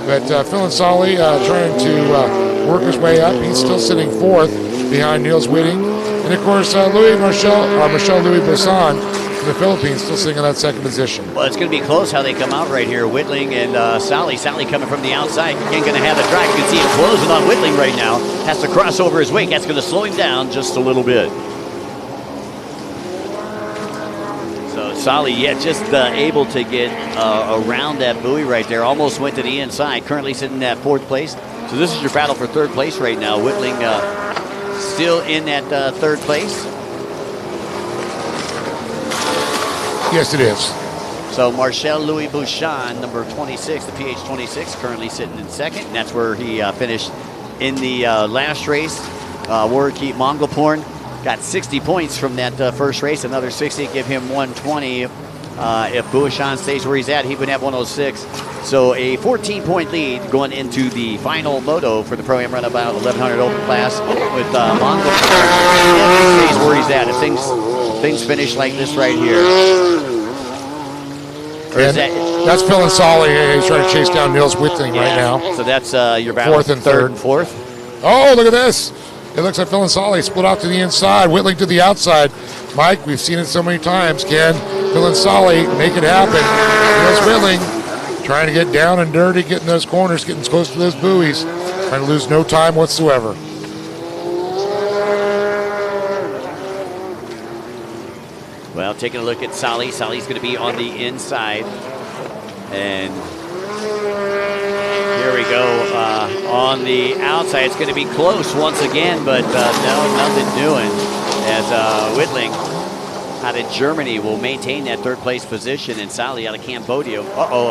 But Phil Solly trying to work his way up. He's still sitting fourth behind Niels Wittling. And of course, Marcel Louis Brisson from the Philippines still sitting in that second position. Well, it's going to be close how they come out right here. Wittling and Solly. Solly coming from the outside. Again, going to have the track. You can see him closing on Wittling right now. Has to cross over his wake. That's going to slow him down just a little bit. Solly, just able to get around that buoy right there. Almost went to the inside. Currently sitting at fourth place. So this is your battle for third place right now. Wittling still in that third place. Yes, it is. So Marcel Louis Bouchon, number 26, the PH 26, currently sitting in second. And that's where he finished in the last race. Warikit Mongolporn got 60 points from that first race. Another 60, give him 120. If Bouchon stays where he's at, he would have 106. So a 14-point lead going into the final moto for the Pro-Am Runabout 1100 Open class with Mongolporn. If he stays where he's at, if things finish like this right here. That's Phil Solly. He's trying to chase down Niels Wittling right now. So that's your battle. Fourth and third and fourth. Oh, look at this. It looks like Phil and Solly split off to the inside, Wittling to the outside. Mike, we've seen it so many times. Can Phil and Solly make it happen? Niels Wittling trying to get down and dirty, getting those corners, getting close to those buoys, trying to lose no time whatsoever. Well, taking a look at Solly. Solly's going to be on the inside. And here we go. On the outside, it's going to be close once again, but no, nothing doing. As Wittling out of Germany will maintain that third place position, and Solly out of Cambodia.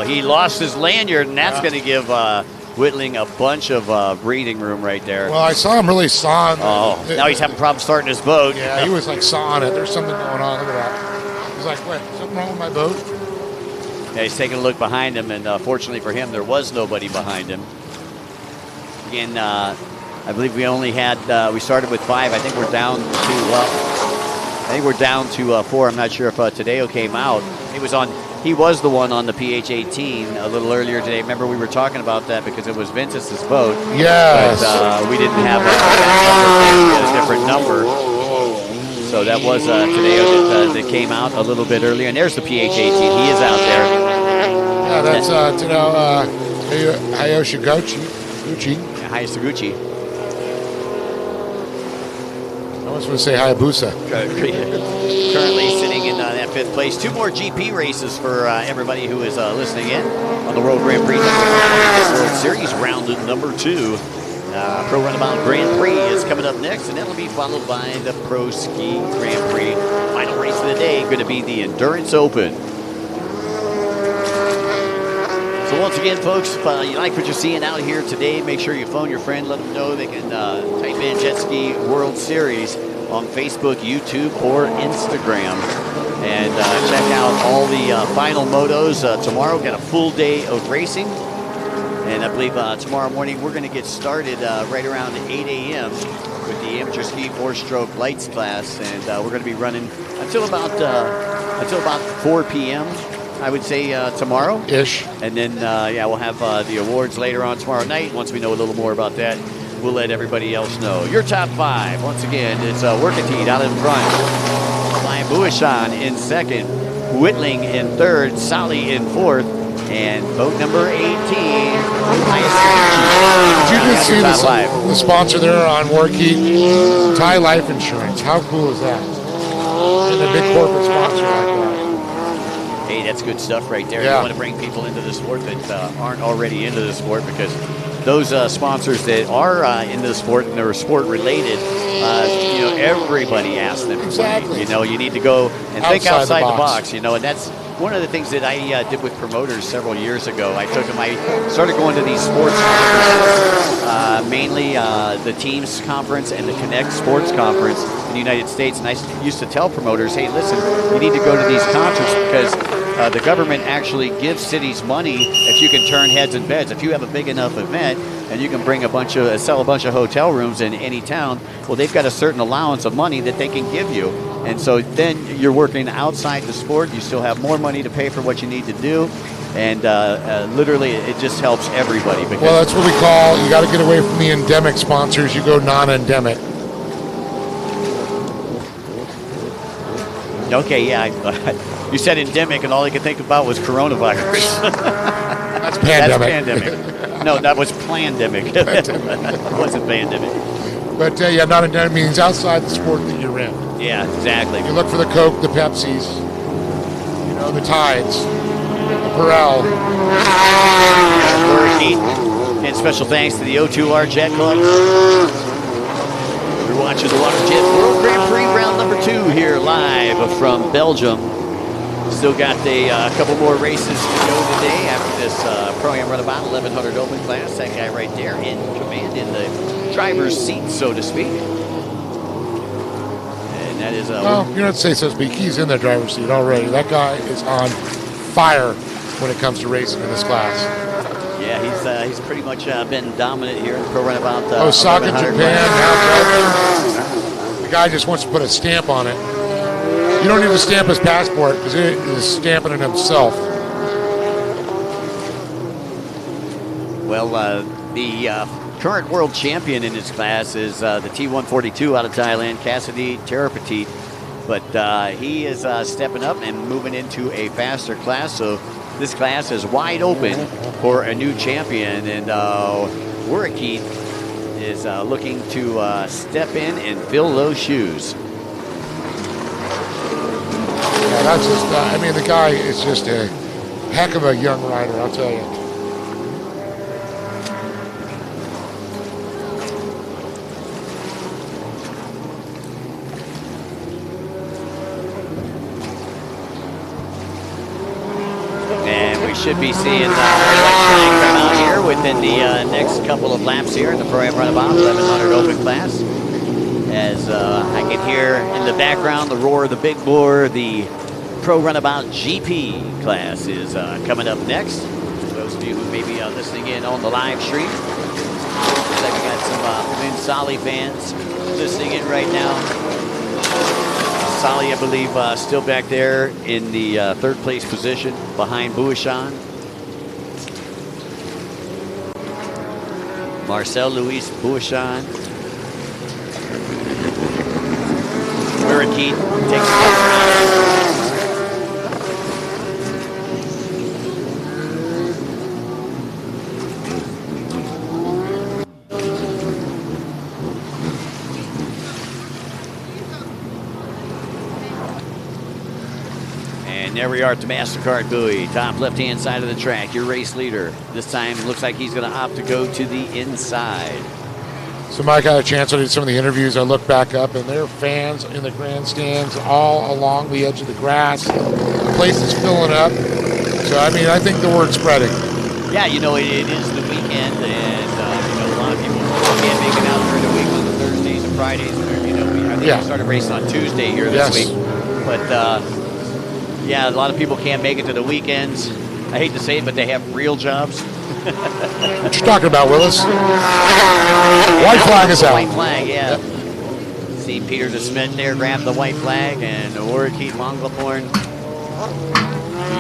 He lost his lanyard, and that's going to give Wittling a bunch of breathing room right there. Well, I saw him really sawing. Now he's having problems starting his boat. Yeah, he was like sawing it. There's something going on. Look at that. He's like, what, something wrong with my boat? Yeah, he's taking a look behind him, and fortunately for him, there was nobody behind him. Again, I believe we only had, we started with 5. I think we're down to 4. I'm not sure if Tadeo came out. He was the one on the PH-18 a little earlier today. Remember, we were talking about that because it was Ventus's boat. Yes. But we didn't have a different number. So that was Tadeo that came out a little bit earlier. And there's the PH-18. He is out there. Yeah, that's Hayashi Gucci. Hayashi. I was going to say Hayabusa. Currently sitting in that 5th place. 2 more GP races for everybody who is listening in on the World Grand Prix World Series round number 2. Pro Runabout Grand Prix is coming up next, and that'll be followed by the Pro Ski Grand Prix. Final race of the day going to be the Endurance Open. So once again, folks, if you like what you're seeing out here today, make sure you phone your friend, let them know they can type in Jet Ski World Series on Facebook, YouTube, or Instagram. And check out all the final motos tomorrow. Got a full day of racing. And I believe tomorrow morning we're going to get started right around 8 a.m. with the amateur ski 4-stroke lights class, and we're going to be running until about 4 p.m. I would say tomorrow ish, and then we'll have the awards later on tomorrow night. Once we know a little more about that, we'll let everybody else know. Your top 5 once again. It's Workateed out in front, Flying Buishan in second, Whitling in third, Solly in fourth, and boat number 18. Did you just see the sponsor there on Workateed? Thai Life Insurance. How cool is that? And a big corporate sponsor like that. Hey, that's good stuff right there. Yeah. You want to bring people into the sport that aren't already into the sport, because those sponsors that are into the sport and they're sport related, everybody asks them. Exactly. You need to go and think outside the box. And that's one of the things that I did with promoters several years ago. I started going to these sports conferences, mainly the Teams Conference and the Connect Sports Conference in the United States. And I used to tell promoters, hey, listen, you need to go to these concerts because the government actually gives cities money if you can turn heads and beds. If you have a big enough event and you can bring sell a bunch of hotel rooms in any town, well, they've got a certain allowance of money that they can give you. And so then you're working outside the sport. You still have more money to pay for what you need to do. And literally, it just helps everybody. Well, that's what we call, you got to get away from the endemic sponsors. You go non-endemic. Okay, yeah. You said endemic, and all I could think about was coronavirus. That's pandemic. That's pandemic. No, that was plandemic. It wasn't pandemic. But non-endemic means outside the sport that you're in. Yeah, exactly. You look for the Coke, the Pepsis, the Tides, the Perel. And special thanks to the O2R Jet Club. We're watching the WaterJet World Grand Prix round number 2 here live from Belgium. Still got a couple more races to go today after this Pro-Am Runabout 1100 Open class. That guy right there in command in the driver's seat, so to speak. And that is... well, you don't say so to speak. He's in the driver's seat already. That guy is on fire when it comes to racing in this class. Yeah, he's pretty much been dominant here in the Pro Runabout. Osaka, Japan, now Belgium. The guy just wants to put a stamp on it. You don't need to stamp his passport because it is stamping it himself. Well, the current world champion in his class is the T142 out of Thailand, Cassidy Terapetit. But he is stepping up and moving into a faster class. So this class is wide open for a new champion. And Wurakit is looking to step in and fill those shoes. Yeah, that's just, the guy is just a heck of a young rider, I'll tell you. And we should be seeing electronic come out here within the next couple of laps here in the Pro-Am Runabout 1100 Open class. As I can hear in the background the roar of the big bore, the Pro Runabout GP class is coming up next. For those of you who may be listening in on the live stream, looks like we got some Lynn Solly fans listening in right now. Solly, I believe, still back there in the third place position behind Buishan. Marcel Louis Buishan. Wurakit takes the And there we are at the MasterCard buoy, top left-hand side of the track. Your race leader. This time looks like he's going to opt to go to the inside. So Mike, I had a chance to do some of the interviews. I look back up, and there are fans in the grandstands all along the edge of the grass. The place is filling up. So, I think the word's spreading. Yeah, it is the weekend, and a lot of people can't make it out during the week on the Thursdays and Fridays. I think we started racing on Tuesday here this week. But, a lot of people can't make it to the weekends. I hate to say it, but they have real jobs. What you talking about, Willis? White flag is out. White flag, yeah. See Peter de Smet there grab the white flag, and Orikid Manglapurn,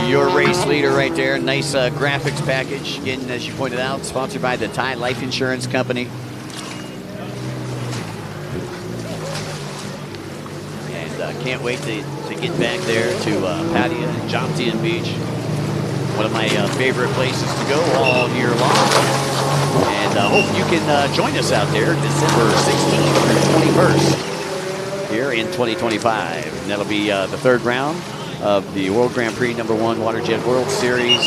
your race leader right there. Nice graphics package. Again, as you pointed out, sponsored by the Thai Life Insurance Company. And can't wait to get back there to Pattaya and Jomtien Beach. One of my favorite places to go all year long. And hope you can join us out there December 16th through 21st here in 2025. And that'll be the third round of the World Grand Prix #1 WaterJet World Series.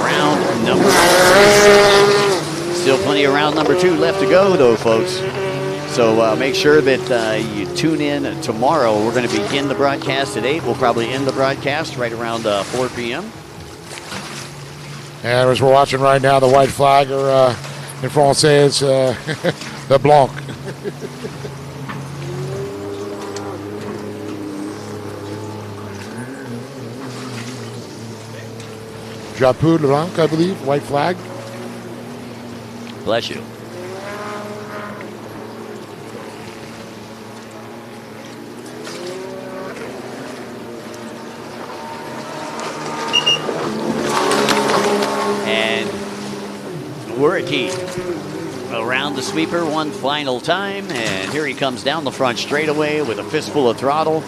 Round number 3. Still plenty of round number 2 left to go, though, folks. So make sure that you tune in tomorrow. We're going to begin the broadcast at 8. We'll probably end the broadcast right around 4 p.m. And as we're watching right now, the white flag, or in Francais, it's the blanc. Drapeau blanc, I believe, white flag. Bless you. Orikid around the sweeper one final time, and here he comes down the front straightaway with a fistful of throttle,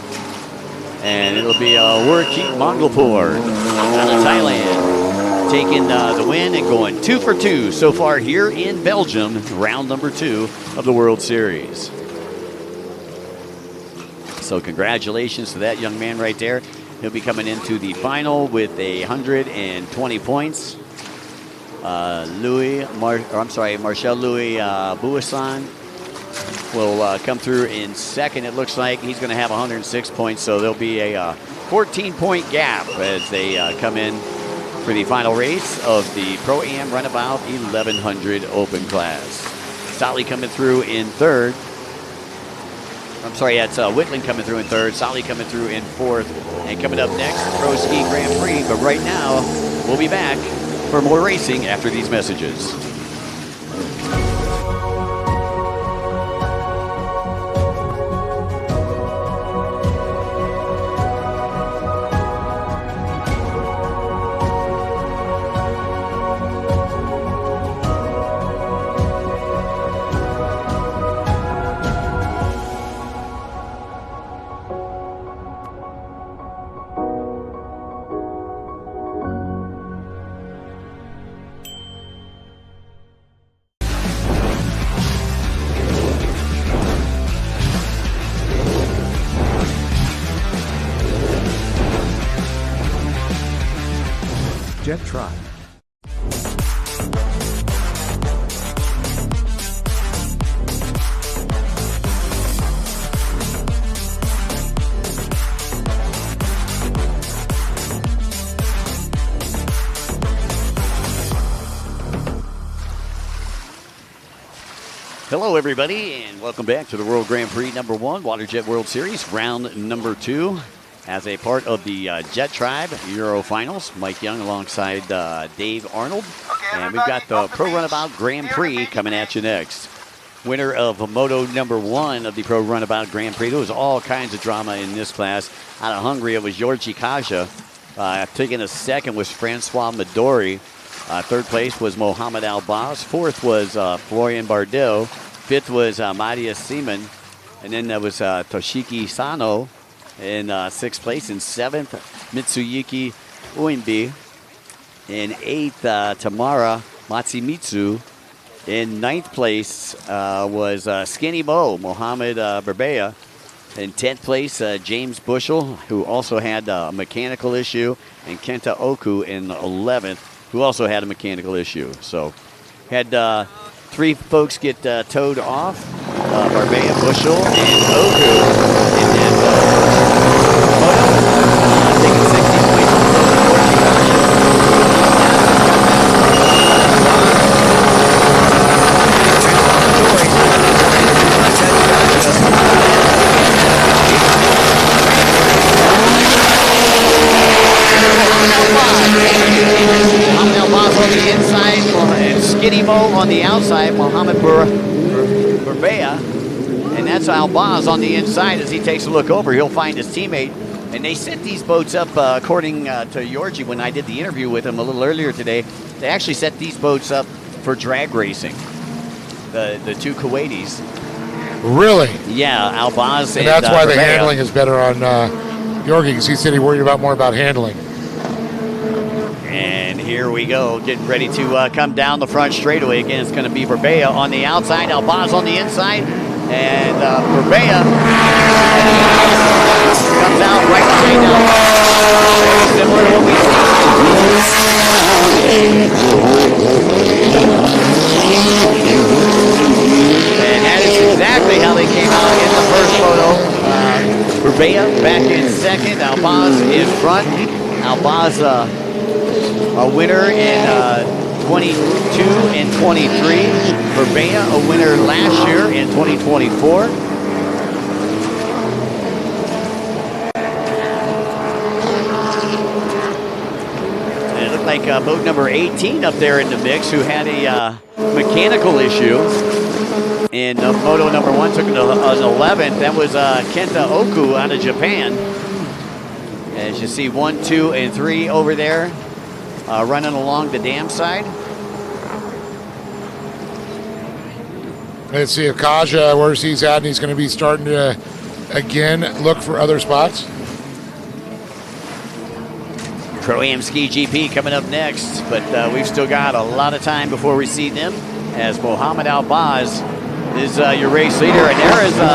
and it'll be Orikid Manglapurn out of Thailand taking the win and going 2 for 2 so far here in Belgium, round number 2 of the World Series. So congratulations to that young man right there. He'll be coming into the final with 120 points. Marcel Louis Bouassan will come through in second. It looks like he's going to have 106 points, so there'll be a 14-point gap as they come in for the final race of the Pro-Am Runabout 1100 Open class. Solly coming through in third. I'm sorry, that's Whitland coming through in third, Solly coming through in fourth, and coming up next, the Pro Ski Grand Prix. But right now, we'll be back for more racing after these messages. Jet Tribe. Hello, everybody, and welcome back to the World Grand Prix #1 WaterJet World Series, round number 2. As a part of the Jet Tribe Euro Finals, Mike Young alongside Dave Arnold. And we've got the Pro Runabout Grand Prix coming at you next. Winner of Moto #1 of the Pro Runabout Grand Prix. There was all kinds of drama in this class. Out of Hungary, it was Georgi Kaja. Taking a second was Francois Midori. Third place was Mohamed Albaz. Fourth was Florian Bardot. Fifth was Matthias Seaman. And then there was Toshiki Sano in sixth place. In seventh, Mitsuyuki Uembi. In eighth, Tamara Matsumitsu. In ninth place was Skinny Mo, Mohamed Berbea. In 10th place, James Bushell, who also had a mechanical issue. And Kenta Oku in 11th, who also had a mechanical issue. So had three folks get towed off, Berbea, Bushell, and Oku. And then taking 60 points from Mohamed Albaz on the inside for on the outside, Mohamed Burbea, and that's Albaz on the inside. As he takes a look over, he'll find his teammate. And they set these boats up, according to Georgie, when I did the interview with him a little earlier today, they actually set these boats up for drag racing, the two Kuwaitis. Really? Yeah, Albaz and that's why the Burbea. handling is better on Yorgi, because he said he worried more about handling. And here we go, getting ready to come down the front straightaway. Again, it's going to be Burbea on the outside, Albaz on the inside, and Burbea comes out right behind him. Very similar to what we've And that is exactly how they came out in the first photo. Burbea back in second, Albaz in front. Albaz a winner in 22 and 23. Burbea a winner last year in 2024. And it looked like boat number 18 up there in the mix, who had a mechanical issue. In moto number 1, took an 11th. That was Kenta Oku out of Japan. As you see, 1, 2, and 3 over there. Running along the dam side. Let's see if Kaja, where's he's at, and he's going to be starting to, again, look for other spots. Pro-Am Ski GP coming up next, but we've still got a lot of time before we see them, as Mohamed Albaz is your race leader, and there is Oku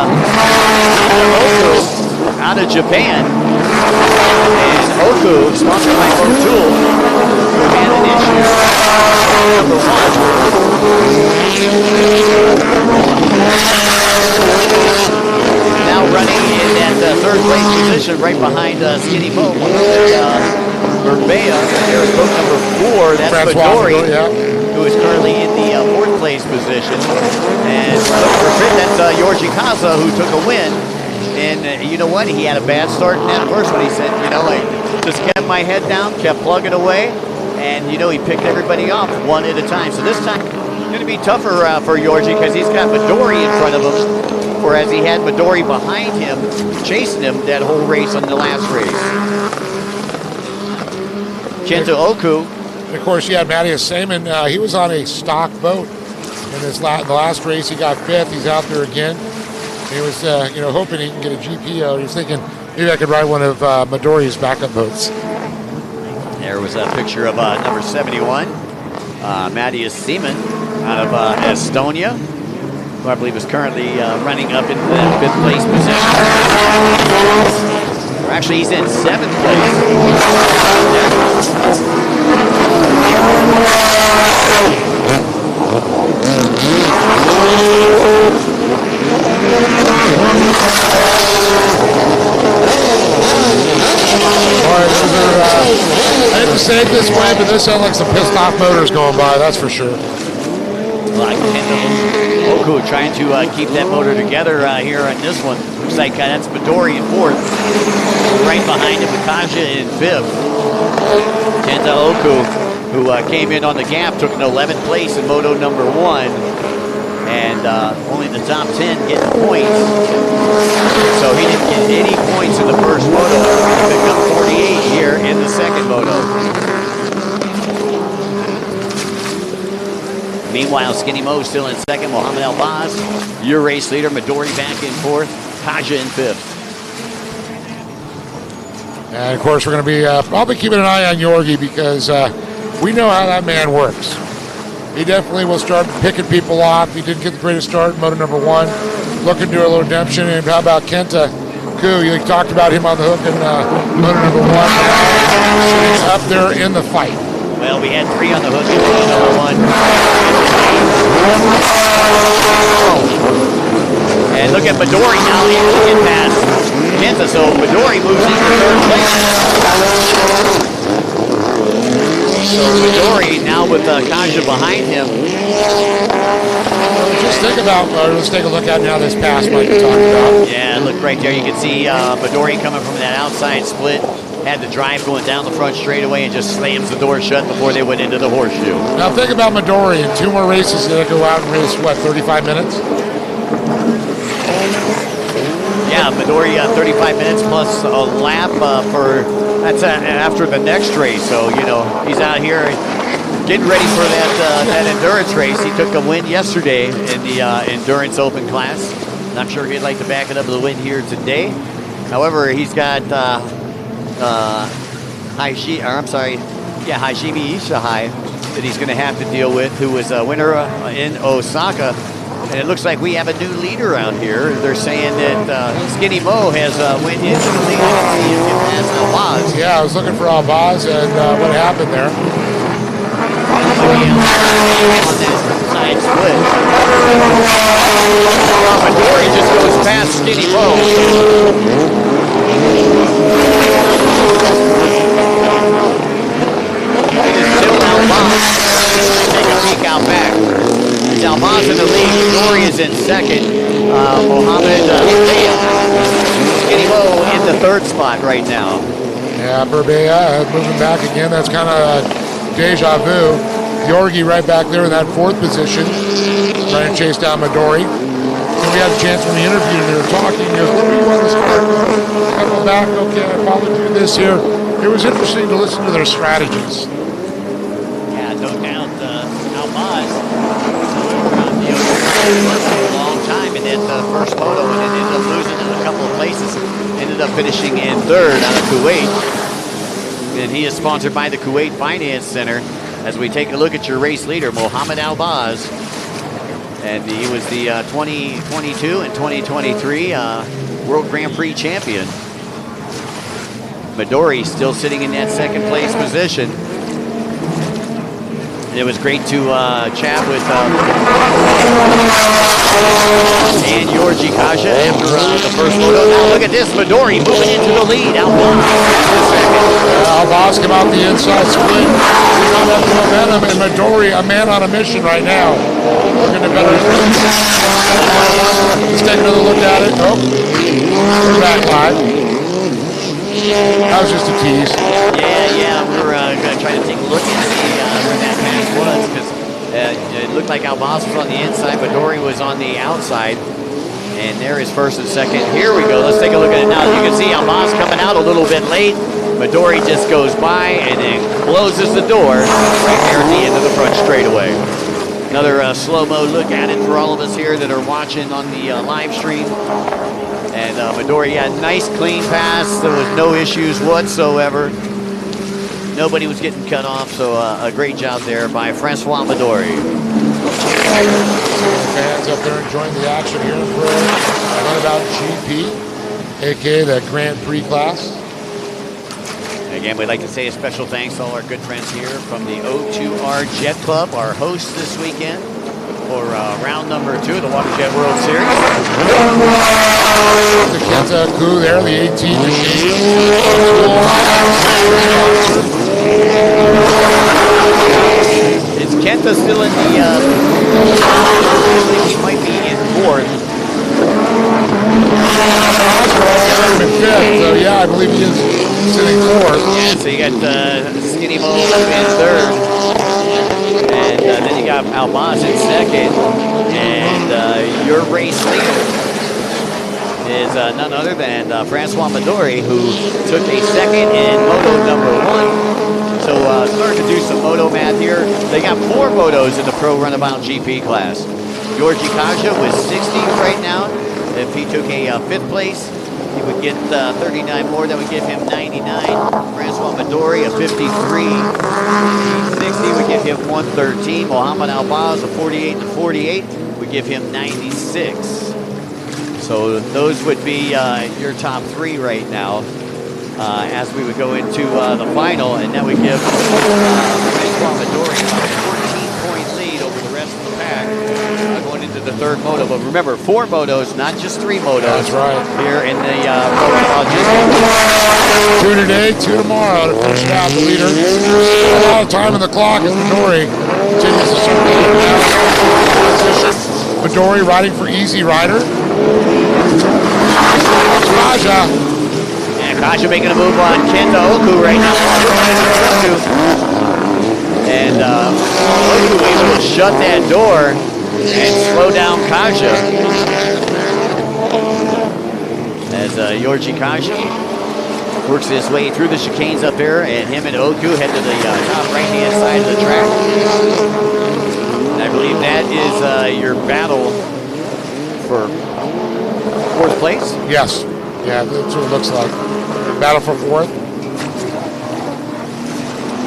out of Japan. And Oku, sponsored by O'Toole, who had an issue. Number 1. Now running in that third place position, right behind Skinny Mo. Burbea. There's boat number 4. That's Midori, who is currently in the 4th place position. And that's Yorji Kaza, who took a win. And you know what? He had a bad start in that first one. He said, you know, I just kept my head down, kept plugging away, and, you know, he picked everybody off one at a time. So this time, it's going to be tougher for Yorji, because he's got Midori in front of him, whereas he had Midori behind him, chasing him that whole race on the last race. Kenta Oku. And of course, you had Matthias Seaman. He was on a stock boat in the last race. He got 5th. He's out there again. He was, you know, hoping he can get a GPO. He was thinking maybe I could ride one of Midori's backup boats. There was a picture of number 71, Matthias Seaman out of Estonia, who I believe is currently running up in the 5th place position. Or actually, he's in 7th place. I didn't say it this way, but this sounds like some pissed off motors going by, that's for sure. Like Oku trying to keep that motor together here on this one. Looks like that's Midori in 4th. Right behind him, Kaja in 5th. Kenta Oku, who came in on the gap, took an 11th place in moto number 1. And only the top 10 getting points. So he didn't get any points in the first moto. He picked up 48 here in the second moto. Meanwhile, Skinny Mo still in second. Mohamed Albaz, your race leader. Midori back in 4th. Kaja in 5th. And of course, we're going to be probably keeping an eye on Yorgi, because we know how that man works. He definitely will start picking people off. He didn't get the greatest start in moto number 1. Looking to do a little redemption. And how about Kenta Ku? You talked about him on the hook in moto number 1. He's up there in the fight. Well, we had 3 on the hook in moto number 1. And look at Midori now. He can get past Kenta. So Midori moves into 3rd place. So Midori now with Kaja behind him. Just think about, let's take a look at now this pass Mike talked about. Yeah, look right there. You can see Midori coming from that outside split. had the drive going down the front straightaway and just slams the door shut before they went into the horseshoe. Now think about Midori. In 2 more races, they're going to go out and race, what, 35 minutes? Yeah, Midori 35 minutes plus a lap that's after the next race. So, you know, he's out here getting ready for that endurance race. He took a win yesterday in the endurance open class. And I'm sure he'd like to back it up with a win here today. However, he's got Hajime Ishihai that he's going to have to deal with, who was a winner in Osaka. And it looks like we have a new leader out here. They're saying that Skinny Mo has went into the lead. Albaz. Yeah, I was looking for Albaz, and what happened there? On that side split. Midori just goes past Skinny Mo. It is still Albaz. Take a peek out back. It's Albaz in the lead. Midori is in second. Mohammed Skinny Mo in the third spot right now. Yeah, Berbea moving back again. That's kind of deja vu. Yorgi right back there in that 4th position, trying to chase down Midori. And we had a chance when we interviewed him, they were talking. He goes, what do you want to start? Come back, okay, I probably do this here. It was interesting to listen to their strategies. Yeah, no doubt. Albaz for a long time, and then the first moto, and then ended up losing in a couple of places. Ended up finishing in 3rd out of Kuwait. And he is sponsored by the Kuwait Finance Center. As we take a look at your race leader, Mohammed Albaz. And he was the 2022 and 2023 World Grand Prix champion. Midori still sitting in that 2nd place position. It was great to chat with and Yorgi Kaja after the first moto. Now look at this, Midori moving into the lead. Albaz come out the inside split. Got that momentum, and Midori, a man on a mission right now. Looking to better. Let's take another look at it. Oh, we're back live. That was just a tease. Yeah, we're going to try to take a look at where that pass was, because it looked like Albaz was on the inside, but Midori was on the outside. And there is 1st and 2nd. Here we go. Let's take a look at it now. You can see Albaz coming out a little bit late. Midori just goes by and then closes the door right there at the end of the front straightaway. Another slow-mo look at it for all of us here that are watching on the live stream. And Midori, yeah, nice clean pass. There was no issues whatsoever. Nobody was getting cut off, so a great job there by Francois Midori. Fans up there enjoying the action here for Runabout GP, aka the Grand Prix class. Again, we'd like to say a special thanks to all our good friends here from the O2R Jet Club, our hosts this weekend for round number 2 of the WaterJet World Series. The Kenta Ku there, the 18 machine. Is Kenta still in the he might be in 4th. So yeah, I believe he is sitting 4th. Yeah, so you got Skinny Mo in 3rd. And then you got Albaz in 2nd. And your race leader is none other than Francois Midori, who took a 2nd in moto number 1. So starting to do some moto math here. They got 4 motos in the Pro Runabout GP class. Yorgi Kaja was 60 right now. If he took a 5th place, he would get 39 more. That would give him 99. Francois Midori, a 53. 60 would give him 113. Mohammed Albaz, a 48 to 48, would give him 96. So those would be your top 3 right now. As we would go into the final, and that would give Francois Midori a 14-point lead over the rest of the pack going into the 3rd moto. But remember, 4 motos, not just 3 motos. That's right. Here in the 2 today, 2 tomorrow to finish out the leader. A lot of time on the clock as Midori continues to circulate down position. Midori riding for Easy Rider. Raja. And Kaja making a move on Kenta Oku right now. And Oku able to shut that door and slow down Kaja. As Yorji Kaja works his way through the chicanes up there, and him and Oku head to the top right-hand side of the track. And I believe that is your battle for 4th place? Yes. Yeah, that's what it looks like. Battle for 4th.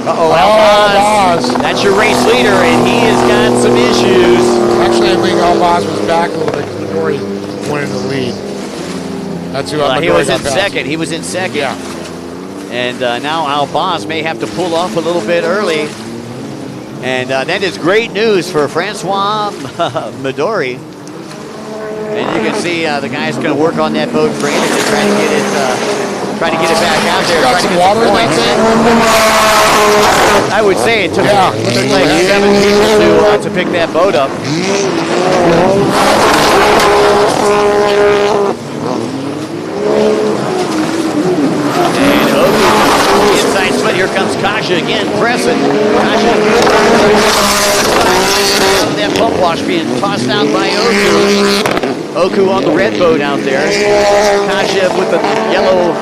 Albaz. That's your race leader, and he has got some issues. Actually, I think Albaz was back a little bit because Midori went in the lead. That's who he was in second. He was in second. Yeah. And now Albaz may have to pull off a little bit early. And that is great news for Francois Midori. And you can see the guy's going to work on that boat frame and try to get it back out there. Got some water in that thing? I would say it took like 7 people to pick that boat up. And inside split, here comes Kaja again, pressing. Kaja. That pump wash being tossed out by Oku. Oku on the red boat out there. Kaja with the yellow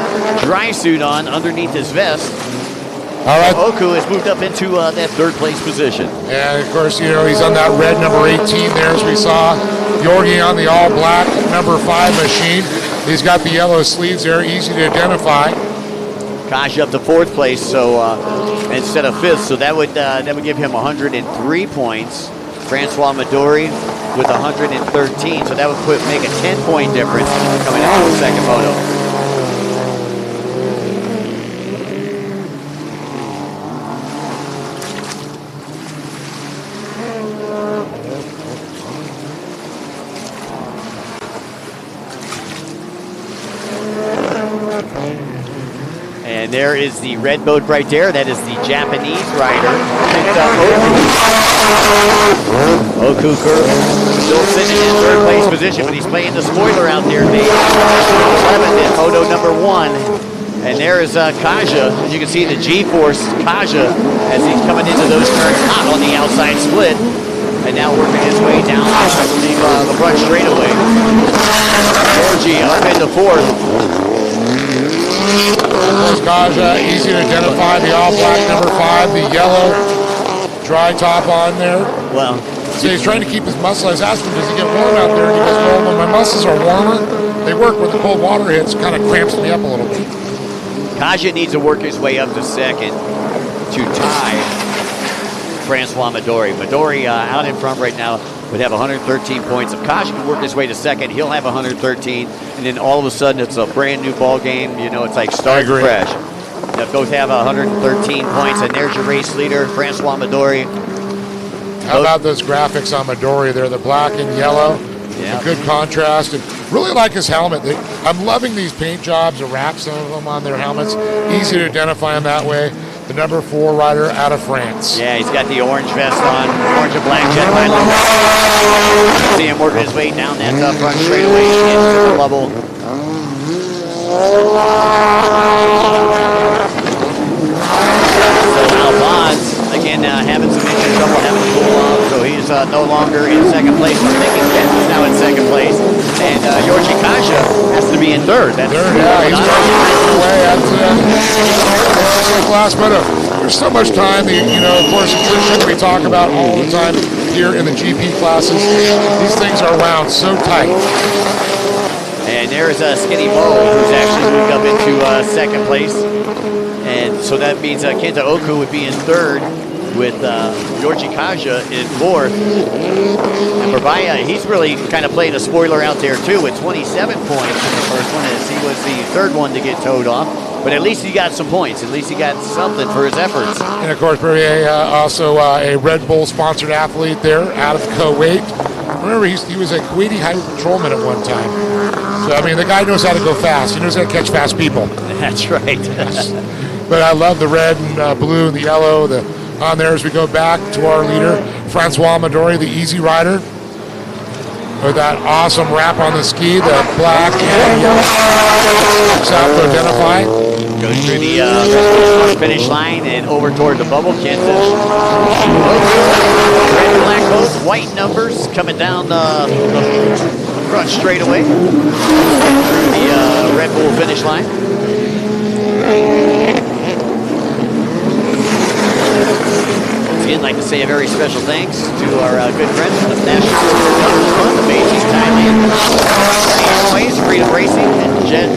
dry suit on underneath his vest. All right. Oku has moved up into that 3rd place position. And of course, you know, he's on that red number 18 there, as we saw. Yorgi on the all black number 5 machine. He's got the yellow sleeves there, easy to identify. Kaja up to 4th place, so instead of 5th, so that would give him 103 points. Francois Midori with 113, so that would make a 10-point difference coming out of the second moto. And there is the red boat right there. That is the Japanese rider. Oku still sitting in 3rd place position, but he's playing the spoiler out there. 11th in moto number 1. And there is Kaja. As you can see, the G-force Kaja as he's coming into those turns hot on the outside split. And now working his way down the front straightaway. Georgie up into 4th. Kaja, easy to identify, the all black number 5, the yellow dry top on there. Well, so he's trying to keep his muscle. I was asking him, does he get warm out there? And he goes, well, when my muscles are warmer, they work when the cold water hits, kind of cramps me up a little bit. Kaja needs to work his way up to 2nd to tie Francois Midori. Midori out in front right now would have 113 points. If Kaja can work his way to 2nd, he'll have 113. And then all of a sudden, it's a brand new ball game. You know, it's like starting fresh. They both have 113 points, and there's your race leader, Francois Midori. How about those graphics on Midori? They're the black and yellow. Yeah. A good contrast. And really like his helmet. I'm loving these paint jobs, the wraps, some of them on their helmets. Easy to identify him that way. The number 4 rider out of France. Yeah, he's got the orange vest on, orange and black jet line. See him working his way down that front straightaway into the bubble. So Albaz, again, having some engine trouble, having to pull off, so he's no longer in 2nd place. I'm thinking Ken's now in 2nd place. And Yorji Kaja has to be in 3rd. That's third, yeah, he's away. That's last minute. There's so much time. You know, of course, attrition we talk about all the time here in the GP classes. These things are wound so tight. And there's Skinny Mo, who's actually moved up into 2nd place. And so that means Kenta Oku would be in 3rd with Yorji Kaja in 4th. And Barbaya, he's really kind of playing a spoiler out there too with 27 points in the first one, as he was the 3rd one to get towed off. But at least he got some points. At least he got something for his efforts. And of course, Barbaya, also a Red Bull sponsored athlete there out of Kuwait. Remember, he was a Kuwaiti highway patrolman at one time. So, I mean, the guy knows how to go fast. He knows how to catch fast people. That's right. But I love the red and blue and the yellow on there as we go back to our leader, Francois Midori, the easy rider. with that awesome wrap on the ski, the black and yellow. Stop to identify. Goes through the finish line and over toward the bubble. Kansas. Red and black both, white numbers coming down the front straightaway through the Red Bull finish line. I'd like to say a very special thanks to our good friends from the National Sport Fund of Beijing, Thailand, Airways, Freedom Racing, and Jet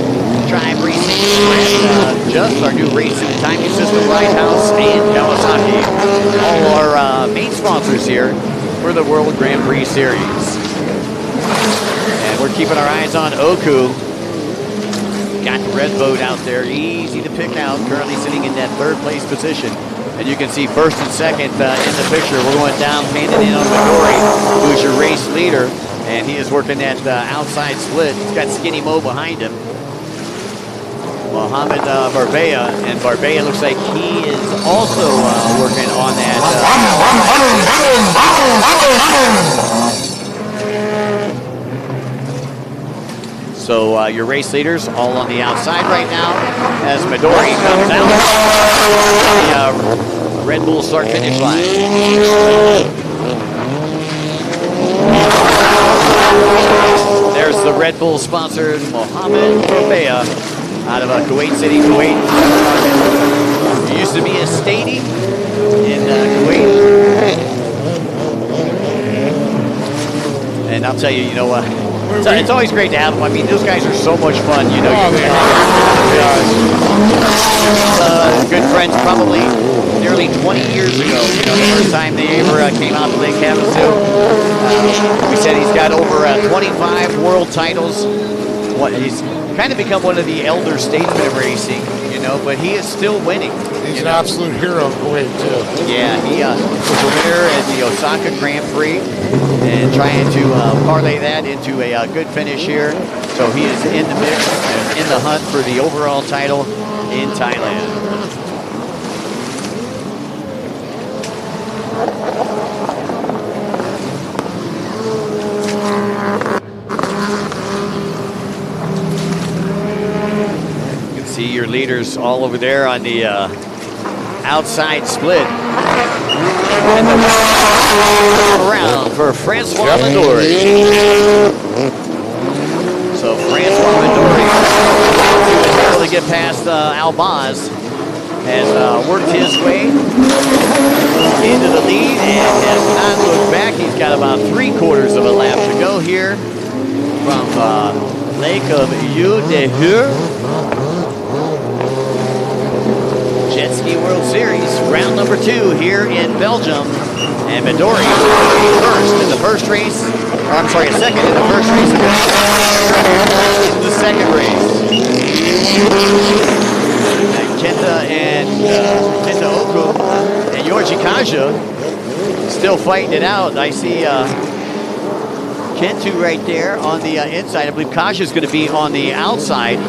Tribe Racing, and Just, our new racing timing system, Lighthouse, and Kawasaki. All our main sponsors here for the World Grand Prix Series. And we're keeping our eyes on Oku. Got the red boat out there, easy to pick out, currently sitting in that third place position. And you can see first and second in the picture. We're going down, painted in on Midori, who's your race leader. And he is working that outside split. He's got Skinny Mo behind him. Mohammed Barbea. And Barbea looks like he is also working on that. So your race leaders all on the outside right now as Midori comes out the Red Bull start finish line. There's the Red Bull sponsored Mohammed Barbea out of Kuwait City, Kuwait. It used to be a stadium in Kuwait. And I'll tell you, you know what? It's always great to have them. I mean, those guys are so much fun. You know, good friends probably nearly 20 years ago. You know, the first time they ever came out to Lake Havasu. We said he's got over 25 world titles. He's kind of become one of the elder statesmen of racing, you know, but he is still winning. He's an absolute hero of Kuwait, too. Yeah, he was a winner at the Osaka Grand Prix and trying to parlay that into a good finish here. So he is in the mix and in the hunt for the overall title in Thailand. You can see your leaders all over there on the outside split. And the around for Francois Midori. So Francois Midori was able to get past Albaz, has worked his way into the lead and has not looked back. He's got about 3/4 of a lap to go here from Lake of Eau-de-Hur. Jet Ski World Series, round number 2 here in Belgium. And Midori first in the first race, or I'm sorry, second in the first race, in the second race. And Kenta Oku and Yorji Kaja still fighting it out. I see Kentu right there on the inside. I believe Kaja's going to be on the outside.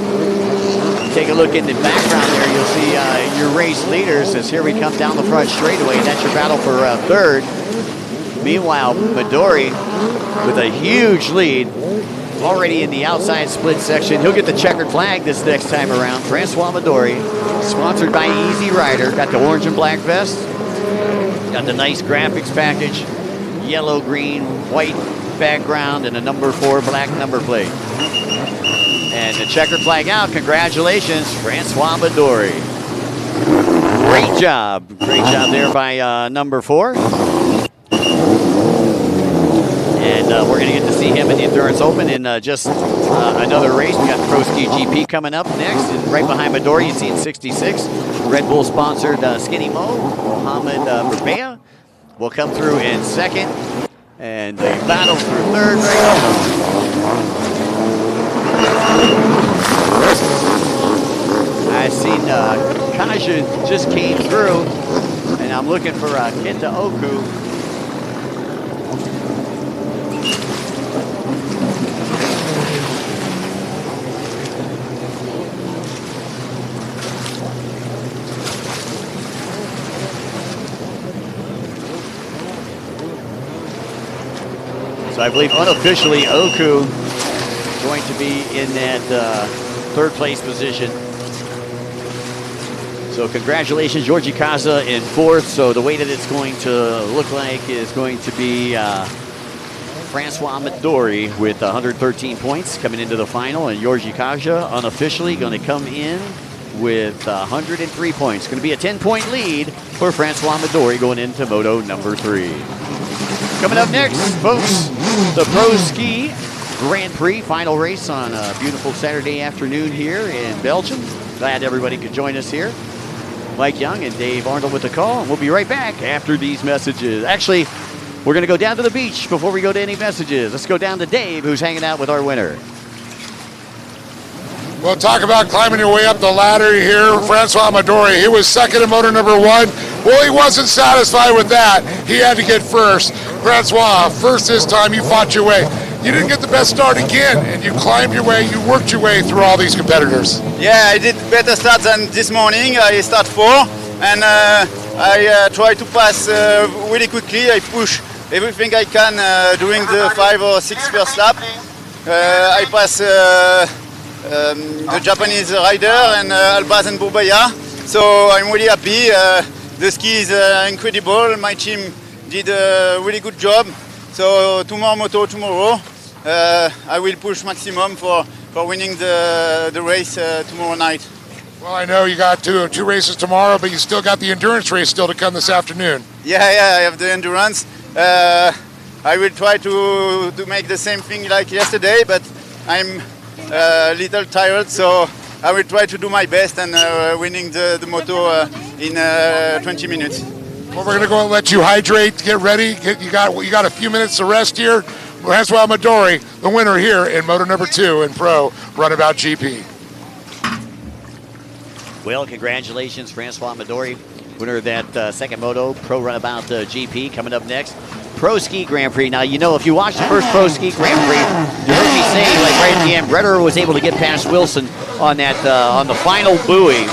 Take a look in the background there. You'll see your race leaders as here we come down the front straightaway. That's your battle for third. Meanwhile, Midori with a huge lead already in the outside split section. He'll get the checkered flag this next time around. Francois Midori, sponsored by Easy Rider. Got the orange and black vest. Got the nice graphics package. Yellow, green, white background, and a number 4 black number plate. And the checkered flag out. Congratulations, Francois Midori. Great job. Great job there by number 4. And we're going to get to see him in the Endurance Open in just another race. We got the Pro Ski GP coming up next. And right behind Midori, you see in 66, Red Bull sponsored Skinny Mo, Mohammed Barbea will come through in second. And the battle for third right now. I seen Kaja just came through, and I'm looking for Kenta Oku. So I believe unofficially Oku going to be in that third place position. So congratulations, Georgie Kaza in fourth. So the way that it's going to look like is going to be Francois Midori with 113 points coming into the final, and Georgie Kaza unofficially going to come in with 103 points. Going to be a 10-point lead for Francois Midori going into Moto number 3. Coming up next, folks, the Pro Ski Grand Prix final race on a beautiful Saturday afternoon here in Belgium. Glad everybody could join us here. Mike Young and Dave Arnold with the call, and we'll be right back after these messages. Actually, we're going to go down to the beach before we go to any messages. Let's go down to Dave, who's hanging out with our winner. Well, talk about climbing your way up the ladder here. Francois Midori, he was second in motor number 1. Well, he wasn't satisfied with that. He had to get first. Francois, first this time, you fought your way. You didn't get the best start again, and you climbed your way, you worked your way through all these competitors. Yeah, I did better start than this morning. I start 4, and I try to pass really quickly. I push everything I can during the 5 or 6 first lap. I pass the Japanese rider and Albaz and Bourbaya. So I'm really happy. The ski is incredible. My team did a really good job. So 2 more moto tomorrow. I will push maximum for winning the race tomorrow night. Well, I know you got two races tomorrow, but you still got the endurance race still to come this afternoon. Yeah, I have the endurance. I will try to make the same thing like yesterday, but I'm a little tired, so I will try to do my best and winning the moto in 20 minutes. Well, we're going to go and let you hydrate, get ready. You got a few minutes to rest here. Francois Midori, the winner here in Moto number 2 in Pro Runabout GP. Well, congratulations, Francois Midori, winner of that second Moto Pro Runabout GP. Coming up next, Pro Ski Grand Prix. Now, you know, if you watched the first Pro Ski Grand Prix, you heard me say, like right at the end, Breder was able to get past Wilson on that on the final buoy.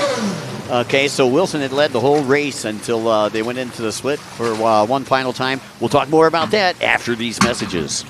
Okay, so Wilson had led the whole race until they went into the split for one final time. We'll talk more about that after these messages.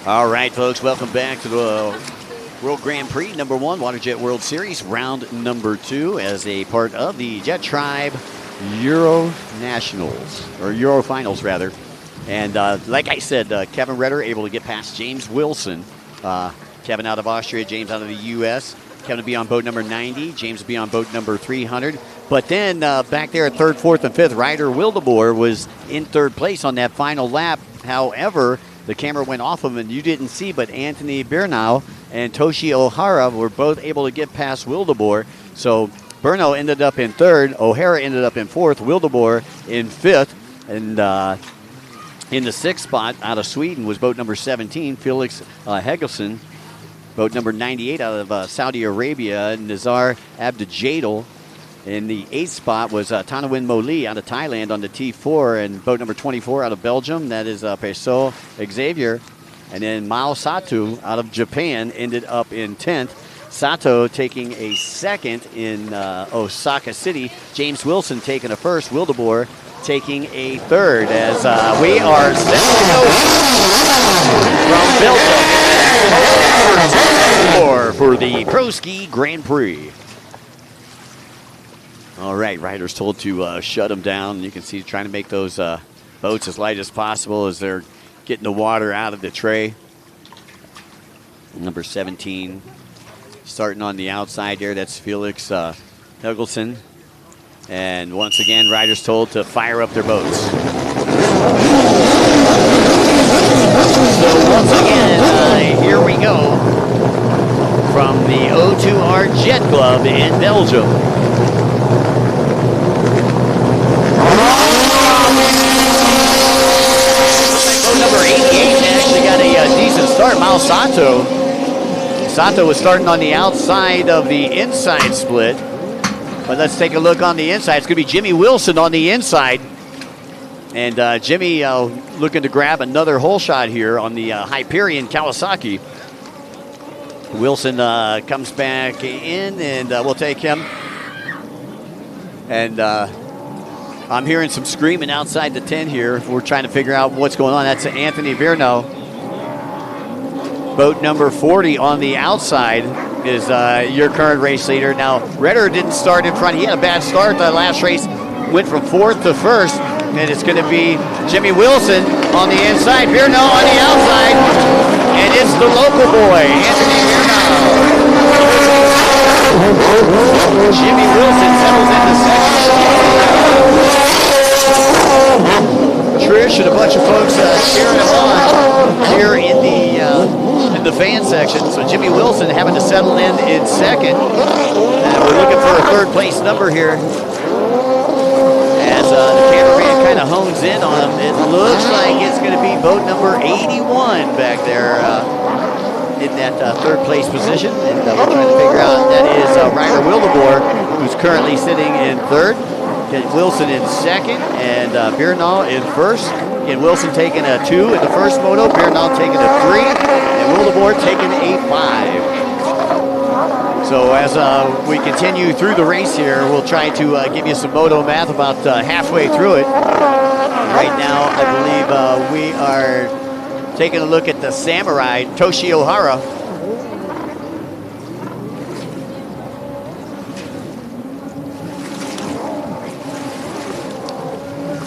All right, folks, welcome back to the World Grand Prix number 1, WaterJet World Series, round number 2, as a part of the Jet Tribe Euro Nationals, or Euro Finals, rather. And like I said, Kevin Redder able to get past James Wilson. Kevin out of Austria, James out of the U.S. Kevin will be on boat number 90. James will be on boat number 300. But then back there at 3rd, 4th, and 5th, Ryder Wildeboer was in 3rd place on that final lap. However, the camera went off of him, and you didn't see, but Anthony Bernau and Toshi O'Hara were both able to get past Wildeboer. So Bernau ended up in 3rd, O'Hara ended up in 4th, Wildeboer in 5th, and in the 6th spot out of Sweden was boat number 17, Felix Helgesson. Boat number 98 out of Saudi Arabia, Nizar Abdijadel. In the 8th spot was Tanawin Moli out of Thailand on the T4, and boat number 24 out of Belgium, that is Perso Xavier. And then Mao Sato out of Japan ended up in 10th. Sato taking a 2nd in Osaka City. James Wilson taking a 1st. Wildeboer taking a 3rd, as we are set to go from Belgium for the Pro Ski Grand Prix. All right, riders told to shut them down. You can see trying to make those Boats as light as possible as they're getting the water out of the tray. Number 17 starting on the outside there. That's Felix Helgelson. And once again, riders told to fire up their boats. So once again, here we go from the O2R Jet Club in Belgium. Boat number 88 actually got a decent start. Miles Sato. Sato was starting on the outside of the inside split. But let's take a look on the inside. It's going to be Jimmy Wilson on the inside. And Jimmy looking to grab another hole shot here on the Hyperion Kawasaki. Wilson comes back in, and we'll take him. And I'm hearing some screaming outside the tent here. We're trying to figure out what's going on. That's Anthony Virno. Boat number 40 on the outside is your current race leader. Now, Redder didn't start in front. He had a bad start. The last race went from 4th to 1st. And it's going to be Jimmy Wilson on the inside. Virno on the outside. And it's the local boy, Anthony Virno. Jimmy Wilson settles into second. Trish and a bunch of folks cheering him on here in the fan section. So Jimmy Wilson having to settle in second. We're looking for a third place number here. As the cameraman kind of hones in on him, it looks like it's going to be boat number 81 back there in that third place position. And we're trying to figure out that is Ryder Wildeboer, who's currently sitting in third. Wilson in second, and Birnall in first. And Wilson taking a 2 in the first moto, Birnall taking a 3, and Wildeboer taking a 5. So as we continue through the race here, we'll try to give you some moto math about halfway through it. Right now, I believe we are taking a look at the Samurai, Toshi Ohara.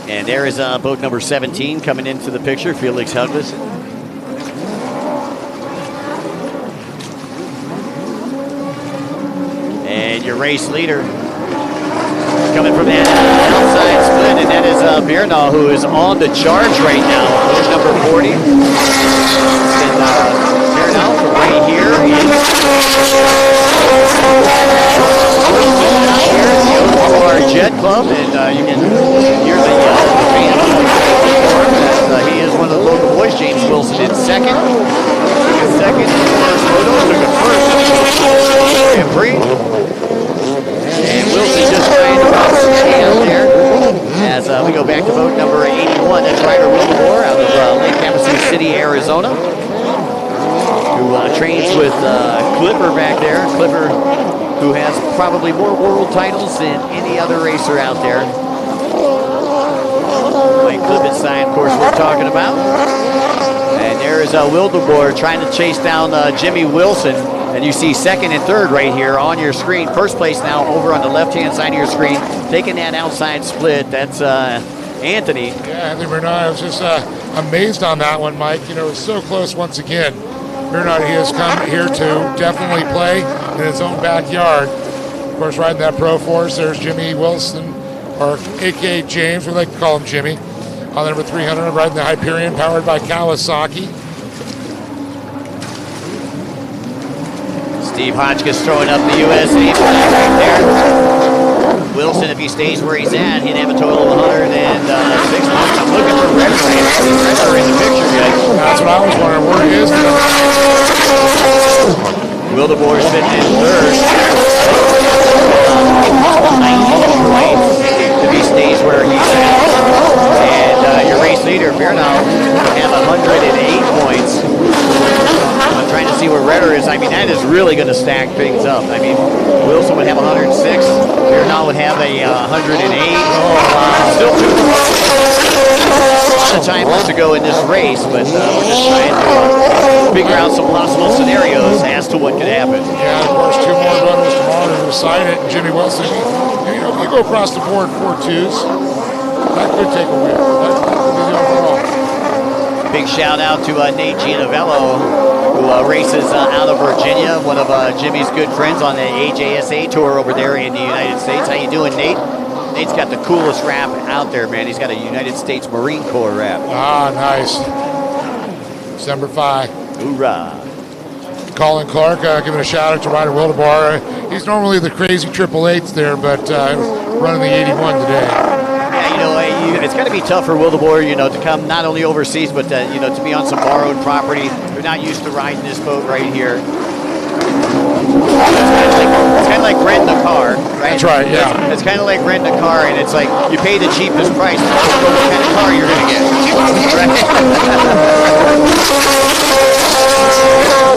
And there is boat number 17 coming into the picture, Felix Helgelson. And your race leader coming from that outside split, and that is Birnall, who is on the charge right now. Boat number 40. And Birnall from right here is our Jet Club, and you can hear the fans. He is one of the local boys. James Wilson in second. Took a second in the first photo. Took a first in the Grand Prix. And Wilson just trying to run some out there. As we go back to boat number 81, that's Ryder Wildeboer out of Lake Havasu City, Arizona, who trains with Clipper back there. Clipper, who has probably more world titles than any other racer out there. Mike Klippenstein, of course, we're talking about. And there is Wildeboer trying to chase down Jimmy Wilson. And you see second and third right here on your screen. First place now over on the left-hand side of your screen. Taking that outside split, that's Anthony. Yeah, Anthony Bernard, I was just amazed on that one, Mike. You know, it was so close once again. Bernard, he has come here to definitely play in his own backyard. Of course, riding that Pro Force, there's Jimmy Wilson, or a.k.a. James, we like to call him Jimmy. On the number 300, riding the Hyperion, powered by Kawasaki. Steve Hotchkiss throwing up the USA flag right there. Wilson, if he stays where he's at, he'd have a total of 106 points. I'm looking for Redder in the picture, guys. That's what I was wondering. Where he is. Wildeboer sitting in third. 19 points if he stays where he's at. And your race leader, Birnall, would have 108 points. I'm trying to see where Redder is. I mean, that is really going to stack things up. I mean, Wilson would have 106. Birnall would have a 108. Still a lot of time left to go in this race, but we're just trying to figure out some possible scenarios as to what could happen. Yeah, of course, 2 more runners tomorrow to decide it. And Jimmy Wilson, you know, you go across the board 4 twos. That could take a win. big shout out to Nate Gianovello, who races out of Virginia, one of Jimmy's good friends on the AJSA tour over there in the United States. How you doing, Nate? Nate's got the coolest wrap out there, man. He's got a United States Marine Corps wrap. Ah, nice. December 5. Hoorah. Colin Clark giving a shout out to Ryder Wildeboer. He's normally the crazy 888s there, but running the 81 today. Yeah, it's got to be tough for Wildeboer, to come not only overseas, but to be on some borrowed property. They're not used to riding this boat right here. It's kind of like renting a car, right? That's right, yeah. It's kind of like renting a car, and it's like you pay the cheapest price for what kind of car you're going to get. Right?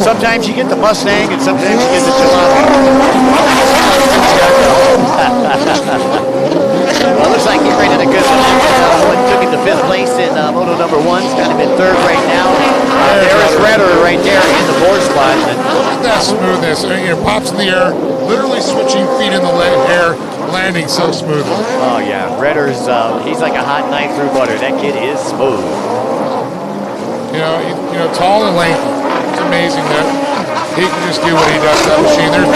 Sometimes you get the Mustang, and sometimes you get the Jalopy. Well, looks like he rented a good one. Took him to 5th place in Moto number 1. He's kind of in 3rd right now. There is Redder right there in the board spot. Look at that smoothness. Pops in the air, literally switching feet in the air, landing so smoothly. Oh, yeah. Redder's, he's like a hot knife through butter. That kid is smooth. Tall and lengthy. It's amazing that he can just do what he does to that machine. There's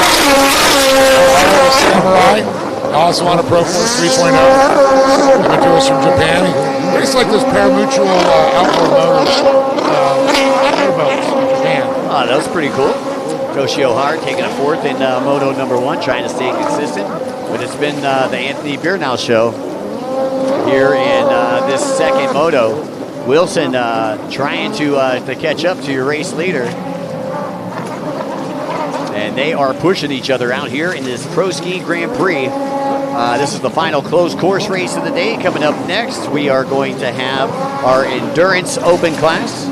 Samurai, also on a Pro Force 3.0, coming to us from Japan. He raced like those pari-mutual outboard motors, motorboats in Japan. Oh, that was pretty cool. Toshio Hart taking a 4th in Moto number 1, trying to stay consistent. But it's been the Anthony Beernow show here in this second Moto. Wilson trying to catch up to your race leader. And they are pushing each other out here in this Pro Ski Grand Prix. This is the final closed course race of the day. Coming up next, we are going to have our Endurance Open class.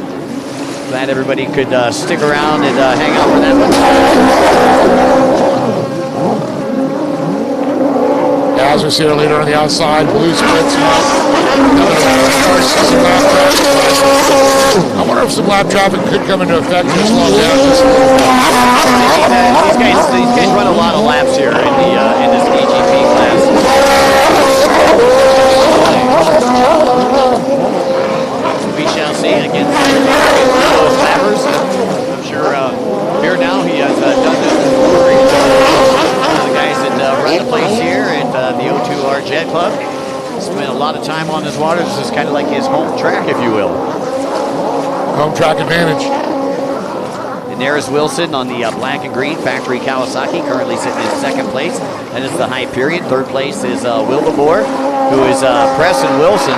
Glad everybody could stick around and hang out for that one. Gazer's here, leader on the outside. Blue splits him up. I wonder if some lap traffic could come into effect and slow down just a little bit. These guys run a lot of laps here in this WGP class. We shall see against those lappers. I'm sure here now he has done this before. The guys that run the place here at the O2RJet Club spent a lot of time on this water. This is kind of like his home track, if you will. Home track advantage. And there is Wilson on the black and green factory Kawasaki, currently sitting in 2nd place. That is the Hyperion. 3rd place is Wildeboer, who is pressing Wilson.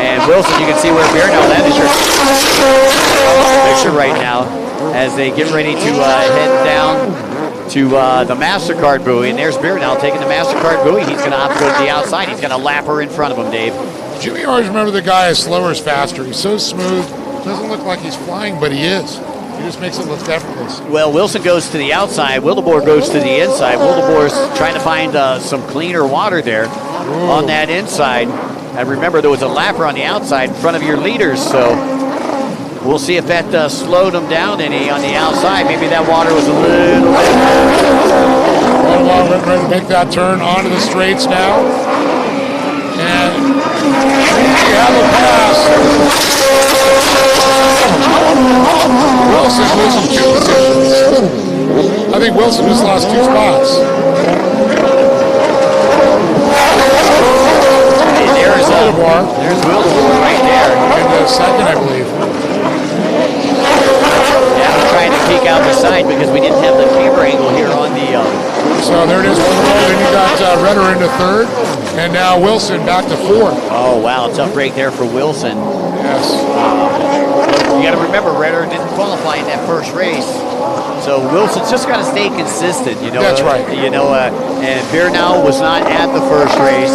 And Wilson, you can see where Beernow, that is your picture right now, as they get ready to head down to the MasterCard buoy. And there's Beernow taking the MasterCard buoy. He's going to opt to go to the outside. He's got a lapper in front of him, Dave. Jimmy always remember the guy as slower is faster. He's so smooth. Doesn't look like he's flying, but he is. He just makes it look effortless. Well, Wilson goes to the outside. Wildeboer goes to the inside. Wildeboer's trying to find some cleaner water there on that inside. And remember, there was a lapper on the outside in front of your leaders, so we'll see if that slowed him down any on the outside. Maybe that water was a little bit. Wildeboer ready to make that turn onto the straights now. And we have a pass. Wilson losing 2 positions. I think Wilson just lost 2 spots. Hey, there's Wildeboer right there. In the 2nd, I believe. Yeah, we're trying to peek out the side because we didn't have the camera angle here on the... So there it is. Then you got Redder into 3rd. And now Wilson back to 4th. Oh, wow. Tough break there for Wilson. Yes. You got to remember, Redder didn't qualify in that first race. So Wilson's just got to stay consistent, That's right. And Beernow was not at the first race.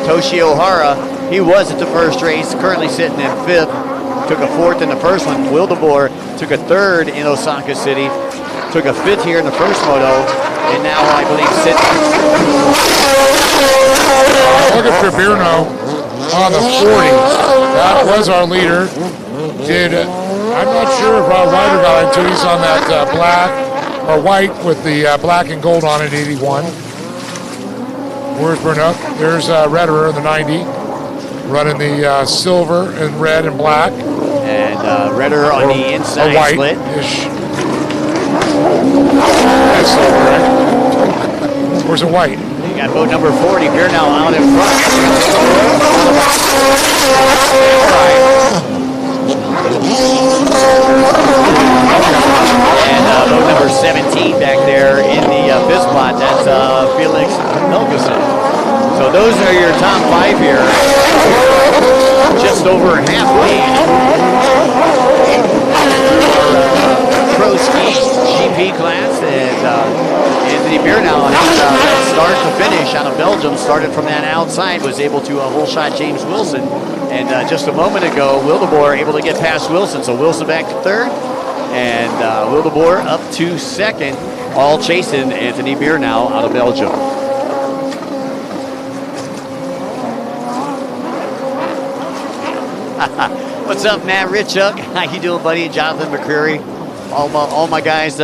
Toshio Hara, he was at the first race, currently sitting in 5th. Took a 4th in the first one. Wildeboer took a 3rd in Osaka City. Took a 5th here in the first moto. And now, I believe, sitting. Looking for Beernow on the 40. That was our leader. I'm not sure if Ryder got into. He's on that black or white with the black and gold on it, 81. Where's Beernow? There's Redder in the 90, running the silver and red and black. And Redder on the inside split. That's so correct. Where's a white? You got boat number 40, Bernal out in front. And boat number 17 back there in the fifth spot, that's Felix Helgeson. So those are your top 5 here. Just over halfway. Pro ski GP class, and Anthony Bernal had start to finish out of Belgium, started from that outside, was able to hole shot James Wilson, and just a moment ago, Wildeboer able to get past Wilson, so Wilson back to third, and Wildeboer up to second, all chasing Anthony Bernal out of Belgium. What's up, Matt Richuk? How you doing, buddy? Jonathan McCreary. All my guys.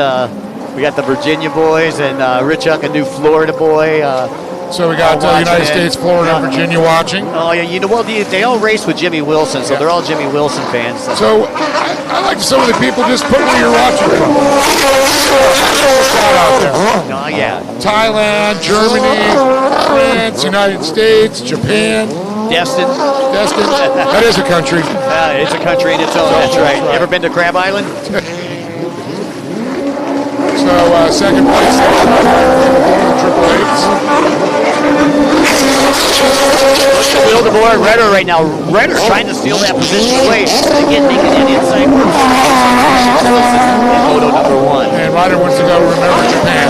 We got the Virginia boys and Richuk, a new Florida boy. So we got United States, Florida, and Virginia watching. Oh yeah, you know what? They all race with Jimmy Wilson, so they're all Jimmy Wilson fans. So I like some of the people just put where you're watching from. Out there. Oh yeah. Thailand, Germany, France, United States, Japan. Destin. That is a country. It's a country in its own. That's right. Ever been to Crab Island? So second place, Triple Eights. Wildeboer and Redder right now. Redder trying to steal that position away. Again, making that inside work. Moto number 1. And Ryder wants to go remember Japan.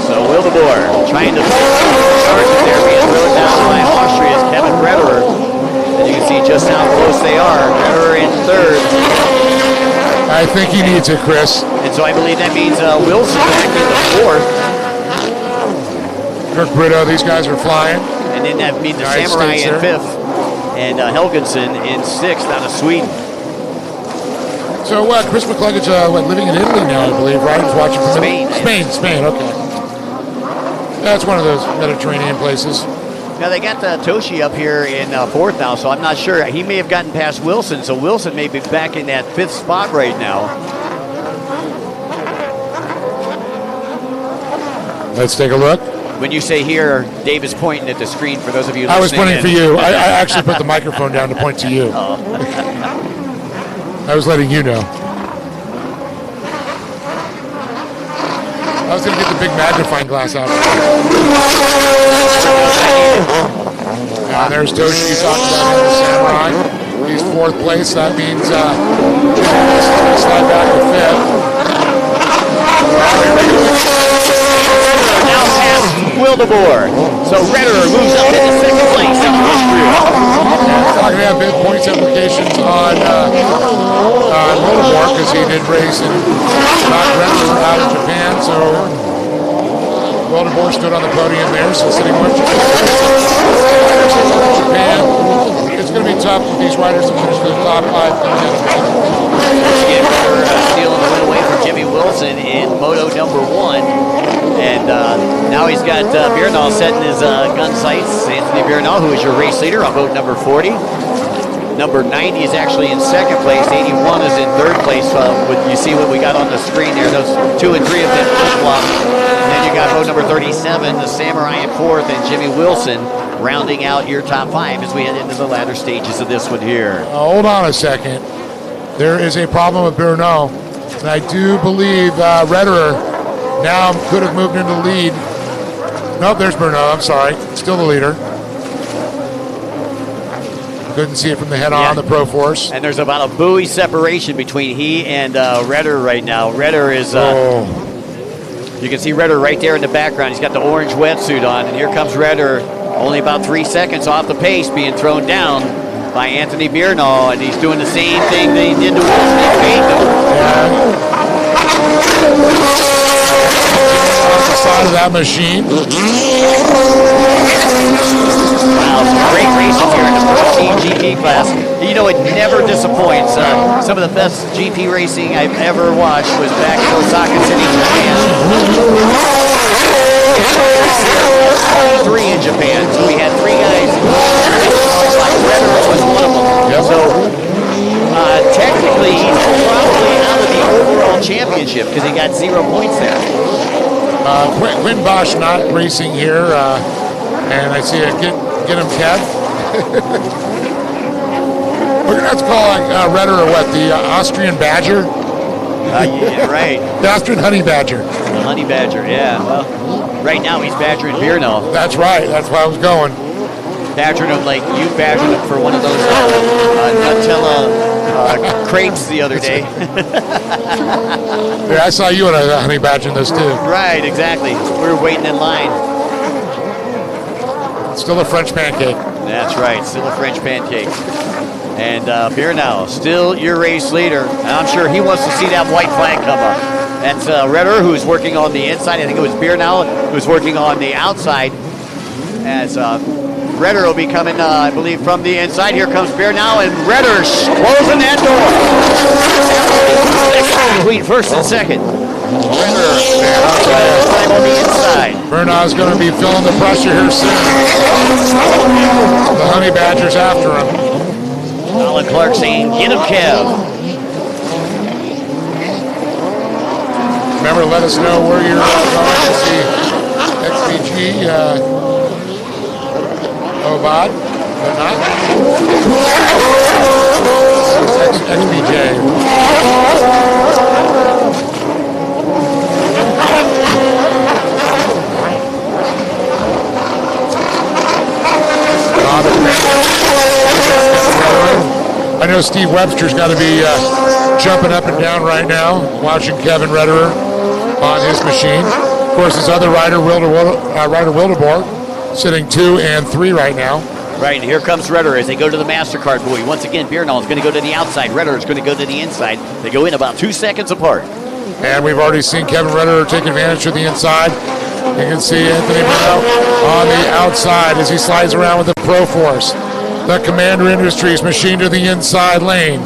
So Wildeboer trying to start there, being thrown down by Austria's Kevin Redder. And you can see just how close they are. Redder in third. I think he needs it, Chris. And so I believe that means Wilson back in the fourth. Kirk Brito, these guys are flying. And then that means the Samurai in fifth. And Helgensen in sixth out of Sweden. So Chris McCluggett's living in Italy now, I believe, right? He's watching from Spain, okay. That's one of those Mediterranean places. Now they got Toshi up here in fourth now, so I'm not sure. He may have gotten past Wilson, so Wilson may be back in that fifth spot right now. Let's take a look. When you say here, Dave is pointing at the screen for those of you listening. I was pointing for you. I actually put the microphone down to point to you. Oh. I was letting you know. I was going to get the big magnifying glass out. There's Toshi, you talked about him, the Samurai. He's fourth place. That means slide back to fifth. Now past Wildeboer. So Redder moves up into second place in history. It's not going to have big points implications on Wildeboer because he did race and knocked Redder out of Japan. So Wildeboer stood on the podium there, so sitting with Japan. It's going to be tough for these riders to finish the top 5. Stealing the win away from Jimmy Wilson in Moto number 1. And now he's got Bernal setting his gun sights. Anthony Bernal, who is your race leader on boat number 40. Number 90 is actually in second place. 81 is in third place. You see what we got on the screen there. Those 2 and 3 of them flip-flop. And then you got boat number 37, the Samurai in fourth, and Jimmy Wilson rounding out your top 5 as we head into the latter stages of this one here. Hold on a second. There is a problem with Bernal. And I do believe Redder now could have moved into the lead. Nope, there's Bernal. I'm sorry. Still the leader. Couldn't see it from the head on the Pro Force. And there's about a buoy separation between he and Redder right now. Redder is, you can see Redder right there in the background. He's got the orange wetsuit on, and here comes Redder, only about 3 seconds off the pace, being thrown down by Anthony Bernal, and he's doing the same thing that he did to Wilson in Payton. Off the side of that machine. Wow, some great races here in the Pro Team GP class. You know, it never disappoints. Some of the best GP racing I've ever watched was back in Osaka City, Japan. 3 in Japan. So we had 3 guys Redder was one of them. Yep. So technically, he's probably out of the overall championship because he got 0 points there. Quinn Bosch not racing here, and I see it. Get him, Kev. We're gonna have to call Redder or what? The Austrian Badger. Yeah, right. The Austrian Honey Badger. The Honey Badger, yeah. Well, right now he's badgering Bierno. That's right. That's why I was going. Badgering him like you badgered him for one of those Nutella crepes the other day. Yeah, I saw you in a Honey Badger in this too. Right, exactly. We were waiting in line. Still a French pancake. That's right, still a French pancake. And Bierno, still your race leader. And I'm sure he wants to see that white flag come up. That's Redder, who's working on the inside. I think it was Bierno who's working on the outside. As Redder will be coming, I believe, from the inside. Here comes Bierno, and Redder closing that door. Between first and second. Redder time on the inside. Bernard's going to be feeling the pressure here soon. The Honey Badger's after him. Alan Clark saying, get him, Kev. Remember, let us know where you're going to see XPG, Obad, but not. XPJ. I know Steve Webster's got to be jumping up and down right now, watching Kevin Redderer on his machine. Of course, his other rider, Wildeboer, sitting 2 and 3 right now. Right, and here comes Redder as they go to the MasterCard buoy. Once again, Bierno is going to go to the outside. Redder is going to go to the inside. They go in about 2 seconds apart. And we've already seen Kevin Redderer take advantage of the inside. You can see Anthony Bierno on the outside as he slides around with the Pro Force. The Commander Industries machine to the inside lane.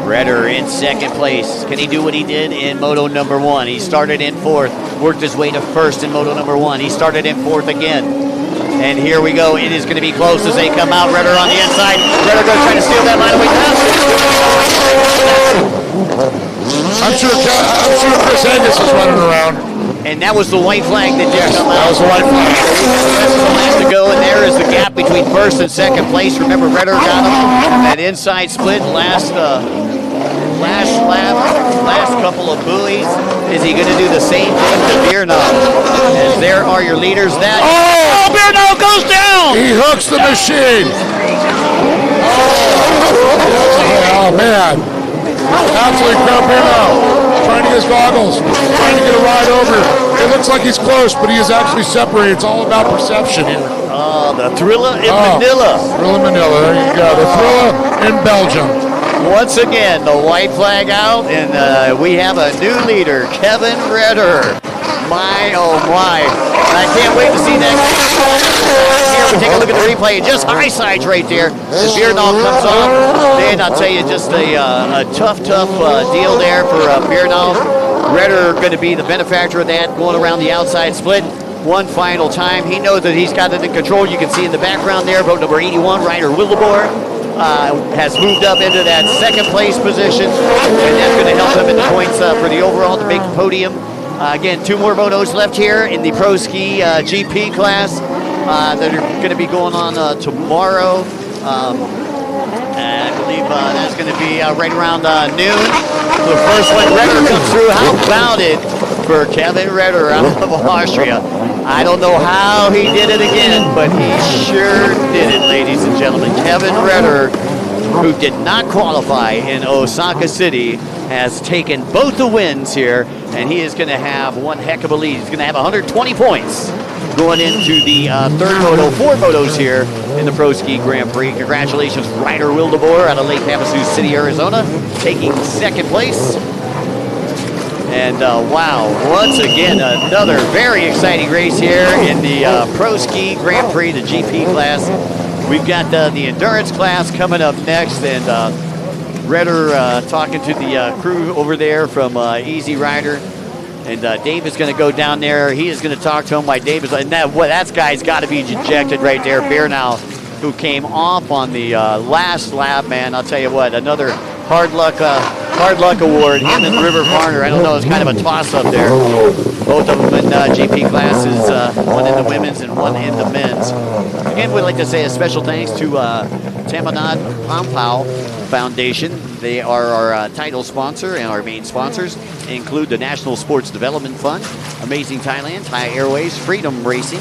Redder in second place. Can he do what he did in Moto number 1? He started in 4th, worked his way to 1st in Moto number 1. He started in 4th again. And here we go. It is going to be close as they come out. Redder on the inside. Redder going to try to steal that line away. I'm sure Chris Angus is running around. And that was the white flag that did come out. That was the white flag. That's the last to go, and there is the gap between 1st and 2nd place. Remember, Redder got him that inside split last couple of buoys. Is he going to do the same thing to Bierno? As there are your leaders. That Bierno goes down. He hooks the machine. Oh man! Absolutely crap Bierno. Trying to get his goggles, trying to get a ride over. It looks like he's close, but he is actually separated. It's all about perception here. The Thrilla in Manila. Thrilla Manila, there you go. The Thrilla in Belgium. Once again, the white flag out, and we have a new leader, Kevin Redder. My, oh my. I can't wait to see that. Here, we take a look at the replay. Just high sides right there. As Bierno comes on. Man, I'll tell you, just a tough deal there for Bierno. Redder going to be the benefactor of that, going around the outside split. One final time. He knows that he's got it in control. You can see in the background there, boat number 81, Ryder Wildeboer, has moved up into that 2nd place position. And that's going to help him in the points for the overall to make the podium. Again, 2 more motos left here in the Pro Ski GP class that are going to be going on tomorrow. And I believe that's going to be right around noon. The first one, Redder comes through. How about it for Kevin Redder out of Austria? I don't know how he did it again, but he sure did it, ladies and gentlemen. Kevin Redder, who did not qualify in Osaka City, has taken both the wins here, and he is going to have one heck of a lead. He's going to have 120 points going into the 3rd moto, 4 motos here in the Pro Ski Grand Prix. Congratulations, Ryder Wildeboer out of Lake Havasu City, Arizona, taking 2nd place. And wow, once again, another very exciting race here in the Pro Ski Grand Prix, the GP class. We've got the endurance class coming up next, and Redder talking to the crew over there from Easy Rider. And Dave is going to go down there. He is going to talk to him. Why Dave is, and that guy's got to be ejected right there. Bierno who came off on the last lap, man. I'll tell you what, another hard luck award. Him and River Varner, I don't know, it's kind of a toss-up there. Both of them in GP classes, one in the women's and one in the men's. Again, we'd like to say a special thanks to Tamanad Pampao Foundation. They are our title sponsor, and our main sponsors include the National Sports Development Fund, Amazing Thailand, Thai Airways, Freedom Racing,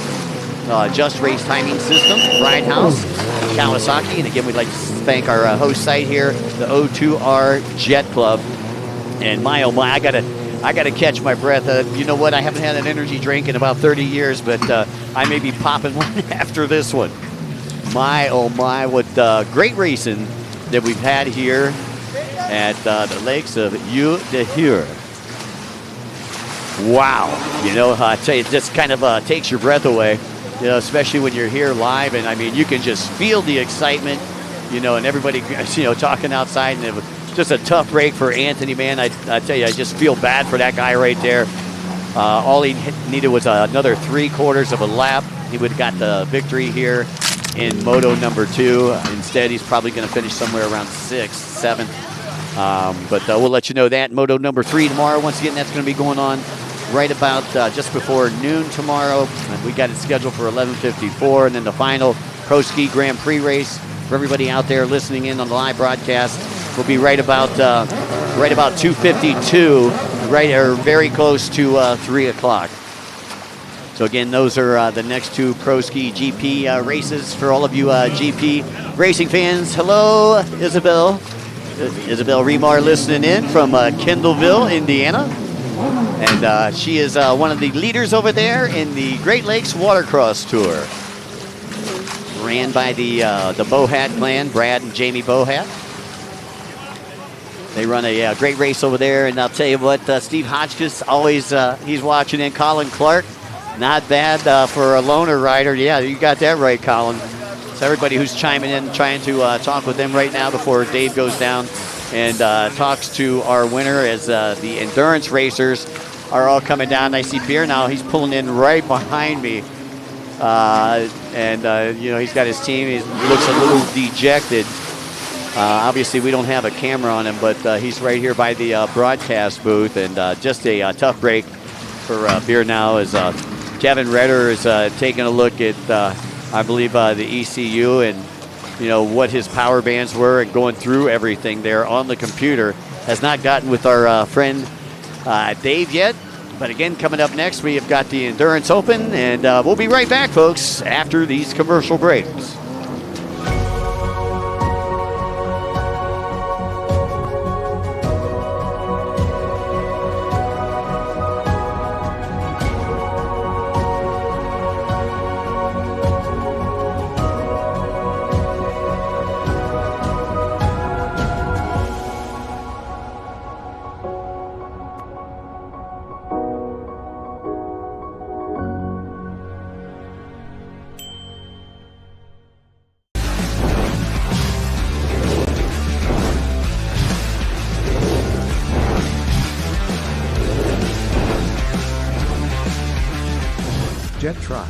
Just Race Timing System, Ride House, Kawasaki, and again, we'd like to thank our host site here, the O2R Jet Club. And my oh my, I gotta catch my breath. You know what? I haven't had an energy drink in about 30 years, but I may be popping one after this one. My oh my, what great racing that we've had here at the lakes of Île de Hur. Wow, you know, I tell you, it just kind of takes your breath away. You know, especially when you're here live, and I mean, you can just feel the excitement, you know, and everybody, you know, talking outside, and it was just a tough break for Anthony, man. I tell you, I just feel bad for that guy right there. All he needed was another 3/4 of a lap. He would have got the victory here in Moto number 2. Instead, he's probably going to finish somewhere around 6th, 7th. But we'll let you know that. Moto number 3 tomorrow. Once again, that's going to be going on right about just before noon tomorrow. And we got it scheduled for 11:54, and then the final Pro Ski Grand Prix race for everybody out there listening in on the live broadcast will be right about 2:52, right or very close to 3 o'clock. So again, those are the next 2 Pro Ski GP races for all of you GP racing fans. Hello, Isabel Remar listening in from Kendallville, Indiana. And she is one of the leaders over there in the Great Lakes Watercross Tour. Ran by the Bohat clan, Brad and Jamie Bohat. They run a great race over there, and I'll tell you what, Steve Hotchkiss, always, he's watching in. Colin Clark, not bad for a loner rider. Yeah, you got that right, Colin. So everybody who's chiming in, trying to talk with them right now before Dave goes down and talks to our winner, as the endurance racers are all coming down. I see Beer now, he's pulling in right behind me. You know, he's got his team. He looks a little dejected. Obviously, we don't have a camera on him, but he's right here by the broadcast booth. And just a tough break for Beer now, as Kevin Redder is taking a look at, I believe, the ECU and, you know, what his power bands were, and going through everything there on the computer. Has not gotten with our friend Dave yet. But again, coming up next, we have got the Endurance Open, and we'll be right back, folks, after these commercial breaks. Jet Tribe.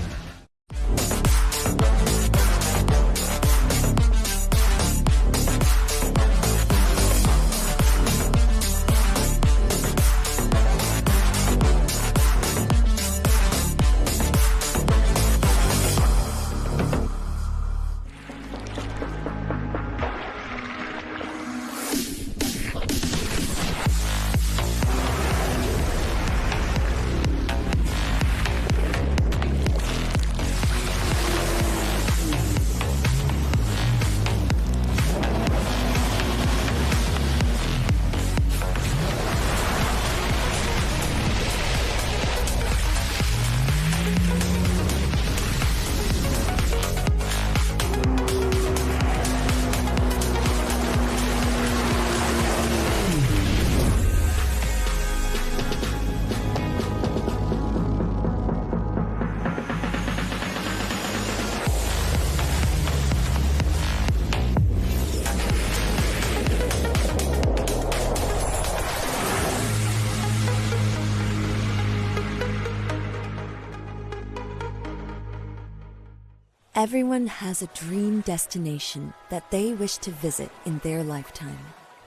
Everyone has a dream destination that they wish to visit in their lifetime,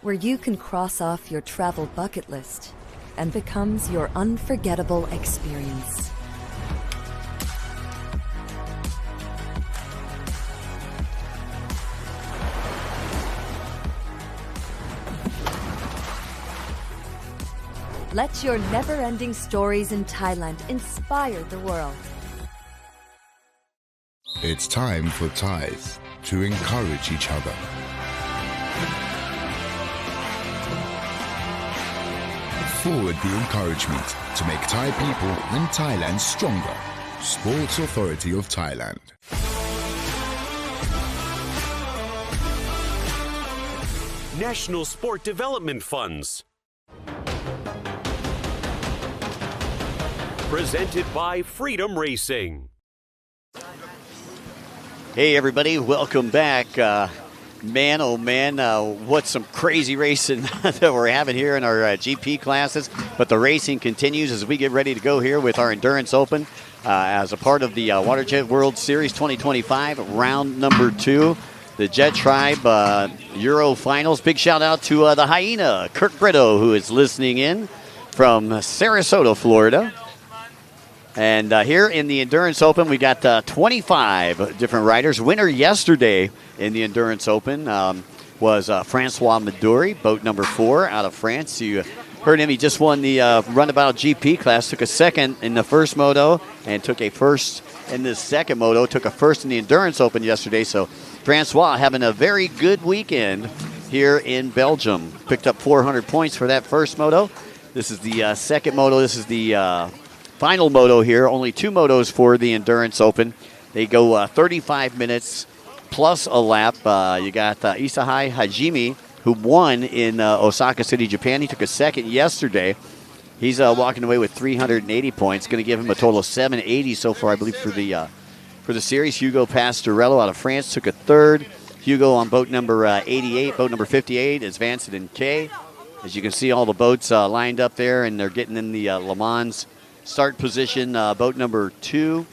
where you can cross off your travel bucket list and becomes your unforgettable experience. Let your never-ending stories in Thailand inspire the world. It's time for Thais to encourage each other. Forward the encouragement to make Thai people and Thailand stronger. Sports Authority of Thailand. National Sport Development Funds. Presented by Freedom Racing. Hey everybody, welcome back. Man, oh man, what some crazy racing that we're having here in our GP classes. But the racing continues as we get ready to go here with our Endurance Open as a part of the WaterJet World Series 2025, round number 2. The Jet Tribe Euro Finals. Big shout out to the Hyena, Kirk Brito, who is listening in from Sarasota, Florida. And here in the Endurance Open, we got 25 different riders. Winner yesterday in the Endurance Open was Francois Maduri, boat number 4 out of France. You heard him. He just won the Runabout GP class, took a second in the first moto, and took a first in the second moto, took a first in the Endurance Open yesterday. So Francois having a very good weekend here in Belgium. Picked up 400 points for that first moto. This is the second moto. This is the final moto here. Only 2 motos for the Endurance Open. They go 35 minutes plus a lap. You got Isahai Hajime, who won in Osaka City, Japan. He took a second yesterday. He's walking away with 380 points. Going to give him a total of 780 so far, I believe, for the series. Hugo Pastorello out of France took a third. Hugo on boat number 88. Boat number 58 is Vincent and Kay. As you can see, all the boats lined up there, and they're getting in the Le Mans start position. Boat number 2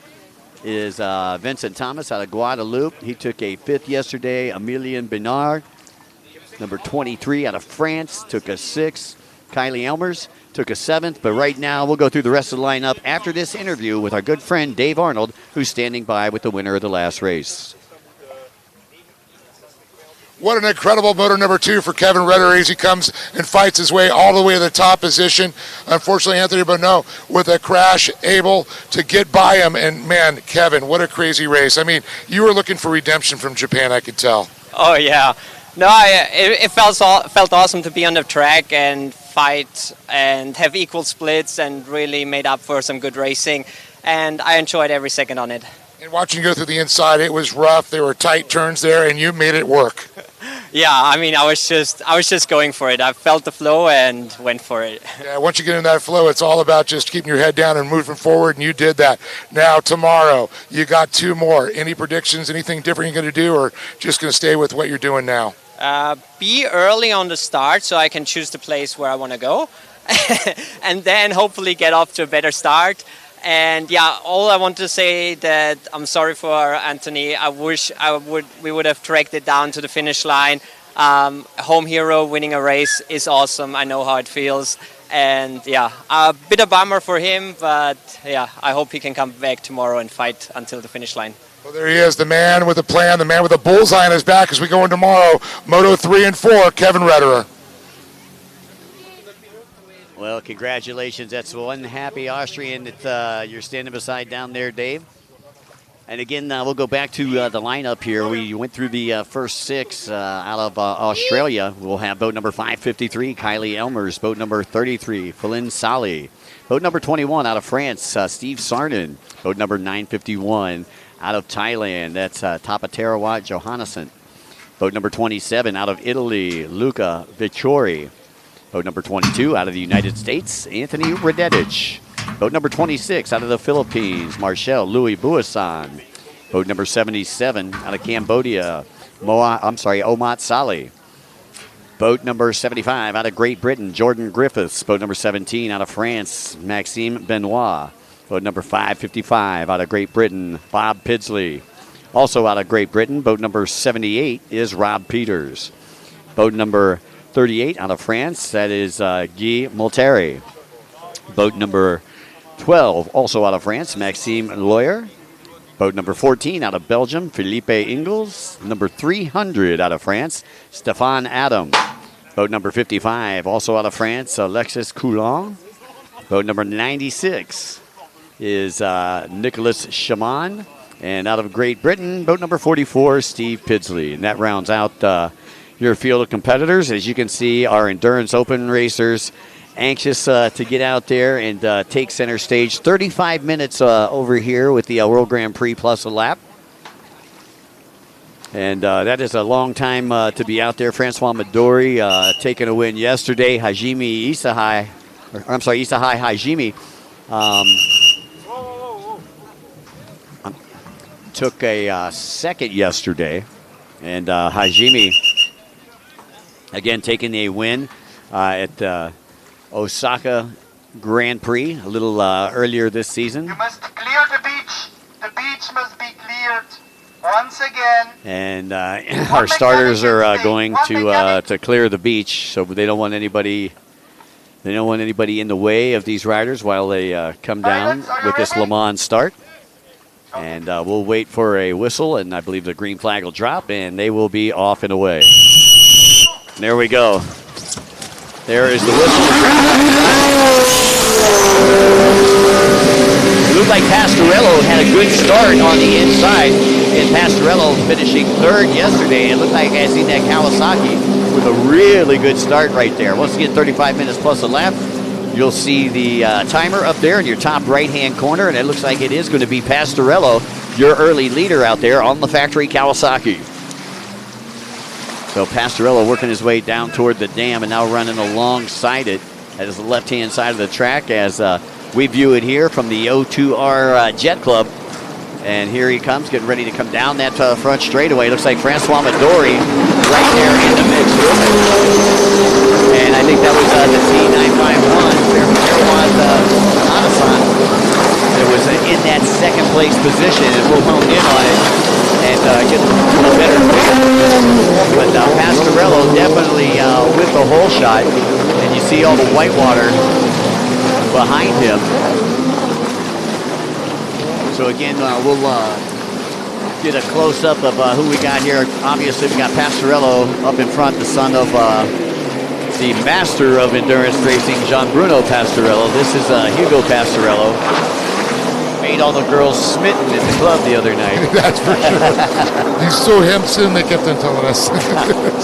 is Vincent Thomas out of Guadeloupe. He took a 5th yesterday. Emilien Bernard, number 23 out of France, took a 6th. Kylie Elmers took a 7th. But right now, we'll go through the rest of the lineup after this interview with our good friend Dave Arnold, who's standing by with the winner of the last race. What an incredible motor number 2 for Kevin Rederer as he comes and fights his way all the way to the top position. Unfortunately, Anthony Bonneau with a crash able to get by him. And man, Kevin, what a crazy race. I mean, you were looking for redemption from Japan, I could tell. Oh, yeah. No, it felt awesome to be on the track and fight and have equal splits and really made up for some good racing. And I enjoyed every second on it. And watching you go through the inside, it was rough. There were tight turns there, and you made it work. Yeah, I mean, I was just going for it. I felt the flow and went for it. Yeah, once you get in that flow, it's all about just keeping your head down and moving forward, and you did that. Now, tomorrow, you got 2 more. Any predictions, anything different you're going to do, or just going to stay with what you're doing now? Be early on the start so I can choose the place where I want to go, and then hopefully get off to a better start. And yeah, all I want to say that I'm sorry for Anthony. I wish we would have tracked it down to the finish line. Home hero winning a race is awesome. I know how it feels. And yeah, a bit of bummer for him, but yeah, I hope he can come back tomorrow and fight until the finish line. Well, there he is, the man with a plan, the man with a bullseye on his back as we go in tomorrow. Moto 3 and 4, Kevin Rederer. Well, congratulations. That's one happy Austrian that you're standing beside down there, Dave. And again, we'll go back to the lineup here. We went through the first 6 out of Australia. We'll have boat number 553, Kylie Elmers. Boat number 33, Feline Sali. Boat number 21 out of France, Steve Sarnen. Boat number 951 out of Thailand. That's Tapaterawat Johannesson. Boat number 27 out of Italy, Luca Vicciori. Boat number 22 out of the United States, Anthony Radetich. Boat number 26 out of the Philippines, Marcel Louis Buasan. Boat number 77 out of Cambodia, Omat Saleh. Boat number 75 out of Great Britain, Jordan Griffiths. Boat number 17 out of France, Maxime Benoit. Boat number 555 out of Great Britain, Bob Pidsley. Also out of Great Britain, boat number 78 is Rob Peters. Boat number 38 out of France, that is Guy Molteri. Boat number 12, also out of France, Maxime Loyer. Boat number 14 out of Belgium, Philippe Ingels. Number 300 out of France, Stéphane Adam. Boat number 55, also out of France, Alexis Coulon. Boat number 96 is Nicholas Chaman. And out of Great Britain, boat number 44, Steve Pidsley. And that rounds out your field of competitors. As you can see, our Endurance Open racers anxious to get out there and take center stage. 35 minutes over here with the World Grand Prix plus a lap. And that is a long time to be out there. Francois Midori taking a win yesterday. Isahai Hajime took a second yesterday. And Hajime, again, taking a win at Osaka Grand Prix a little earlier this season. You must clear the beach. The beach must be cleared once again. And our starters are going to clear the beach, so they don't want anybody. They don't want anybody in the way of these riders while they come down with this Le Mans start. And we'll wait for a whistle, and I believe the green flag will drop, and they will be off and away. And there we go. There is the whistle. It looked like Pastorello had a good start on the inside, and Pastorello finishing third yesterday. It looked like I seen that Kawasaki with a really good start right there. Once again, 35 minutes plus a lap. You'll see the timer up there in your top right-hand corner, and it looks like it is going to be Pastorello, your early leader out there on the factory Kawasaki. So Pastorello working his way down toward the dam and now running alongside it. That is the left-hand side of the track as we view it here from the O2R Jet Club. And here he comes, getting ready to come down that front straightaway. Looks like Francois Midori right there in the mix. And I think that was the T951, Anasan. It was in that second place position, and we'll hone in on it and get a better figure. But Pastorello definitely with the hole shot, and you see all the white water behind him. So again, we'll get a close-up of who we got here. Obviously, we got Pastorello up in front, the son of the master of endurance racing, Jean Bruno Pastorello. This is Hugo Pastorello. Made all the girls smitten at the club the other night. That's for sure. He's so handsome, they kept on telling us.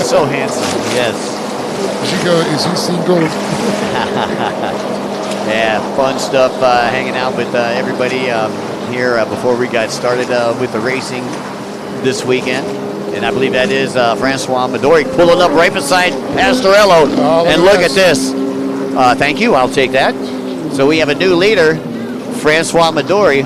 So handsome, yes. Is he single? Yeah, fun stuff hanging out with everybody here before we got started with the racing this weekend. And I believe that is Francois Midori pulling up right beside Pastorello. Oh, and look at this. Thank you, I'll take that. So we have a new leader, Francois Midori.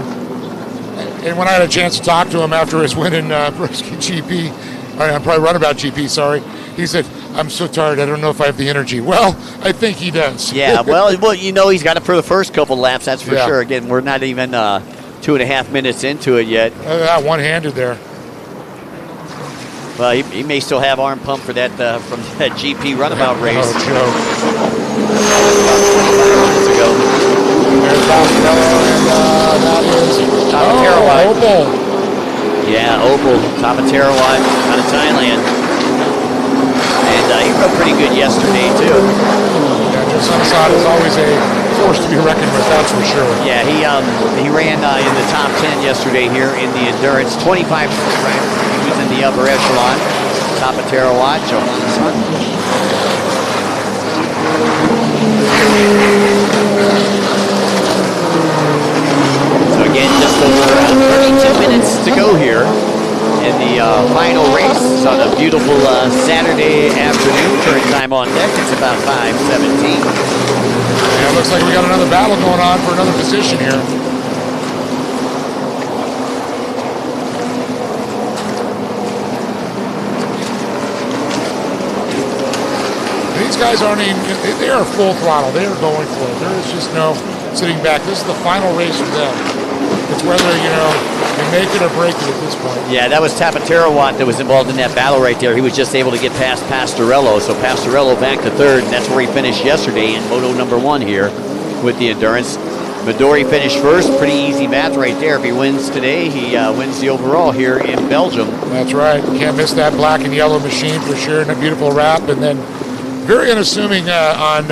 And when I had a chance to talk to him after his win in GP, probably Runabout GP, sorry, he said, I'm so tired, I don't know if I have the energy. Well, I think he does. Yeah, well, you know he's got it for the first couple laps, that's for sure. Again, we're not even 2.5 minutes into it yet. One-handed there. Well, he may still have arm pump for that from that GP Runabout race. Oh, Joe. Minutes ago. There's Pastorello, and that is Opal. Yeah, Opal, top of Tarawa out of Thailand. And he rode pretty good yesterday, too. Yeah, Joe Sunside is always a force to be reckoned with, that's for sure. Yeah, he ran in the top 10 yesterday here in the endurance. 25 right? He was in the upper echelon. Top of Tarawa, Johansson. So again, just over 32 minutes to go here in the final race on a beautiful Saturday afternoon. Current time on deck, it's about 5:17. Yeah, it looks like we got another battle going on for another position here. These guys aren't even, they are full throttle. They are going for it. There is just no sitting back. This is the final race for them. It's whether, you know, you make it or break it at this point. Yeah, that was Tapaterawat that was involved in that battle right there. He was just able to get past Pastorello. So Pastorello back to third, and that's where he finished yesterday in Moto number 1 here with the endurance. Midori finished first. Pretty easy math right there. If he wins today, he wins the overall here in Belgium. That's right. Can't miss that black and yellow machine for sure, and a beautiful wrap. And then very unassuming on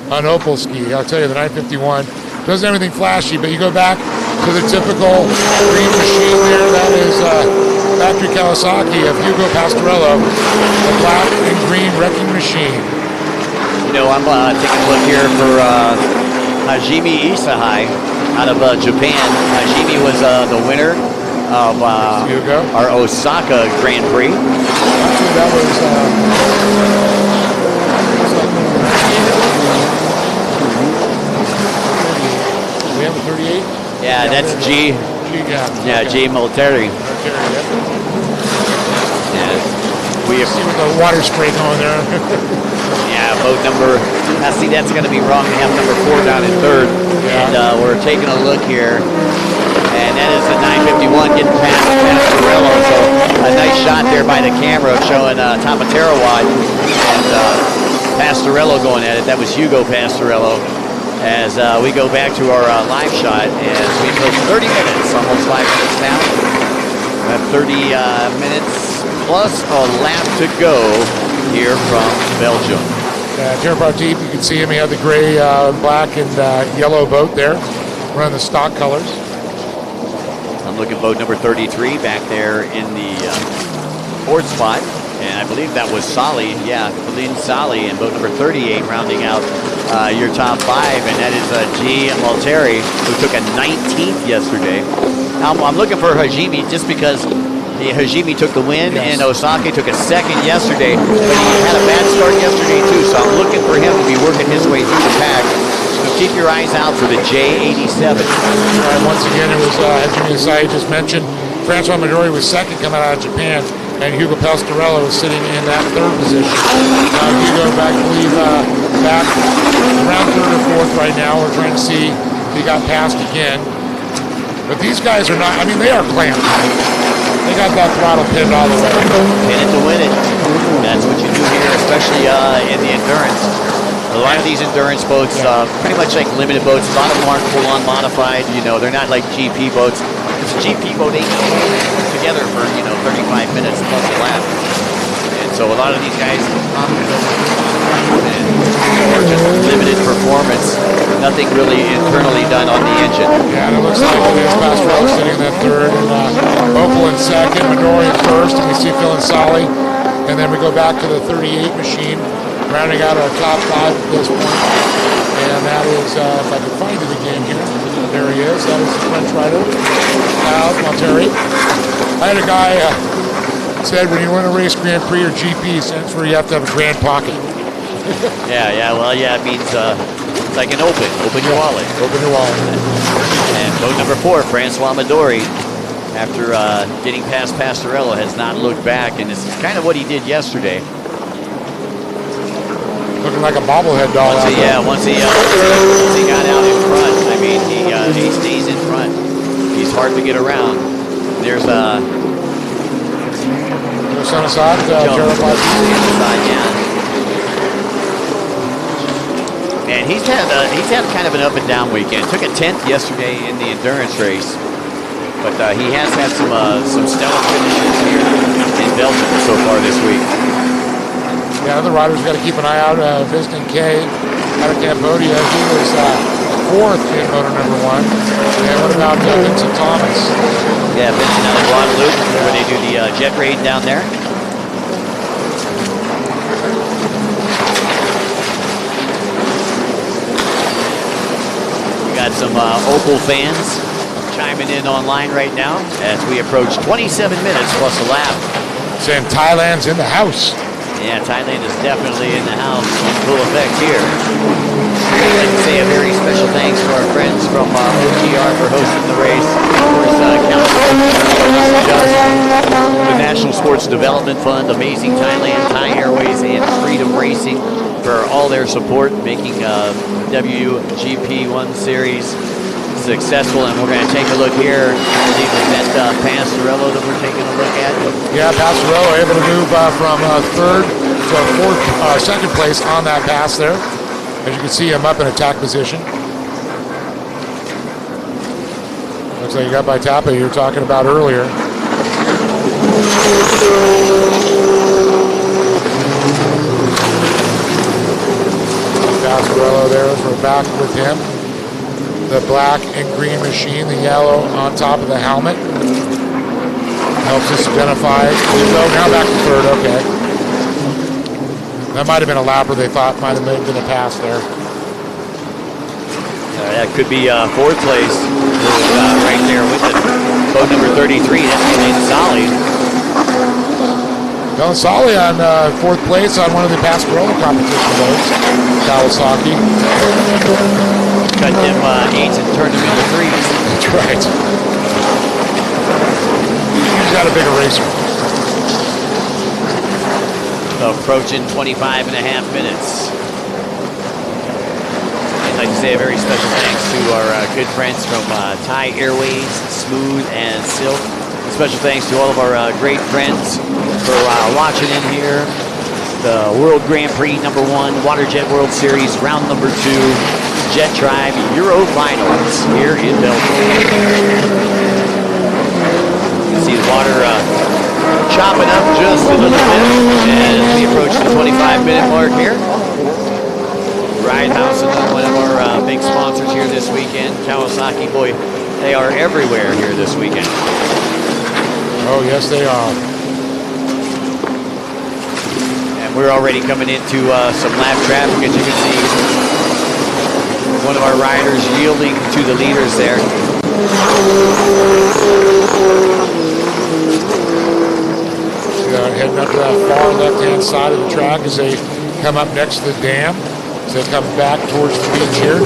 Opelski. I'll tell you, the 951 doesn't have anything flashy, but you go back to the typical green machine there. That is factory Kawasaki of Hugo Pastorello, a black and green wrecking machine. You know, I'm taking a look here for Hajime Isahai out of Japan. Hajime was the winner of our Osaka Grand Prix. Actually, that was... we have a 38? Yeah, that's G. Yeah, G Military. Yeah, we see with the water spray going there. Yeah, boat number. See, that's going to be wrong. We have number 4 down in third, and we're taking a look here, and that is the 951 getting past Pastorello. So a nice shot there by the camera showing Tapaterawat and Pastorello going at it. That was Hugo Pastorello. As we go back to our live shot, as we approach 30 minutes, almost 5 minutes now. 30 minutes plus a lap to go here from Belgium. Jeremy Deep, you can see him. He had the gray, black, and yellow boat there, running the stock colors. I'm looking at boat number 33 back there in the fourth spot. And I believe that was Sali, Feline Sali, and boat number 38 rounding out your top 5, and that is G. Malteri, who took a 19th yesterday. I'm looking for Hajime just because Hajime took the win, and Osaka took a second yesterday, but he had a bad start yesterday too, so I'm looking for him to be working his way through the pack. So keep your eyes out for the J87. Once again, it was Hajime Isai just mentioned. Francois Midori was second coming out of Japan, and Hugo Pastorello is sitting in that third position. Hugo back, I believe, back around third or fourth right now. We're trying to see if he got passed again. But these guys are not, I mean, they are clamped. They got that throttle pinned all the way. Pin it to win it. That's what you do here, especially in the endurance. A lot of these endurance boats, pretty much like limited boats, a lot of them aren't full-on modified. You know, they're not like GP boats. It's a GP boat, they can together for, 35 minutes plus a lap. And so a lot of these guys are just limited performance. Nothing really internally done on the engine. Yeah, and it looks like it is Pastorello sitting in that third, and Opel in second, Midori in first, and we see Phil and Sali. And then we go back to the 38 machine, rounding out our top 5 at this point. And that is, if I can find it again here, there he is. That is the French rider, Malteri. I had a guy said when you want to race Grand Prix or GP, that's where you have to have a grand pocket. It means it's like an open your wallet. Open your wallet. And boat number 4, Francois Midori, after getting past Pastorello, has not looked back, and this is kind of what he did yesterday. Looking like a bobblehead doll. Once he got out in front, I mean, he stays in front. He's hard to get around. There's Assad, And he's had kind of an up and down weekend. Took a 10th yesterday in the endurance race, but he has had some stellar finishes here in Belgium so far this week. Yeah, other riders got to keep an eye out. Viston K out of Cambodia, he was 4th in motor number 1. And what about Vincent Thomas? Yeah, Vincent out of Guadeloupe, where they do the jet raid down there. We got some Opel fans chiming in online right now as we approach 27 minutes plus a lap. Saying Thailand's in the house. Yeah, Thailand is definitely in the house in full effect here. I'd like to say a very special thanks to our friends from OTR for hosting the race. Of course, the National Sports Development Fund, Amazing Thailand, Thai Airways, and Freedom Racing for all their support, making WGP 1 Series successful, and we're going to take a look here. I believe is that Pastorello that we're taking a look at. Yeah, Pastorello able to move from third to second place on that pass there. As you can see, him up in attack position. Looks like you got by Tapa you were talking about earlier. Pastorello there as we're back with him. The black and green machine, the yellow on top of the helmet. Helps us identify. Oh, now back to third, okay. That might have been a lapper they thought might have been a pass there. That could be fourth place. Right there with the boat number 33, that's Dylan Solly. Dylan Solly on fourth place on one of the Pastorello competition boats. Kawasaki. Cut them 8s and turned them into 3s. That's right. He's got a bigger racer. Approaching 25 and a half minutes. I'd like to say a very special thanks to our good friends from Thai Airways, Smooth and Silk. A special thanks to all of our great friends for watching in here. The World Grand Prix #1, WaterJet World Series, round number 2, Jet Tribe Euro Finals here in Belgium. You can see the water chopping up just a little bit as we approach the 25-minute mark here. Ride House, another one of our big sponsors here this weekend. Kawasaki, boy, they are everywhere here this weekend. Oh, yes, they are. And we're already coming into some lap traffic, as you can see. One of our riders yielding to the leaders there. Heading up to that far left-hand side of the track as they come up next to the dam. As they come back towards the beach here.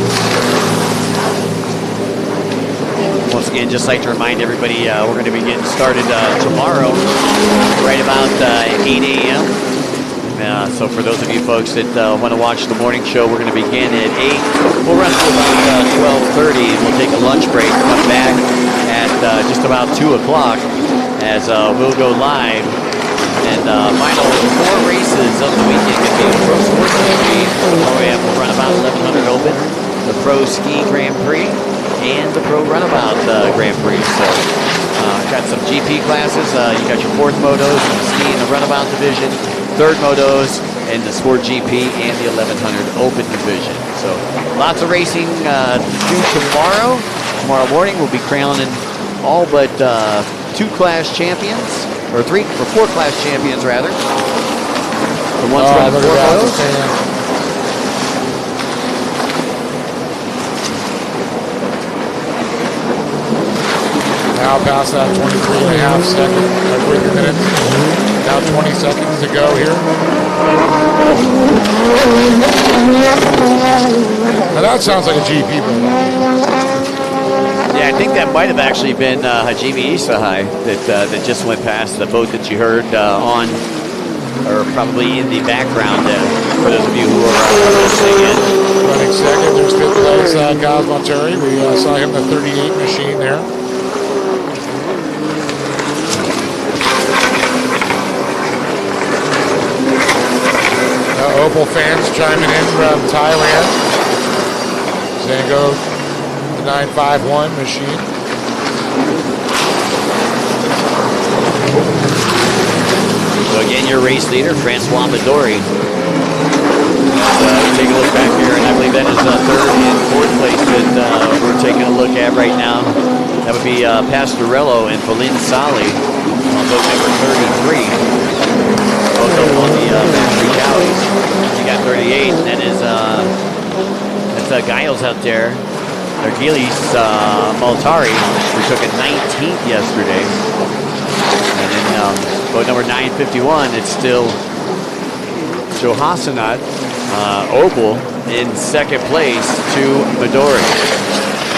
Once again, just like to remind everybody, we're going to be getting started tomorrow, right about 8 a.m. So for those of you folks that want to watch the morning show, we're going to begin at 8. We'll run until about 12:30, and we'll take a lunch break, come back at just about 2 o'clock as we'll go live. And final 4 races of the weekend can be the Pro Sports GP, we have the Runabout 1100 Open, the Pro Ski Grand Prix, and the Pro Runabout Grand Prix. So got some GP classes. You got your 4th motos in the ski and the Runabout division, 3rd motos in the Sport GP and the 1100 Open division. So lots of racing to do tomorrow. Tomorrow morning we'll be crowning all but 2 class champions. Or 4 class champions, rather. The ones running 4 motos. Now past that 23.5 second, minute. Now 20 seconds to go here. Now that sounds like a GP boat. Yeah, I think that might have actually been Hajime Isahai that just went past the boat that you heard on, or probably in the background for those of you who are listening in. Running second, there's 5th place, Gaz Monturi. We saw him in the 38 machine there. Opal fans chiming in from Thailand. Saying go 951 machine. So again, your race leader, Francois Midori. Take a look back here, and I believe that is 3rd and 4th place that we're taking a look at right now. That would be Pastorello and Feline Sali on boat number 33. Both of them on the Factory Cowies. You got 38, and that is that's Giles out there. Argilis Maltari, who took a 19th yesterday. And then boat number 951, it's still Johasanat Opal in 2nd place to Midori.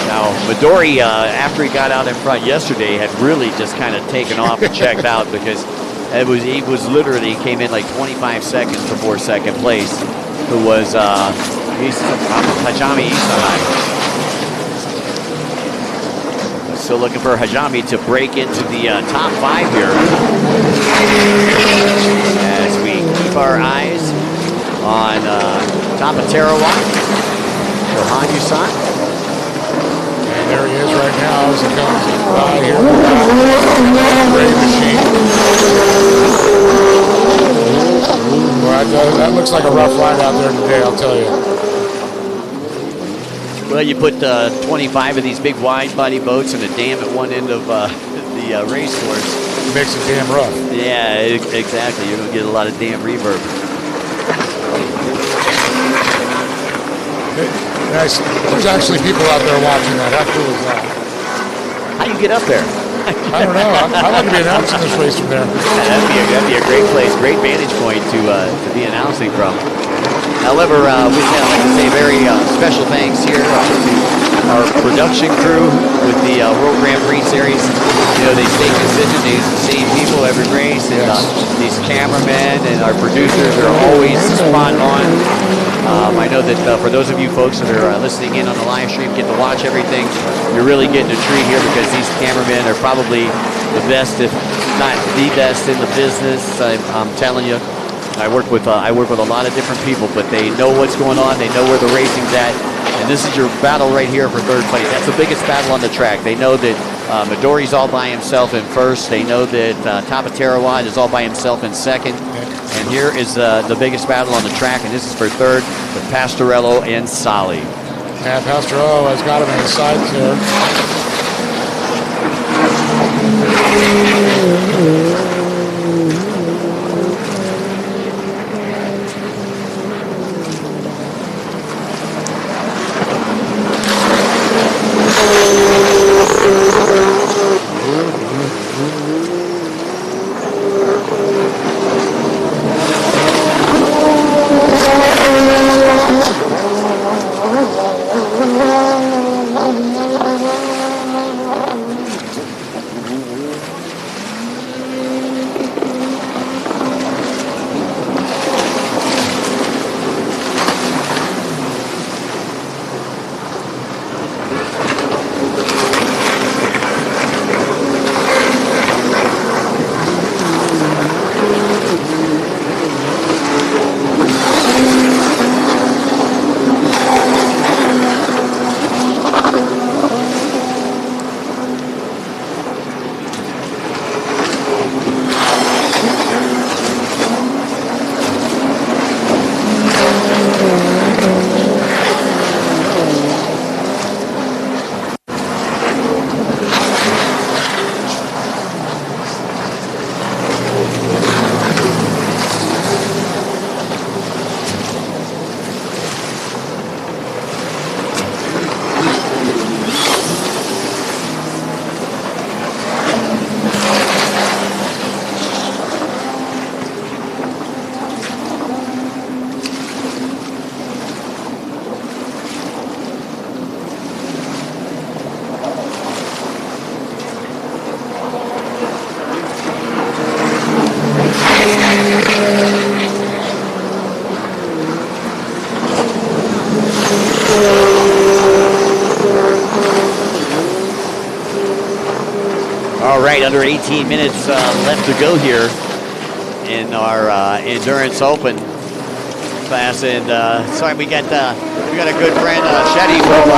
Now, Midori, after he got out in front yesterday, had really just kind of taken off and checked out because he was literally came in like 25 seconds before 2nd place, who was Hajime Isahai. Still looking for Hajami to break into the top 5 here. As we keep our eyes on top of Tarawa, Johan Yusan. And there he is right now as he comes by here. Great machine. Well, that looks like a rough ride out there today, I'll tell you. Well, you put 25 of these big wide body boats in a dam at one end of the race course. It makes it damn rough. Yeah, exactly. You're going to get a lot of damn reverb. Nice. There's actually people out there watching that. How cool is that? How do you get up there? I don't know. I'd like to be announcing this race from there. Yeah, that'd be a great place, great vantage point to be announcing from. However, we'd like to say very special thanks here to our production crew with the World Grand Prix Series. You know, they stay consistent. They use the same people every race, and these cameramen and our producers are always spot on. I know that for those of you folks that are listening in on the live stream, getting to watch everything, you're really getting a treat here because these cameramen are probably the best, if not the best in the business. I'm telling you. I work with a lot of different people, but they know what's going on. They know where the racing's at, and this is your battle right here for third place. That's the biggest battle on the track. They know that Midori's all by himself in first. They know that Tapa Tarawa is all by himself in second. And here is the biggest battle on the track, and this is for third with Pastorello and Sali. Yeah, Pastorello has got him in the sides there. All right, under 18 minutes left to go here in our Endurance Open class, and sorry, we got a good friend Shetty from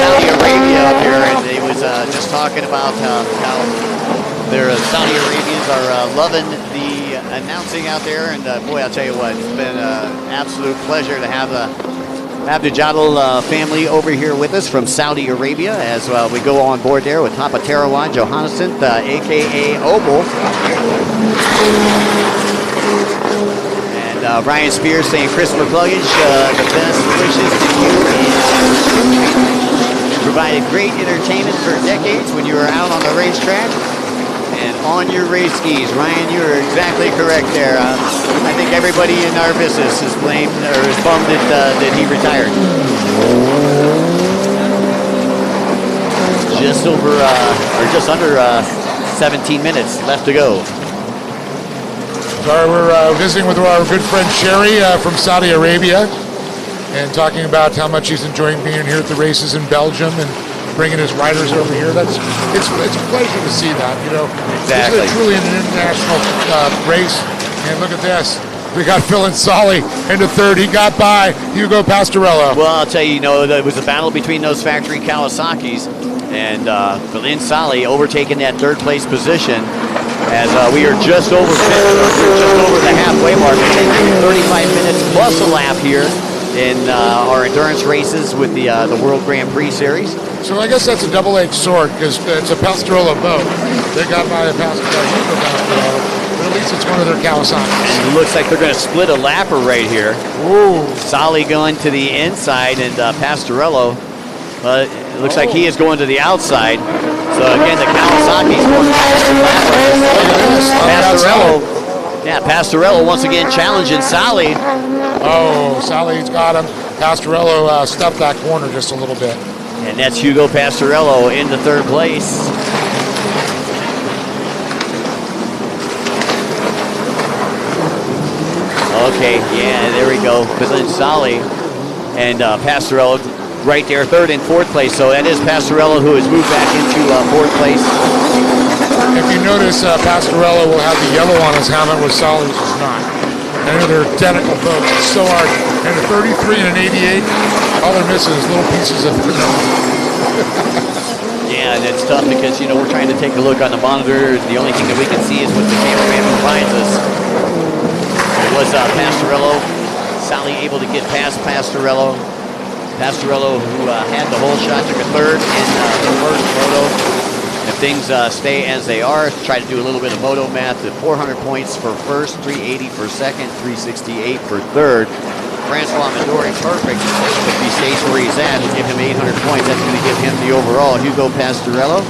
Saudi Arabia up here, and he was just talking about how their Saudi Arabians are loving the announcing out there, and boy, I'll tell you what, it's been an absolute pleasure to have the Jadal family over here with us from Saudi Arabia as we go on board there with Tapa Tarawan Johannesson, a.k.a. Opal. And Ryan Spears saying, Christopher Pluggage, the best wishes to you. You provided great entertainment for decades when you were out on the racetrack and on your race skis. Ryan, you are exactly correct there. I think everybody in our business is blamed or is bummed that he retired. Just over or just under 17 minutes left to go. Sorry, we're visiting with our good friend Sherry from Saudi Arabia and talking about how much he's enjoying being here at the races in Belgium and bringing his riders over here. It's a pleasure to see that. You know, Exactly. This is truly an international race. And look at this. We got Phil Insali into third. He got by Hugo Pastorello. Well, I'll tell you, it was a battle between those factory Kawasaki's, and Phil Insali overtaking that third place position as we are just over the halfway mark. It's taking 35 minutes plus a lap here in our endurance races with the World Grand Prix Series. So I guess that's a double-edged sword because it's a Pastorello boat. They got by the Pastorello. But at least it's one of their Kawasaki's. And it looks like they're going to split a lapper right here. Ooh. Sali going to the inside, and Pastorello, it looks like he is going to the outside. So again, the Kawasaki's going Pastorello. Yeah, Pastorello once again challenging Sali. Oh, Sali's got him. Pastorello stuffed that corner just a little bit. And that's Hugo Pastorello into third place. Okay, yeah, there we go. Sali and Pastorello right there, third and fourth place. So that is Pastorello who has moved back into fourth place. If you notice, Pastorello will have the yellow on his helmet, where Sali's is not. And they're identical boats. It's so hard. And a 33 and an 88, all they're missing is little pieces of Yeah, and it's tough because, we're trying to take a look on the monitor. The only thing that we can see is what the cameraman provides us. It was Pastorello. Sali able to get past Pastorello. Pastorello, who had the whole shot, took a third in the first moto. If things stay as they are, try to do a little bit of moto math. At 400 points for first, 380 for second, 368 for third. Francois Midori, perfect. If he stays where he's at, and give him 800 points, that's going to give him the overall. Hugo Pastorello,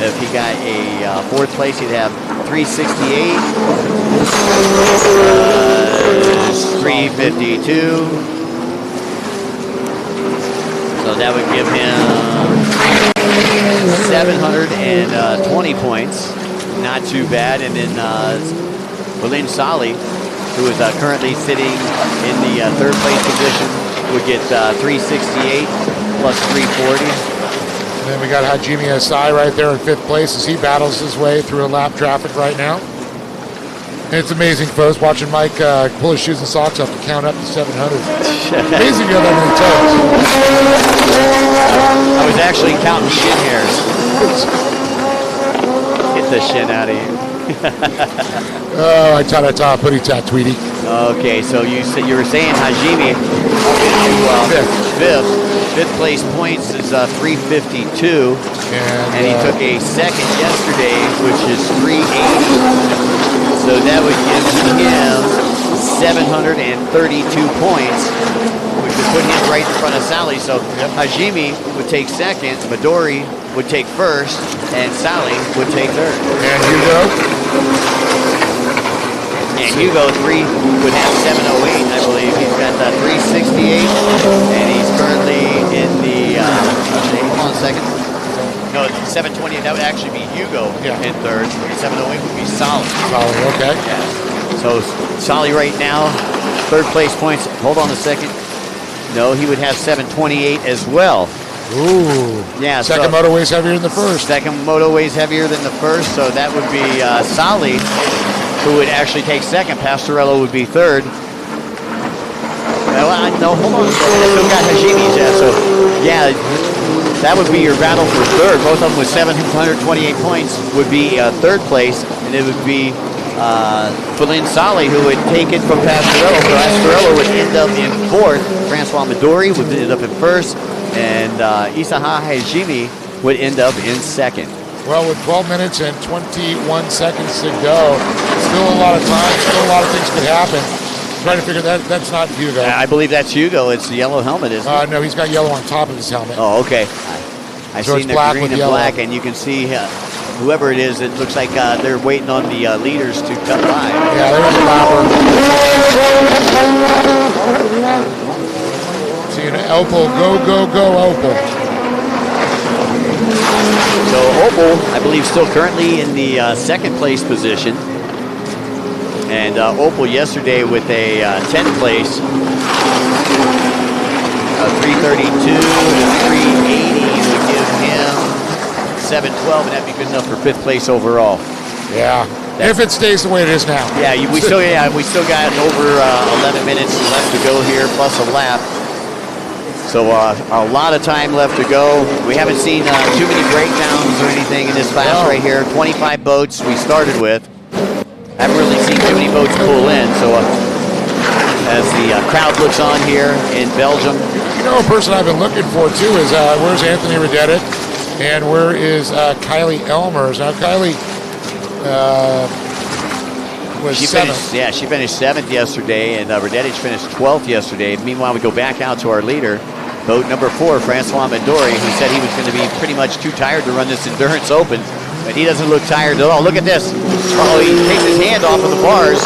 if he got a fourth place, he'd have 368, 352. So that would give him 720 points. Not too bad. And then William Sali, who is currently sitting in the third place position, would get 368 plus 340. And then we got Hajime Asai right there in fifth place as he battles his way through a lap traffic right now. And it's amazing, folks, watching Mike pull his shoes and socks up to count up to 700. Amazing the other many toes. I was actually counting shin hairs. Get the shin out of here. Oh, I taught putty tat, Tweety. Okay, so you were saying Hajime fifth place points is 352, and he took a second yesterday, which is 380. So that would give him 732 points, which would put him right in front of Sali. So Hajime would take second, Midori would take first, and Sali would take third. And Hugo? And Hugo would have 708, I believe. He's got 368, and he's currently in the, hold on a second. No, 720, that would actually be Hugo in third. 708 would be Sali. Sali, okay. Yeah. So Sali right now, third place points. Hold on a second. No, he would have 728 as well. Ooh. Yeah. Second moto weighs heavier than the first. Second moto weighs heavier than the first, so that would be Sali, who would actually take second. Pastorello would be third. No, hold on. I still got Hajime's, so yeah, that would be your battle for third. Both of them with 728 points would be third place, and it would be Felin Sali who would take it from Pastorello. Pastorello would end up in fourth. Francois Midori would end up in first, and Isaha Hajime would end up in second. Well, with 12 minutes and 21 seconds to go, still a lot of time, still a lot of things could happen. Trying to figure that's not Hugo. I believe that's Hugo. It's the yellow helmet, isn't it? No, he's got yellow on top of his helmet. Oh, okay. I So see it's the black green with and yellow. black, and you can see whoever it is. It looks like they're waiting on the leaders to come by. Yeah, there's a lapper. See an Opal, go, Opal. So Opal, I believe, still currently in the second place position. And Opal yesterday with a 10th place, 332 to 380 would give 7:12, and that'd be good enough for 5th place overall. Yeah, if it stays the way it is now. Yeah, we still got over 11 minutes left to go here, plus a lap. So a lot of time left to go. We haven't seen too many breakdowns or anything in this class right here. 25 boats we started with. Haven't really seen too many boats pull in. So as the crowd looks on here in Belgium. You know, a person I've been looking for too is where's Anthony Redettit and where is Kylie Elmers? Now Kylie was she 7th. Finished, she finished 7th yesterday, and Redettit finished 12th yesterday. Meanwhile, we go back out to our leader, boat number 4, Francois Midori, who said he was going to be pretty much too tired to run this endurance open, but he doesn't look tired at all. Look at this. Oh, he takes his hand off of the bars.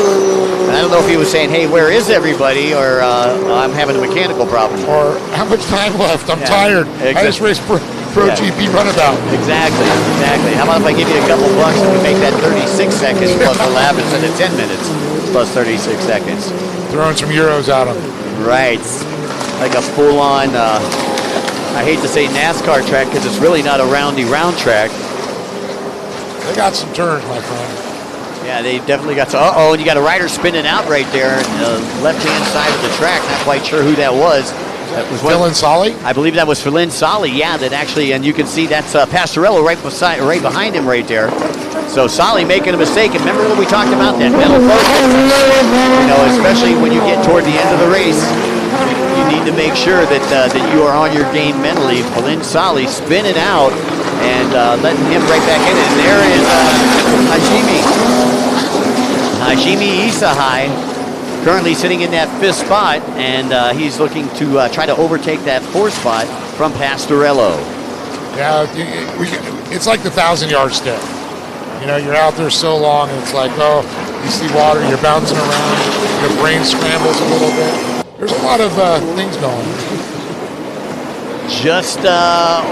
And I don't know if he was saying, hey, where is everybody, or I'm having a mechanical problem. Or how much time left? I'm tired. Exactly. I just raced Pro GP Runabout. Exactly. How about if I give you a couple bucks and we make that 36 seconds plus a lap instead of 10 minutes plus 36 seconds. Throwing some euros at him. Right. Like a full-on, I hate to say NASCAR track because it's really not a round track. They got some turns, my friend. Yeah, they definitely got some. Uh-oh, and you got a rider spinning out right there on the left-hand side of the track. Not quite sure who that was. That was Phil Solly? I believe that was Phil Solly, yeah, that actually, and you can see that's Pastorello right behind him right there. So Solly making a mistake. And remember what we talked about, that mental focus? You know, especially when you get toward the end of the race, you need to make sure that you are on your game mentally. Phil Solly spinning out and letting him right back in. And there is Hajime Isahai, currently sitting in that 5th spot, and he's looking to try to overtake that 4th spot from Pastorello. Yeah, it's like the 1,000-yard stare. You know, you're out there so long, and it's like, oh, you see water, you're bouncing around, your brain scrambles a little bit. There's a lot of things going on. Just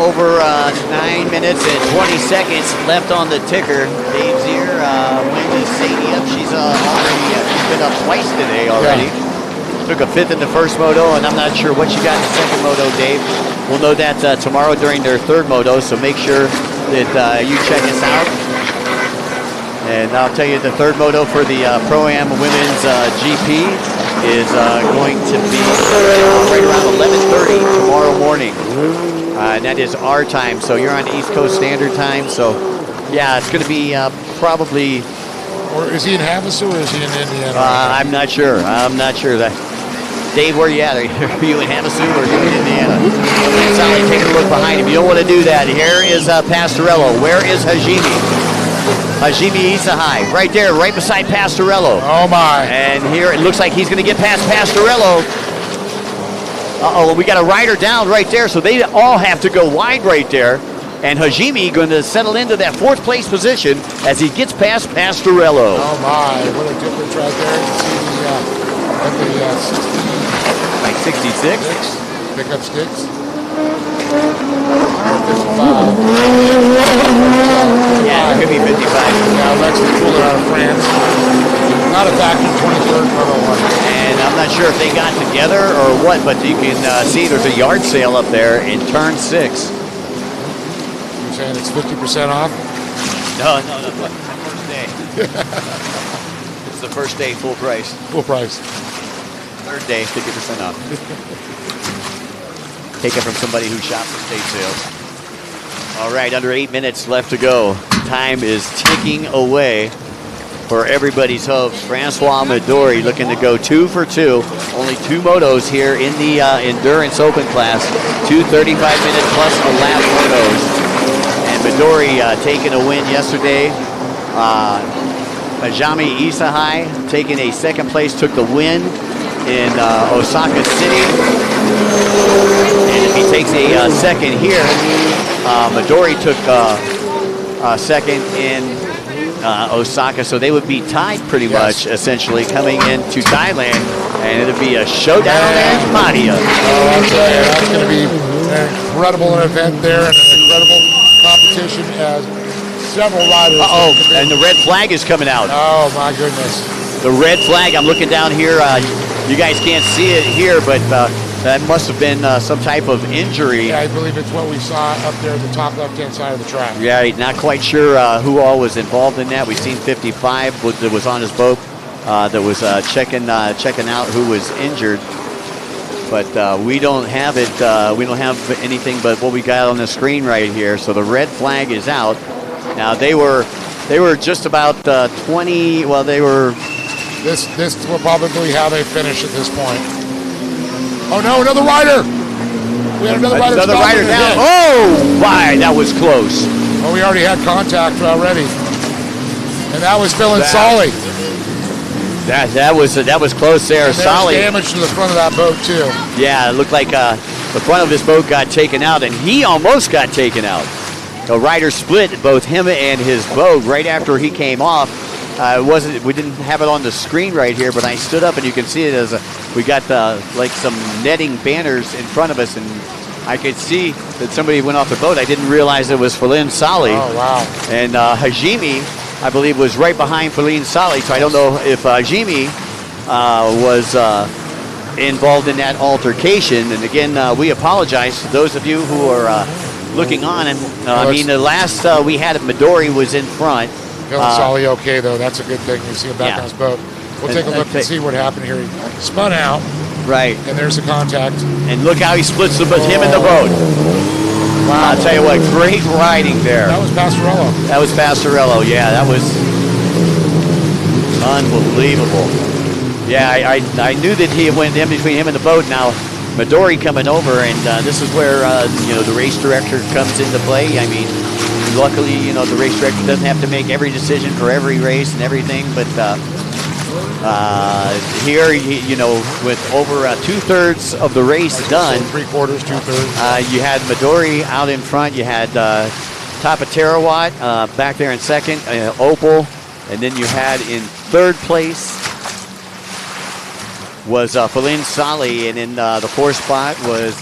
over 9 minutes and 20 seconds left on the ticker. Dave's here. Wendy Sadie up. She's been up twice today already. Yeah. Took a 5th in the first moto, and I'm not sure what she got in the second moto, Dave. We'll know that tomorrow during their 3rd moto, so make sure that you check us out. And I'll tell you the 3rd moto for the Pro-Am Women's GP is going to be right around 11:30 tomorrow morning. And that is our time, so you're on East Coast Standard Time. So, yeah, it's going to be probably... Or is he in Havasu or is he in Indiana? I'm not sure. Dave, where are you at? Are you in Havasu or are you in Indiana? It's not like taking a look behind him. You don't want to do that. Here is Pastorello. Where is Hajime? Hajime Isahai, right there, right beside Pastorello. Oh, my. And here it looks like he's going to get past Pastorello. Uh-oh, we got a rider down right there, so they all have to go wide right there. And Hajime going to settle into that 4th place position as he gets past Pastorello. Oh, my. What a difference right there. You see the 60... Like 66? Pick up sticks. 55. Yeah, it could be 55. Yeah, Alexis Cooler out of France. Not a vacuum 23rd Moto 1. And I'm not sure if they got together or what, but you can see there's a yard sale up there in turn 6. You're saying it's 50% off? No, first day. It's the first day, full price. Full price. 3rd day, 50% off. Take it from somebody who shops at state sales. All right, under 8 minutes left to go. Time is ticking away for everybody's hopes. Francois Midori looking to go 2 for 2. Only 2 motos here in the Endurance Open class. 2 35-minute plus a lap motos. And Midori taking a win yesterday. Hajime Isahai taking a 2nd place, took the win in Osaka City. And if he takes a 2nd here, Midori took 2nd in Osaka, so they would be tied pretty much, essentially, coming into Thailand, and it'll be a showdown in Madia. Oh, I'll tell you, that's going to be an incredible event there, and an incredible competition as several riders. And the red flag is coming out. Oh, my goodness. The red flag, I'm looking down here. You guys can't see it here, but That must have been some type of injury. Yeah, I believe it's what we saw up there at the top left-hand side of the track. Yeah, not quite sure who all was involved in that. We've seen 55 that was on his boat that was checking out who was injured. But we don't have it. We don't have anything but what we got on the screen right here. So the red flag is out. Now they were just about 20. Well, they were. This will probably how they finish at this point. Oh no, another rider! We had another rider. Another rider down. Oh, my! That was close. Well, we already had contact already, and that was Phil and Solly. That was close there. And Solly damage to the front of that boat too. Yeah, it looked like the front of his boat got taken out, and he almost got taken out. The rider split both him and his boat right after he came off. We didn't have it on the screen right here, but I stood up and you can see it as we got like some netting banners in front of us, and I could see that somebody went off the boat. I didn't realize it was Feline Solly. Oh wow! And Hajime, I believe, was right behind Feline Solly, so I don't know if Hajime was involved in that altercation. And again, we apologize to those of you who are looking on. And I mean, the last we had Midori was in front. Phil and Solly okay though. That's a good thing. You see him back on his boat. We'll take a look and see what happened here. He spun out. Right. And there's the contact. And look how he splits him and the boat. Wow. I'll tell you what, great riding there. That was Pastorello. That was Pastorello, yeah. That was unbelievable. Yeah, I knew that he went in between him and the boat. Now, Midori coming over, and this is where, the race director comes into play. I mean, luckily, the race director doesn't have to make every decision for every race and everything, but here, with over 2/3 of the race done. 3/4, 2/3. You had Midori out in front. You had Tapaterawat back there in second, Opal, and then you had in third place was Feline Solly, and in the fourth spot was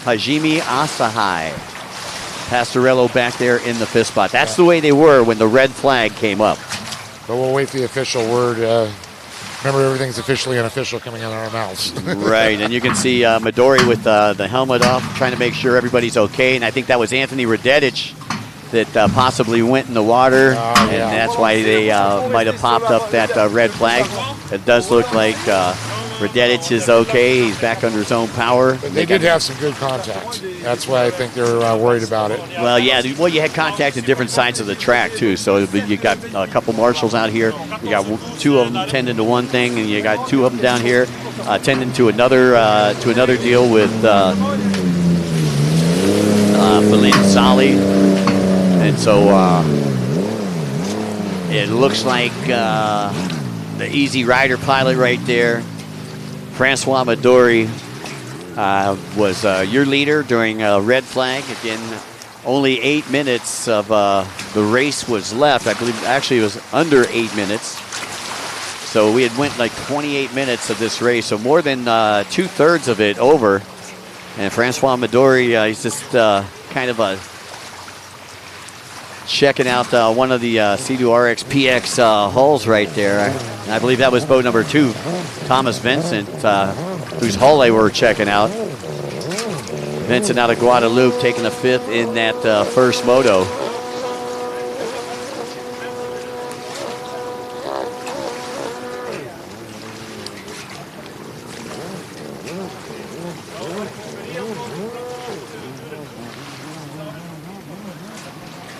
Hajime Asahai. Pastorello back there in the fifth spot. That's the way they were when the red flag came up. But we'll wait for the official word. Remember, everything's officially unofficial coming out of our mouths. Right, and you can see Midori with the helmet off, trying to make sure everybody's okay. And I think that was Anthony Radetich that possibly went in the water, and that's why they might have popped up that red flag. It does look like Radetich is okay. He's back under his own power. But they did have some good contact. That's why I think they're worried about it. Well, yeah. Well, you had contact at different sides of the track, too. So you got a couple marshals out here. You got two of them tending to one thing, and you got two of them down here tending to another deal with Feline Solly. And so it looks like the Easy Rider pilot right there, Francois Midori, was your leader during red flag. Again, only 8 minutes of the race was left. I believe actually it was under 8 minutes. So we had went like 28 minutes of this race. So more than 2/3 of it over. And Francois Midori, he's just kind of checking out one of the C2RX PX hulls right there. I believe that was boat number 2, Thomas Vincent, whose hull they were checking out. Vincent out of Guadalupe taking a 5th in that first moto.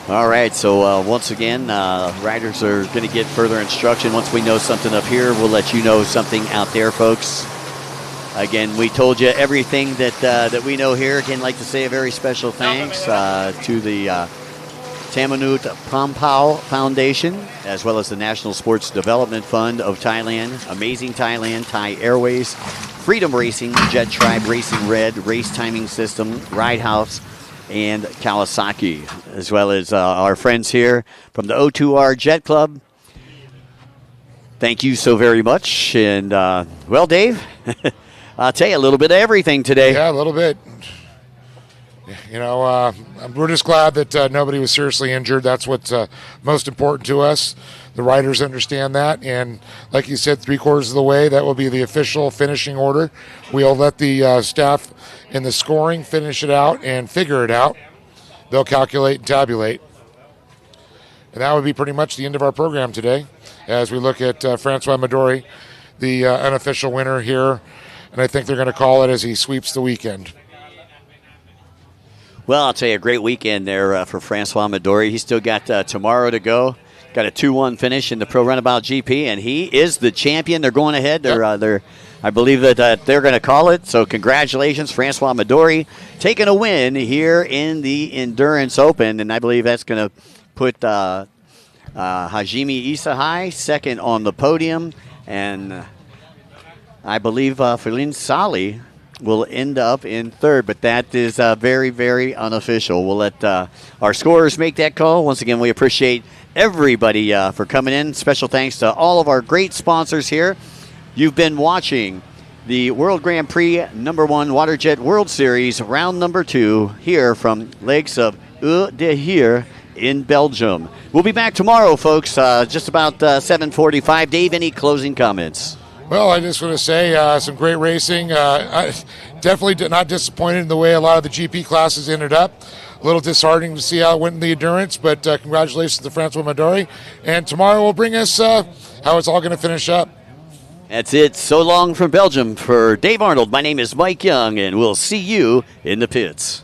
All right, so once again, riders are going to get further instruction. Once we know something up here, we'll let you know something out there, folks. Again, we told you everything that we know here. Again, like to say a very special thanks to the Tamanut Prampau Foundation, as well as the National Sports Development Fund of Thailand, Amazing Thailand, Thai Airways, Freedom Racing, Jet Tribe Racing Red, Race Timing System, Ride House, and Kawasaki, as well as our friends here from the O2R Jet Club. Thank you so very much. And, well, Dave, I'll tell you a little bit of everything today. Yeah, a little bit. You know, we're just glad that nobody was seriously injured. That's what's most important to us. The riders understand that, and like you said, 3/4 of the way, that will be the official finishing order. We'll let the staff in the scoring finish it out and figure it out. They'll calculate and tabulate. And that would be pretty much the end of our program today as we look at Francois Midori, the unofficial winner here, and I think they're going to call it as he sweeps the weekend. Well, I'll tell you, a great weekend there for Francois Midori. He's still got tomorrow to go. Got a 2-1 finish in the Pro Runabout GP, and he is the champion. They're going ahead. I believe that they're going to call it. So congratulations, Francois Midori, taking a win here in the Endurance Open, and I believe that's going to put Hajime Isahai second on the podium, and I believe Feline Sali will end up in third, but that is very, very unofficial. We'll let our scorers make that call. Once again, we appreciate everybody for coming in. Special thanks to all of our great sponsors here. You've been watching the World Grand Prix #1 WaterJet World Series round number 2 here from Lakes of de Heer in Belgium. We'll be back tomorrow, folks, just about 7:45. Dave, any closing comments? Well, I just want to say some great racing. I definitely not disappointed in the way a lot of the GP classes ended up. A little disheartening to see how it went in the endurance, but congratulations to Francois Midori. And tomorrow will bring us how it's all going to finish up. That's it. So long from Belgium. For Dave Arnold, my name is Mike Young, and we'll see you in the pits.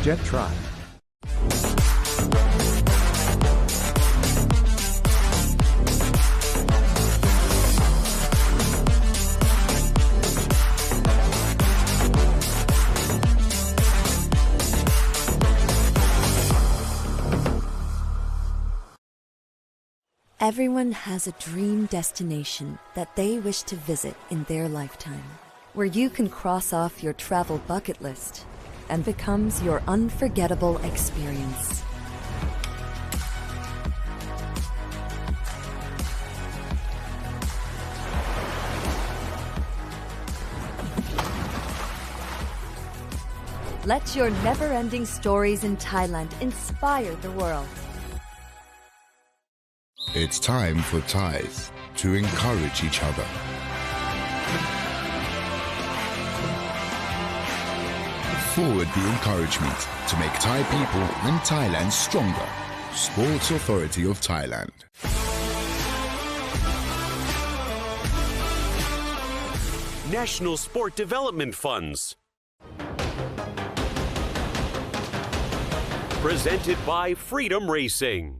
Jet Tribe. Everyone has a dream destination that they wish to visit in their lifetime, where you can cross off your travel bucket list and becomes your unforgettable experience. Let your never-ending stories in Thailand inspire the world. It's time for Thais to encourage each other. Forward the encouragement to make Thai people and Thailand stronger. Sports Authority of Thailand. National Sport Development Funds. Presented by Freedom Racing.